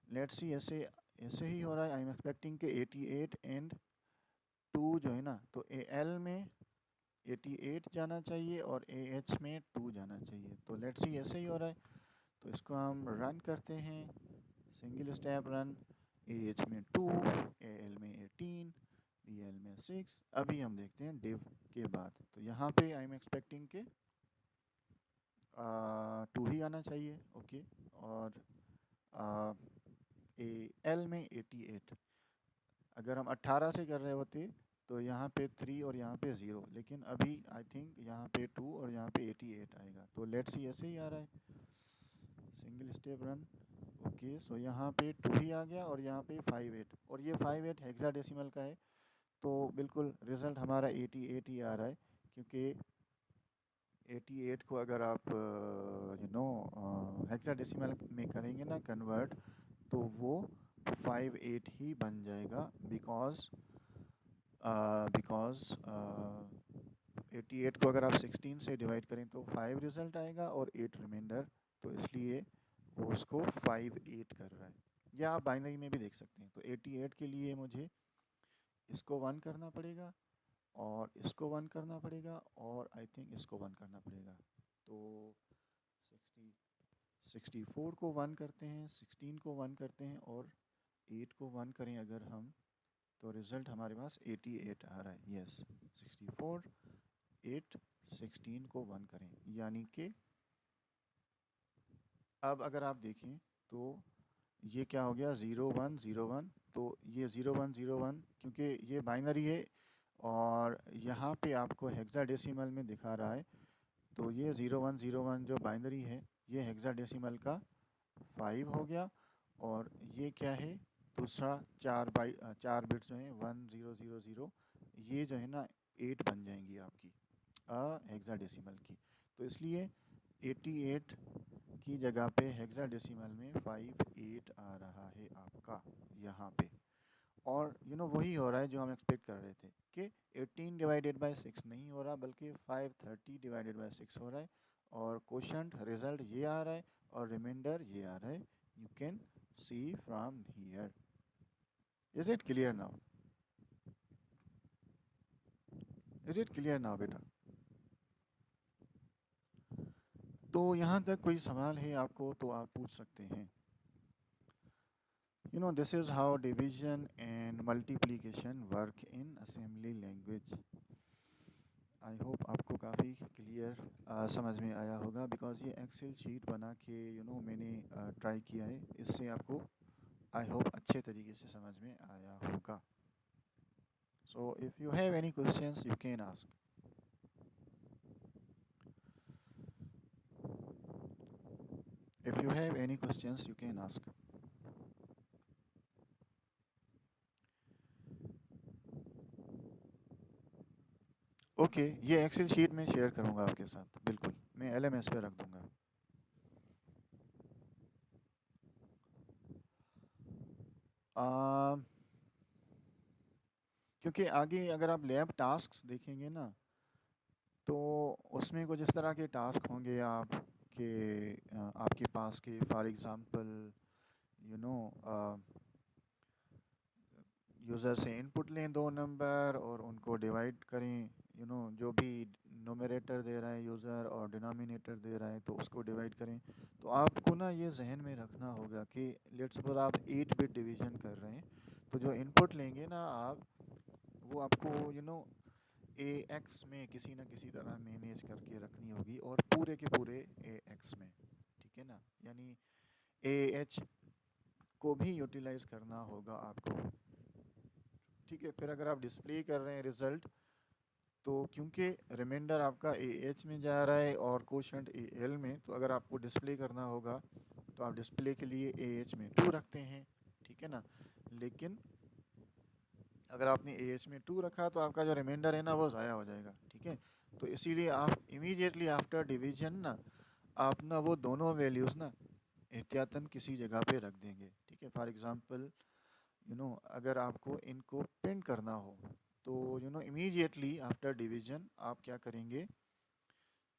लेट्स सी ऐसे ऐसे ही हो रहा है। आई एम एक्सपेक्टिंग कि 88 एंड 2 जो है ना तो AL में 88 जाना चाहिए और AH में 2 जाना चाहिए। तो लेट्स सी ऐसे ही हो रहा है। तो इसको हम रन करते हैं, सिंगल स्टेप रन। AH में 2, AL में 18, BL में 6। अभी हम देखते हैं div के बाद। तो यहाँ पे आई एम एक्सपेक्टिंग के 2 ही आना चाहिए, ओके। और AL में 88। अगर हम 18 से कर रहे होते तो यहाँ पे 3 और यहाँ पे 0, लेकिन अभी आई थिंक यहाँ पे 2 और यहाँ पे 88 आएगा। तो लेट्स सी ऐसे ही आ रहा है, सिंगल स्टेप रन, ओके। सो यहाँ पे 2 ही आ गया और यहाँ पे 58, और ये 58 हेक्साडेसिमल का है तो बिल्कुल रिज़ल्ट हमारा 88 ही आ रहा है क्योंकि 88 को अगर आप हेक्साडेसिमल में करेंगे ना कन्वर्ट तो वो 58 ही बन जाएगा बिकॉज 88 को अगर आप 16 से डिवाइड करें तो 5 रिज़ल्ट आएगा और 8 रिमाइंडर, तो इसलिए वो उसको 58 कर रहा है। या आप बाइनरी में भी देख सकते हैं। तो 88 के लिए मुझे इसको 1 करना पड़ेगा और इसको 1 करना पड़ेगा और आई थिंक इसको 1 करना पड़ेगा। तो 64 को 1 करते हैं, 16 को 1 करते हैं और 8 को 1 करें अगर हम, तो रिज़ल्ट हमारे पास 88 आ रहा है। यस, 64, 8, 16 को 1 करें यानी कि अब अगर आप देखें तो ये क्या हो गया 0 1 0 1। तो ये 0 1 0 1 क्योंकि ये बाइनरी है और यहाँ पे आपको हेक्साडेसिमल में दिखा रहा है। तो ये 0 1 0 1 जो बाइनरी है ये हेक्साडेसिमल का 5 हो गया और ये क्या है दूसरा 4 बिट्स जो हैं 1 0 0 0, ये जो है ना 8 बन जाएंगी आपकी हेक्साडेसिमल की। तो इसलिए 88 की जगह पे हेक्साडेसिमल में 58 आ रहा है आपका यहाँ पे। और वही हो रहा है जो हम एक्सपेक्ट कर रहे थे कि 18 डिवाइडेड बाय 6 नहीं हो रहा बल्कि 530 डिवाइडेड बाय 6 हो रहा है और क्वोशंट रिजल्ट ये आ रहा है और रिमाइंडर ये आ रहा है। You can C from here. Is it clear now? Is it clear now बेटा? तो यहाँ तक कोई सवाल है आपको तो आप पूछ सकते हैं। This is how division and multiplication work in assembly language. I hope आपको काफ़ी क्लियर समझ में आया होगा बिकॉज़ ये एक्सेल शीट बना के मैंने ट्राई किया है। इससे आपको आई होप अच्छे तरीके से समझ में आया होगा। So if you have any questions you can ask. If you have any questions you can ask. Okay, ये एक्सेल शीट में शेयर करूँगा आपके साथ, बिल्कुल मैं LMS पे रख दूँगा। क्योंकि आगे अगर आप लैब टास्क्स देखेंगे ना तो उसमें कुछ इस तरह के टास्क होंगे आपके पास के for example you know user से इनपुट लें दो नंबर और उनको डिवाइड करें, जो भी नोमरेटर दे रहा है यूज़र और डिनोमिनेटर दे रहा है तो उसको डिवाइड करें। तो आपको ना ये जहन में रखना होगा कि लेट्स सपोज आप 8 बिट डिवीज़न कर रहे हैं, तो जो इनपुट लेंगे ना आप, वो आपको ए एक्स में किसी न किसी तरह मैनेज करके रखनी होगी और पूरे के पूरे ए एक्स में, ठीक है ना, यानी ए एच को भी यूटिलाइज़ करना होगा आपको। ठीक है, फिर अगर आप डिस्प्ले कर रहे हैं रिज़ल्ट, तो क्योंकि रिमाइंडर आपका ए एच में जा रहा है और कोशंट ए एल में, तो अगर आपको डिस्प्ले करना होगा तो आप डिस्प्ले के लिए ए एच में 2 रखते हैं, ठीक है ना। लेकिन अगर आपने ए एच में 2 रखा तो आपका जो रिमाइंडर है ना वो ज़ाया हो जाएगा, ठीक है। तो इसीलिए आप इमीडिएटली आफ्टर डिवीजन ना आप ना वो दोनों वैल्यूज़ ना एहतियातन किसी जगह पे रख देंगे, ठीक है। फॉर एग्ज़ाम्पल अगर आपको इनको प्रिंट करना हो तो इमीडिएटली आफ्टर डिवीजन आप क्या करेंगे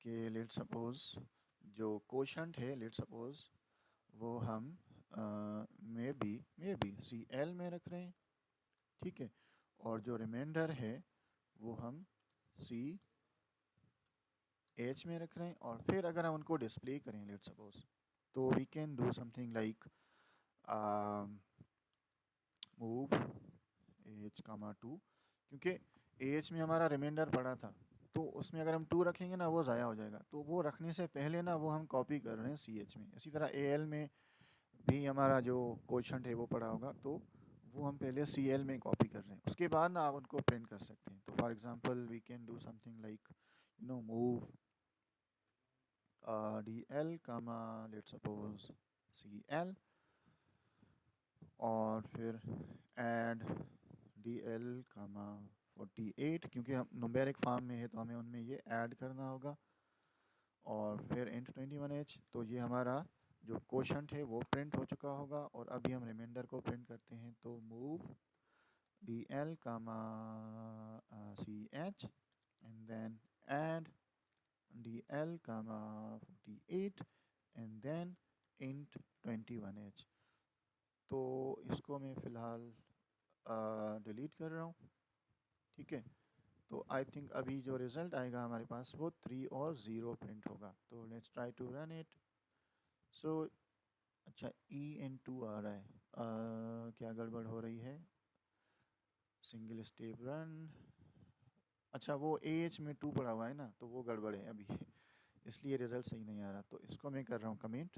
कि लेट सपोज जो कोशंट है, लेट सपोज वो हम मे बी सी एल में रख रहे हैं, ठीक है। और जो रिमाइंडर है वो हम सी एच में रख रहे हैं। और फिर अगर हम उनको डिस्प्ले करें लेट सपोज, तो we can do something like move H comma 2, क्योंकि एच में हमारा रिमाइंडर पड़ा था, तो उसमें अगर हम 2 रखेंगे ना वो ज़ाया हो जाएगा, तो वो रखने से पहले ना वो हम कॉपी कर रहे हैं सी एच में। इसी तरह ए एल में भी हमारा जो कोशंट है वो पड़ा होगा, तो वो हम पहले सी एल में कॉपी कर रहे हैं, उसके बाद ना आप उनको प्रिंट कर सकते हैं। तो for example we can do something like move D L comma let suppose C L, और फिर ऐड डी एल कामा 48, क्योंकि हम नुमेरिक फॉर्म में है तो हमें उनमें ये ऐड करना होगा। और फिर इंट 21h, तो ये हमारा जो कोशंट है वो प्रिंट हो चुका होगा। और अभी हम रिमाइंडर को प्रिंट करते हैं, तो move D L comma C H and then add D L comma 48 and then int 21h। तो इसको मैं फ़िलहाल डिलीट कर रहा हूँ, ठीक है। तो आई थिंक अभी जो रिज़ल्ट आएगा हमारे पास वो 3 और 0 प्रिंट होगा। तो let's try to run it. So अच्छा, ई एन 2 आ रहा है, क्या गड़बड़ हो रही है, सिंगल स्टेप रन। अच्छा, वो ए एच में 2 पड़ा हुआ है ना, तो वो गड़बड़ है अभी इसलिए रिज़ल्ट सही नहीं आ रहा। तो इसको मैं कर रहा हूँ कमेंट।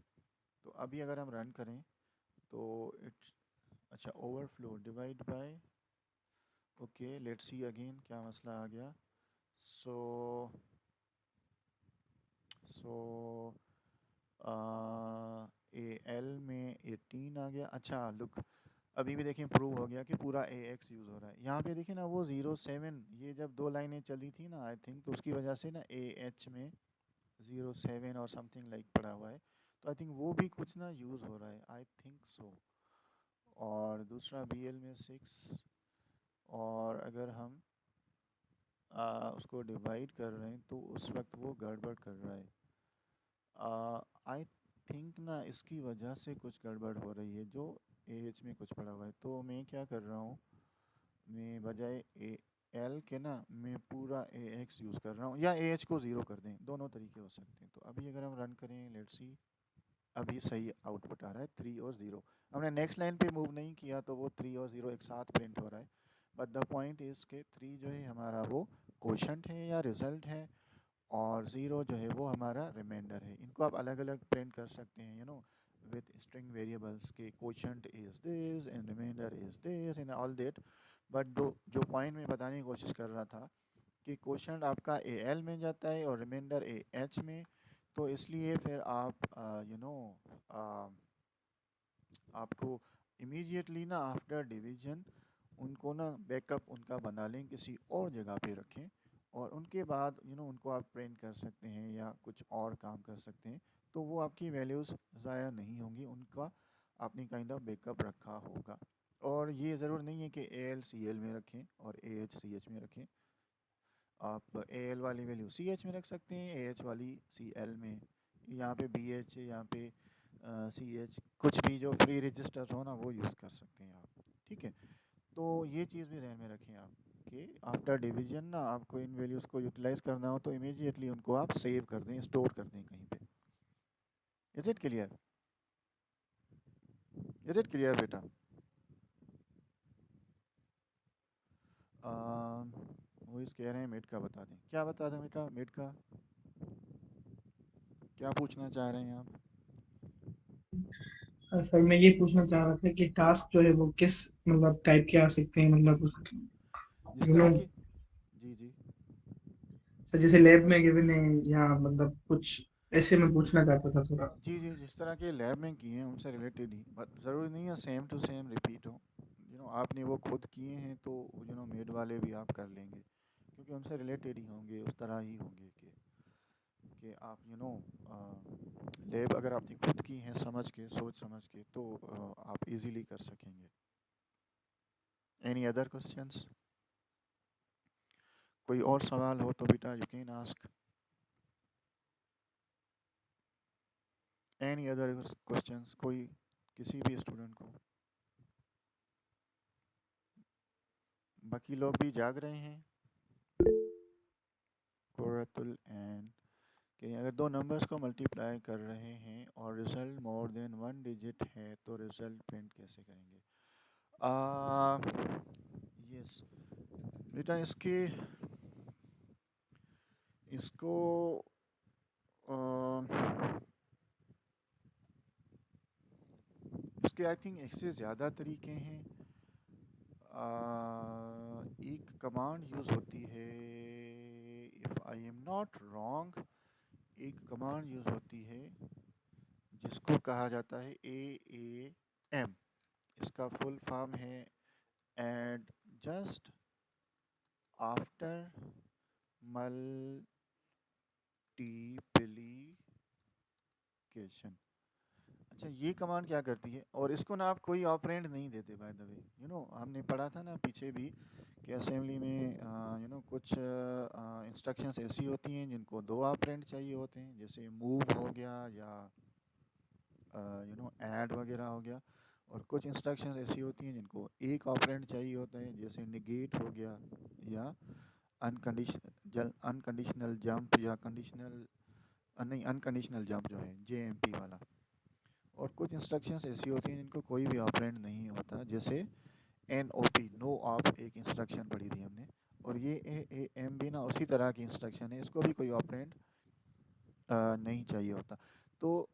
तो अभी अगर हम रन करें तो इट्स, अच्छा, overflow divide by, okay let's see again क्या मसला आ गया। सो सो ए एल में 18 आ गया। अच्छा लुक, अभी भी देखें प्रूव हो गया कि पूरा ए एक्स यूज़ हो रहा है। यहाँ पे देखिए ना वो 07, ये जब 2 लाइनें चली थी ना आई थिंक, तो उसकी वजह से ना ए एच में 07 और समथिंग लाइक पड़ा हुआ है। तो आई थिंक वो भी कुछ ना यूज़ हो रहा है, आई थिंक सो। और दूसरा बी एल में 6, और अगर हम उसको डिवाइड कर रहे हैं तो उस वक्त वो गड़बड़ कर रहा है। आई थिंक ना इसकी वजह से कुछ गड़बड़ हो रही है, जो ए एच में कुछ पड़ा हुआ है। तो मैं क्या कर रहा हूँ, मैं बजाय ए एल के ना मैं पूरा ए एक्स यूज़ कर रहा हूँ, या ए एच को ज़ीरो कर दें, दोनों तरीके हो सकते हैं। तो अभी अगर हम रन करें, लेट्स सी, अभी सही आउटपुट आ रहा है 3 और 0। हमने नेक्स्ट लाइन पे मूव नहीं किया तो वो 3 और 0 एक साथ प्रिंट हो रहा है। बट द पॉइंट इज़ के 3 जो है हमारा वो कोशंट है या रिज़ल्ट है, और 0 जो है वो हमारा रिमाइंडर है। इनको आप अलग अलग प्रिंट कर सकते हैं विथ स्ट्रिंग वेरिएबल्स के quotient is this and remainder is this and all that. But जो पॉइंट मैं बताने की कोशिश कर रहा था कि कोशंट आपका ए एल में जाता है और रिमाइंडर ए एच में, तो इसलिए फिर आप आपको इमीडिएटली ना आफ्टर डिवीजन उनको ना बैकअप उनका बना लें, किसी और जगह पे रखें, और उनके बाद उनको आप प्रिंट कर सकते हैं या कुछ और काम कर सकते हैं। तो वो आपकी वैल्यूज़ ज़ाया नहीं होंगी, उनका आपने काइंड ऑफ बैकअप रखा होगा। और ये ज़रूर नहीं है कि ए एल सी एल में रखें और ए एच सी एच में रखें। आप ए एल वाली वैल्यू सी एच में रख सकते हैं, ए एच वाली सी एल में, यहाँ पे बी एच, यहाँ पे सी एच, कुछ भी जो फ्री रजिस्टर्स हो ना वो यूज़ कर सकते हैं आप, ठीक है। तो ये चीज़ भी ध्यान में रखें आप कि आफ्टर डिवीजन ना आपको इन वैल्यूज़ को यूटिलाइज करना हो तो इमीडिएटली उनको आप सेव कर दें, स्टोर कर दें कहीं पे। Is it clear? Is it clear बेटा? वो इस कह रहे हैं मिड का बता दें, क्या बता दें बेटा मिड का, क्या पूछना चाह रहे हैं आप? सर मैं ये पूछना चाह रहा था कि टास्क जो है वो किस मतलब टाइप के आ सकते हैं, मतलब जिस यू नो तरह की, जी जी सर जैसे लैब में गिवन है या मतलब कुछ ऐसे मैं पूछना चाहता था थोड़ा। जी जी, जिस तरह के लैब में किए हैं उनसे रिलेटेड ही, बट ज़रूरी नहीं है सेम टू सेम रिपीट हो। आपने वो खुद किए हैं तो मेड वाले भी आप कर लेंगे, क्योंकि उनसे रिलेटेड ही होंगे, उस तरह ही होंगे कि आप लैब अगर आपने खुद की हैं समझ के, सोच समझ के, तो आप इजीली कर सकेंगे। Any other questions? कोई और सवाल हो तो बेटा you can ask any other questions, कोई किसी भी स्टूडेंट को। बाकी लोग भी जाग रहे हैं। कोरतुल एंड कि अगर दो नंबर्स को मल्टीप्लाई कर रहे हैं और result more than one digit है तो रिजल्ट प्रिंट कैसे करेंगे? यस बेटा, इसको इसके आई थिंक एक से ज़्यादा तरीके हैं। एक कमांड यूज़ होती है, if I am not wrong, एक कमांड यूज़ होती है जिसको कहा जाता है AAM। इसका फुल फॉर्म है एड जस्ट आफ्टर मल्टीप्लिकेशन। अच्छा, ये कमांड क्या करती है, और इसको ना आप कोई ऑपरेंड नहीं देते बाय द वे। हमने पढ़ा था ना पीछे भी कि असेंबली में कुछ इंस्ट्रक्शंस ऐसी होती हैं जिनको दो ऑपरेंड चाहिए होते हैं, जैसे मूव हो गया या ऐड वगैरह हो गया। और कुछ इंस्ट्रक्शंस ऐसी होती हैं जिनको एक ऑपरेंड चाहिए होता है, जैसे निगेट हो गया या अनकंडीशनल जंप या कंडीशनल, नहीं अनकंडीशनल जंप जो है JMP वाला। और कुछ इंस्ट्रक्शंस ऐसी होती हैं जिनको कोई भी ऑपरेंड नहीं होता, जैसे NOP, नो ऑप, एक इंस्ट्रक्शन पढ़ी थी हमने। और ये AAM भी ना उसी तरह की इंस्ट्रक्शन है, इसको भी कोई ऑपरेंड नहीं चाहिए होता। तो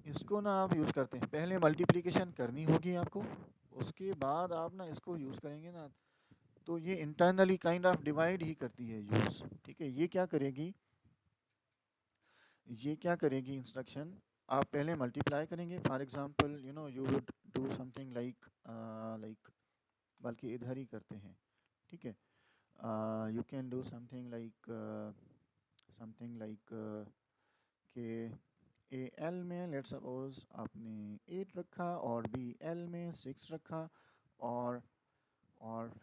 इसको ना आप यूज़ करते हैं, पहले मल्टीप्लिकेशन करनी होगी आपको, उसके बाद आप ना इसको यूज़ करेंगे ना, तो ये इंटरनली काइंड ऑफ डिवाइड ही करती है यूज़। ठीक है, ये क्या करेगी इंस्ट्रक्शन, आप पहले मल्टीप्लाई करेंगे। For example you would do something like like, बल्कि इधर ही करते हैं, ठीक है। You can do something like के AL में लेट्स सपोज आपने 8 रखा और BL में 6 रखा। और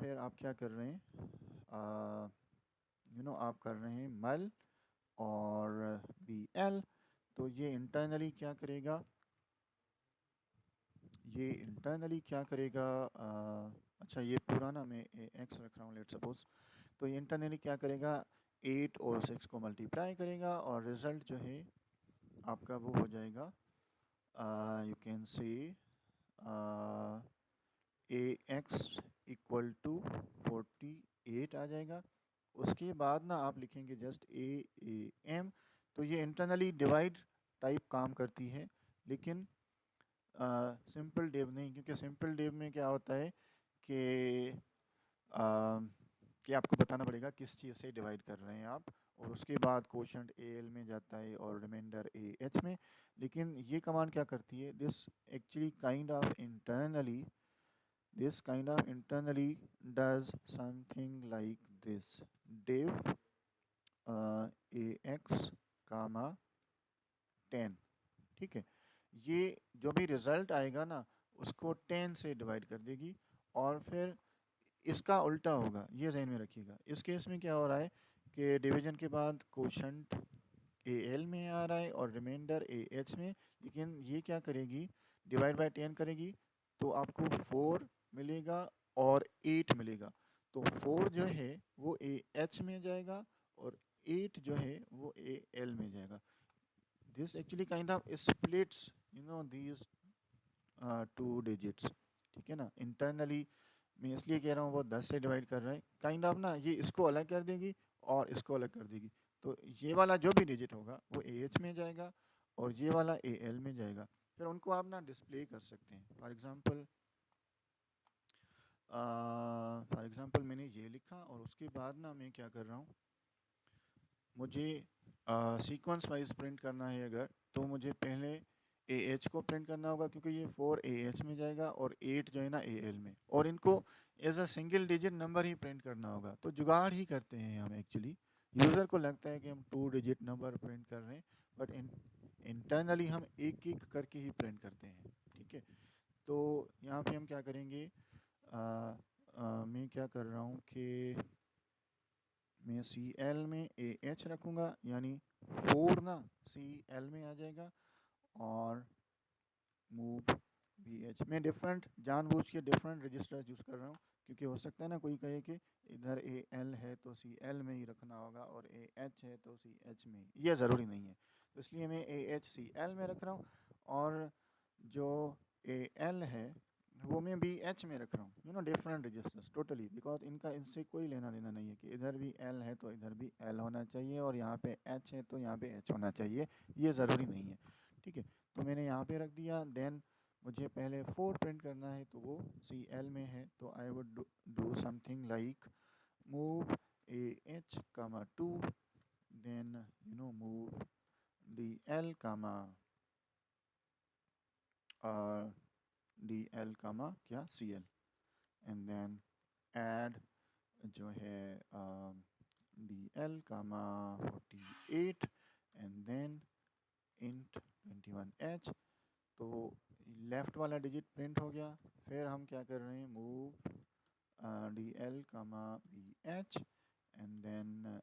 फिर आप क्या कर रहे हैं, आप कर रहे हैं मल और BL। तो ये इंटरनली क्या करेगा, अच्छा ये पूरा ना मैं X रख रहा हूँ लेट्स सपोज। तो ये इंटरनली क्या करेगा, 8 और 6 को मल्टीप्लाई करेगा और रिज़ल्ट जो है आपका वो हो जाएगा, you can say AX equal to 48 आ जाएगा। उसके बाद ना आप लिखेंगे जस्ट AAM। तो ये इंटरनली डिवाइड टाइप काम करती है, लेकिन सिंपल डिव नहीं, क्योंकि सिंपल डिव में क्या होता है कि आपको बताना पड़ेगा किस चीज़ से डिवाइड कर रहे हैं आप, और उसके बाद कोशंट AL में जाता है और रिमाइंडर AH में। लेकिन ये कमांड क्या करती है, this kind of internally does something like this, div AX कामा 10। ठीक है, ये जो भी रिज़ल्ट आएगा ना उसको 10 से डिवाइड कर देगी। और फिर इसका उल्टा होगा, ये ज़हन में रखिएगा। इस केस में क्या हो रहा है कि डिवीजन के बाद कोशंट AL में आ रहा है और रिमाइंडर AH में, लेकिन ये क्या करेगी, डिवाइड बाय 10 करेगी तो आपको 4 मिलेगा और 8 मिलेगा। तो 4 जो है वो ए एच में जाएगा और 8 जो है वो ए एल में जाएगा। This actually kind of splits these two digits, ठीक है ना। इंटरनली मैं इसलिए कह रहा हूँ वो 10 से डिवाइड कर रहा है, काइंड ऑफ ना ये इसको अलग कर देगी और इसको अलग कर देगी। तो ये वाला जो भी डिजिट होगा वो ए एच में जाएगा और ये वाला ए एल में जाएगा। फिर उनको आप ना डिस्प्ले कर सकते हैं। फॉर एग्ज़ाम्पल मैंने ये लिखा और उसके बाद ना मैं क्या कर रहा हूँ, मुझे सीक्वेंस वाइज प्रिंट करना है अगर, तो मुझे पहले ए एच को प्रिंट करना होगा क्योंकि ये 4 ए एच में जाएगा और 8 जो है ना ए एल में, और इनको as a single digit number ही प्रिंट करना होगा। तो जुगाड़ ही करते हैं हम एक्चुअली। यूज़र को लगता है कि हम 2 डिजिट नंबर प्रिंट कर रहे हैं, बट इंटरनली हम एक एक करके ही प्रिंट करते हैं, ठीक है। तो यहाँ पे हम क्या करेंगे, मैं क्या कर रहा हूँ कि मैं सी एल में ए एच रखूँगा, यानी 4 ना सी एल में आ जाएगा और मूव बी एच। मैं डिफरेंट जानबूझ के डिफरेंट रजिस्टर्स यूज़ कर रहा हूँ क्योंकि हो सकता है ना कोई कहे कि इधर ए एल है तो सी एल में ही रखना होगा और ए एच है तो सी एच में ही। ये ज़रूरी नहीं है, तो इसलिए मैं ए एच सी एल में रख रहा हूँ और जो ए एल है वो मैं बी एच में रख रहा हूँ, डिफरेंट रजिस्टर्स टोटली, बिकॉज इनका इनसे कोई लेना देना नहीं है कि इधर भी एल है तो इधर भी एल होना चाहिए और यहाँ पे एच है तो यहाँ पे एच होना चाहिए, ये ज़रूरी नहीं है, ठीक है। तो मैंने यहाँ पे रख दिया। देन मुझे पहले 4 प्रिंट करना है तो वो सी एल में है, तो I would do something like move A H comma 2, then move D L comma D L comma क्या C L, and then add जो है D L comma 48 and then int 21h। तो left वाला digit print हो गया। फिर हम क्या कर रहे हैं, move D L comma B H and then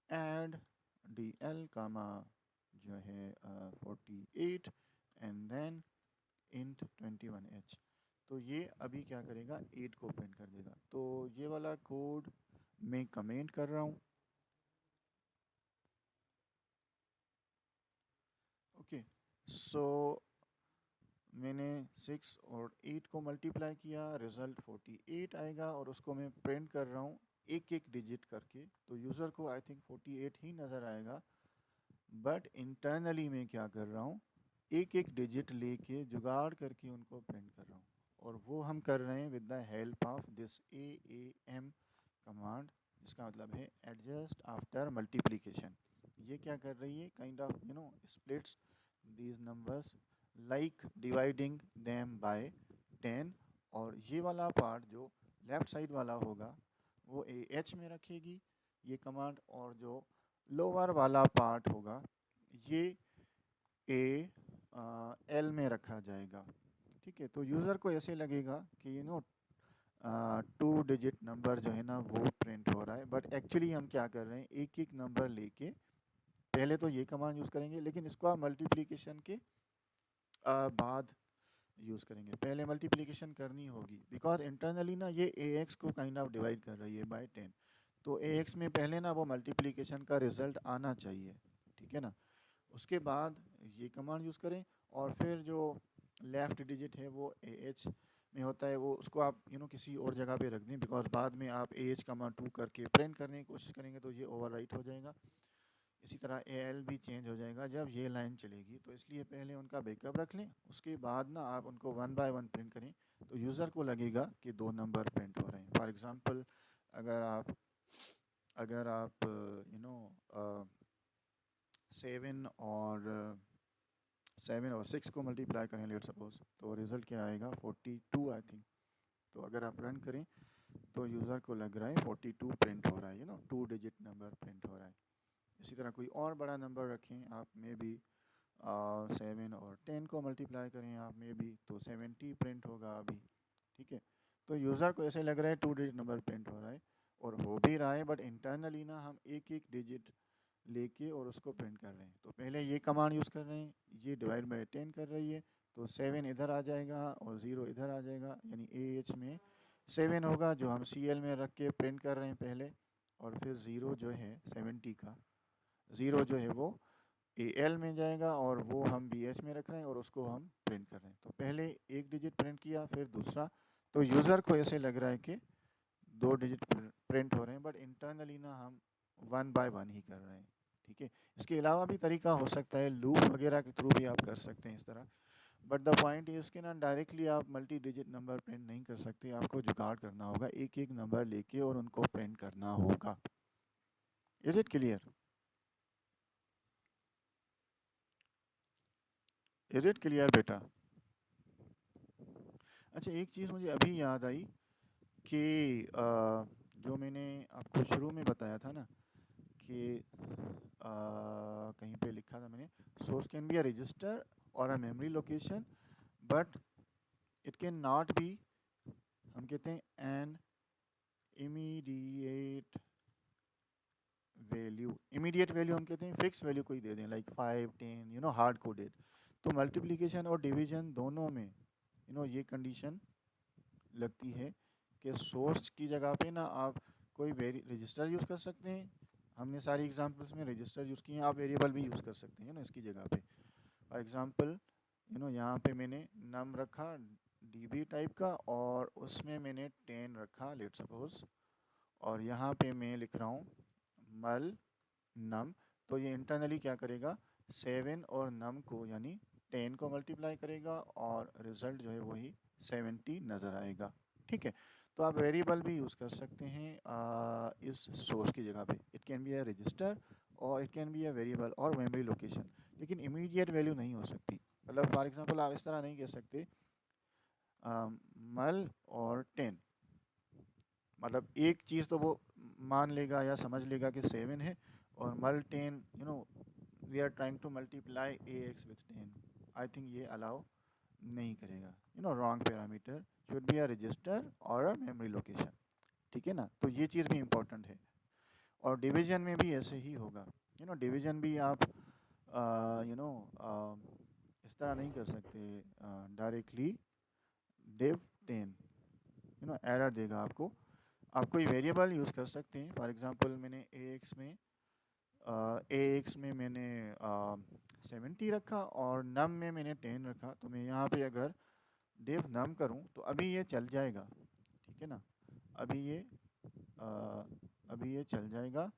add D L comma जो है 48 एंड देन इंट 21h। तो ये अभी क्या करेगा, 8 को प्रिंट कर देगा। तो ये वाला कोड मैं कमेंट कर रहा हूँ, ओके। सो मैंने 6 और 8 को मल्टीप्लाई किया, रिज़ल्ट 48 आएगा और उसको मैं प्रिंट कर रहा हूँ एक एक डिजिट करके। तो यूज़र को आई थिंक 48 ही नज़र आएगा, बट इंटरनली मैं क्या कर रहा हूँ, एक एक डिजिट लेके जुगाड़ करके उनको प्रिंट कर रहा हूँ। और वो हम कर रहे हैं with the help of this AAM command, जिसका मतलब है एडजस्ट आफ्टर मल्टीप्लिकेशन। ये क्या कर रही है, kind of splits these numbers like dividing them by 10। और ये वाला पार्ट जो लेफ़्ट साइड वाला होगा वो AH में रखेगी ये कमांड, और जो लोअर वाला पार्ट होगा ये ए एल में रखा जाएगा, ठीक है। तो यूज़र को ऐसे लगेगा कि 2 डिजिट नंबर जो है ना वो प्रिंट हो रहा है, बट एक्चुअली हम क्या कर रहे हैं, एक एक नंबर लेके पहले तो ये कमांड यूज़ करेंगे, लेकिन इसको आप मल्टीप्लिकेशन के बाद यूज़ करेंगे। पहले मल्टीप्लिकेशन करनी होगी बिकॉज इंटरनली ना ये ए एक्स को काइंड ऑफ डिवाइड कर रही है बाय 10। तो ए एक्स में पहले ना वो मल्टीप्लिकेशन का रिज़ल्ट आना चाहिए, ठीक है ना। उसके बाद ये कमांड यूज़ करें और फिर जो लेफ़्ट डिजिट है वो ए एच में होता है, वो उसको आप किसी और जगह पे रख दें, बिकॉज बाद में आप ए एच कमा 2 करके प्रिंट करने की कोशिश करेंगे तो ये ओवरराइट हो जाएगा। इसी तरह ए एल भी चेंज हो जाएगा जब ये लाइन चलेगी, तो इसलिए पहले उनका बैकअप रख लें, उसके बाद ना आप उनको 1 बाय 1 प्रिंट करें तो यूज़र को लगेगा कि 2 नंबर प्रिंट हो रहे हैं। फॉर एग्ज़ाम्पल अगर आप अगर आप 7 और 6 को मल्टीप्लाई करें लेट सपोज, तो रिज़ल्ट क्या आएगा 42 आई थिंक। तो अगर आप रन करें तो यूज़र को लग रहा है 42 प्रिंट हो रहा है, 2 डिजिट नंबर प्रिंट हो रहा है। इसी तरह कोई और बड़ा नंबर रखें आप, मे बी 7 और 10 को मल्टीप्लाई करें आप, मे बी तो 70 प्रिंट होगा अभी, ठीक है। तो यूज़र को ऐसे लग रहा है 2 डिजिट नंबर प्रिंट हो रहा है और हो भी रहा है, बट इंटरनली ना हम एक एक डिजिट लेके और उसको प्रिंट कर रहे हैं। तो पहले ये कमांड यूज़ कर रहे हैं, ये डिवाइड बाय 10 कर रही है, तो 7 इधर आ जाएगा और 0 इधर आ जाएगा, यानी AH में 7 होगा जो हम CL में रख के प्रिंट कर रहे हैं पहले, और फिर 0 जो है 70 का 0 जो है वो AL में जाएगा और वो हम BH में रख रहे हैं और उसको हम प्रिंट कर रहे हैं। तो पहले एक डिजिट प्रिंट किया, फिर दूसरा। तो यूज़र को ऐसे लग रहा है कि 2 डिजिट प्रिंट हो रहे हैं, बट इंटरनली ना हम 1 बाय 1 ही कर रहे हैं। ठीक है, इसके अलावा भी तरीका हो सकता है, लूप वगैरह के थ्रू भी आप कर सकते हैं इस तरह। बट द पॉइंट इज़ कि ना डायरेक्टली आप मल्टी डिजिट नंबर प्रिंट नहीं कर सकते, आपको जुगाड़ करना होगा, एक एक नंबर लेके और उनको प्रिंट करना होगा। Is it clear? Is it clear बेटा? अच्छा, एक चीज़ मुझे अभी याद आई कि जो मैंने आपको शुरू में बताया था ना कि कहीं पे लिखा था मैंने, source can be a register और a memory location, but it can not be, हम कहते हैं an immediate value. Immediate value हम कहते हैं फिक्स वैल्यू कोई दे दें, लाइक 5 10, हार्ड कोडेड। तो मल्टीप्लिकेशन और डिवीजन दोनों में ये कंडीशन लगती है कि सोर्स की जगह पे ना आप कोई रजिस्टर यूज़ कर सकते हैं। हमने सारी एग्जांपल्स में रजिस्टर यूज़ किए हैं, आप वेरिएबल भी यूज़ कर सकते हैं ना इसकी जगह पे। फॉर एग्जांपल यहाँ पे मैंने नम रखा DB टाइप का और उसमें मैंने 10 रखा, लेट सपोज, और यहाँ पे मैं लिख रहा हूँ मल नम। तो ये इंटरनली क्या करेगा, 7 और नम को यानी 10 को मल्टीप्लाई करेगा और रिज़ल्ट जो है वही 70 नज़र आएगा। ठीक है, तो आप वेरिएबल भी यूज़ कर सकते हैं इस सोर्स की जगह पे। It can be a register और it can be a variable और मेमोरी लोकेशन, लेकिन इमीडिएट वैल्यू नहीं हो सकती। मतलब फॉर एग्जांपल आप इस तरह नहीं कह सकते मल और 10, मतलब एक चीज़ तो वो मान लेगा या समझ लेगा कि 7 है, और mul 10, we are trying to multiply AX with 10। I think ये अलाउ नहीं करेगा, wrong parameter, should be a register और अ मेमोरी लोकेशन। ठीक है ना, तो ये चीज़ भी इम्पोर्टेंट है। और डिवीजन में भी ऐसे ही होगा, डिवीजन भी आप इस तरह नहीं कर सकते डायरेक्टली डिव 10, एरर देगा आपको। आप कोई वेरिएबल यूज़ कर सकते हैं। फॉर एग्जांपल मैंने AX में मैंने 70 रखा और नम में मैंने 10 रखा। तो मैं यहाँ पे अगर डिव नम करूँ तो अभी ये चल जाएगा। ठीक है ना, अभी ये चल जाएगा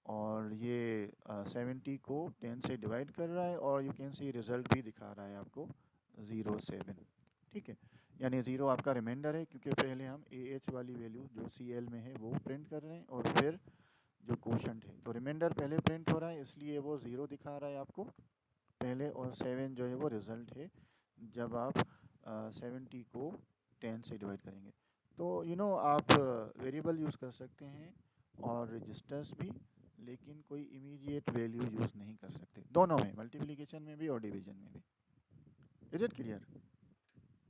और ये 70 को 10 से डिवाइड कर रहा है और यू कैन सी रिज़ल्ट भी दिखा रहा है आपको 07। ठीक है, यानी 0 आपका रिमाइंडर है, क्योंकि पहले हम AH वाली वैल्यू जो CL में है वो प्रिंट कर रहे हैं और फिर जो कोशंट है, तो रिमाइंडर पहले प्रिंट हो रहा है, इसलिए वो 0 दिखा रहा है आपको पहले, और 7 जो है वो रिज़ल्ट है जब आप 70 को 10 से डिवाइड करेंगे। तो आप वेरिएबल यूज़ कर सकते हैं और रजिस्टर्स भी, लेकिन कोई इमीडिएट वैल्यू यूज़ नहीं कर सकते, दोनों में, मल्टीप्लिकेशन में भी और डिवीजन में भी। Is it clear?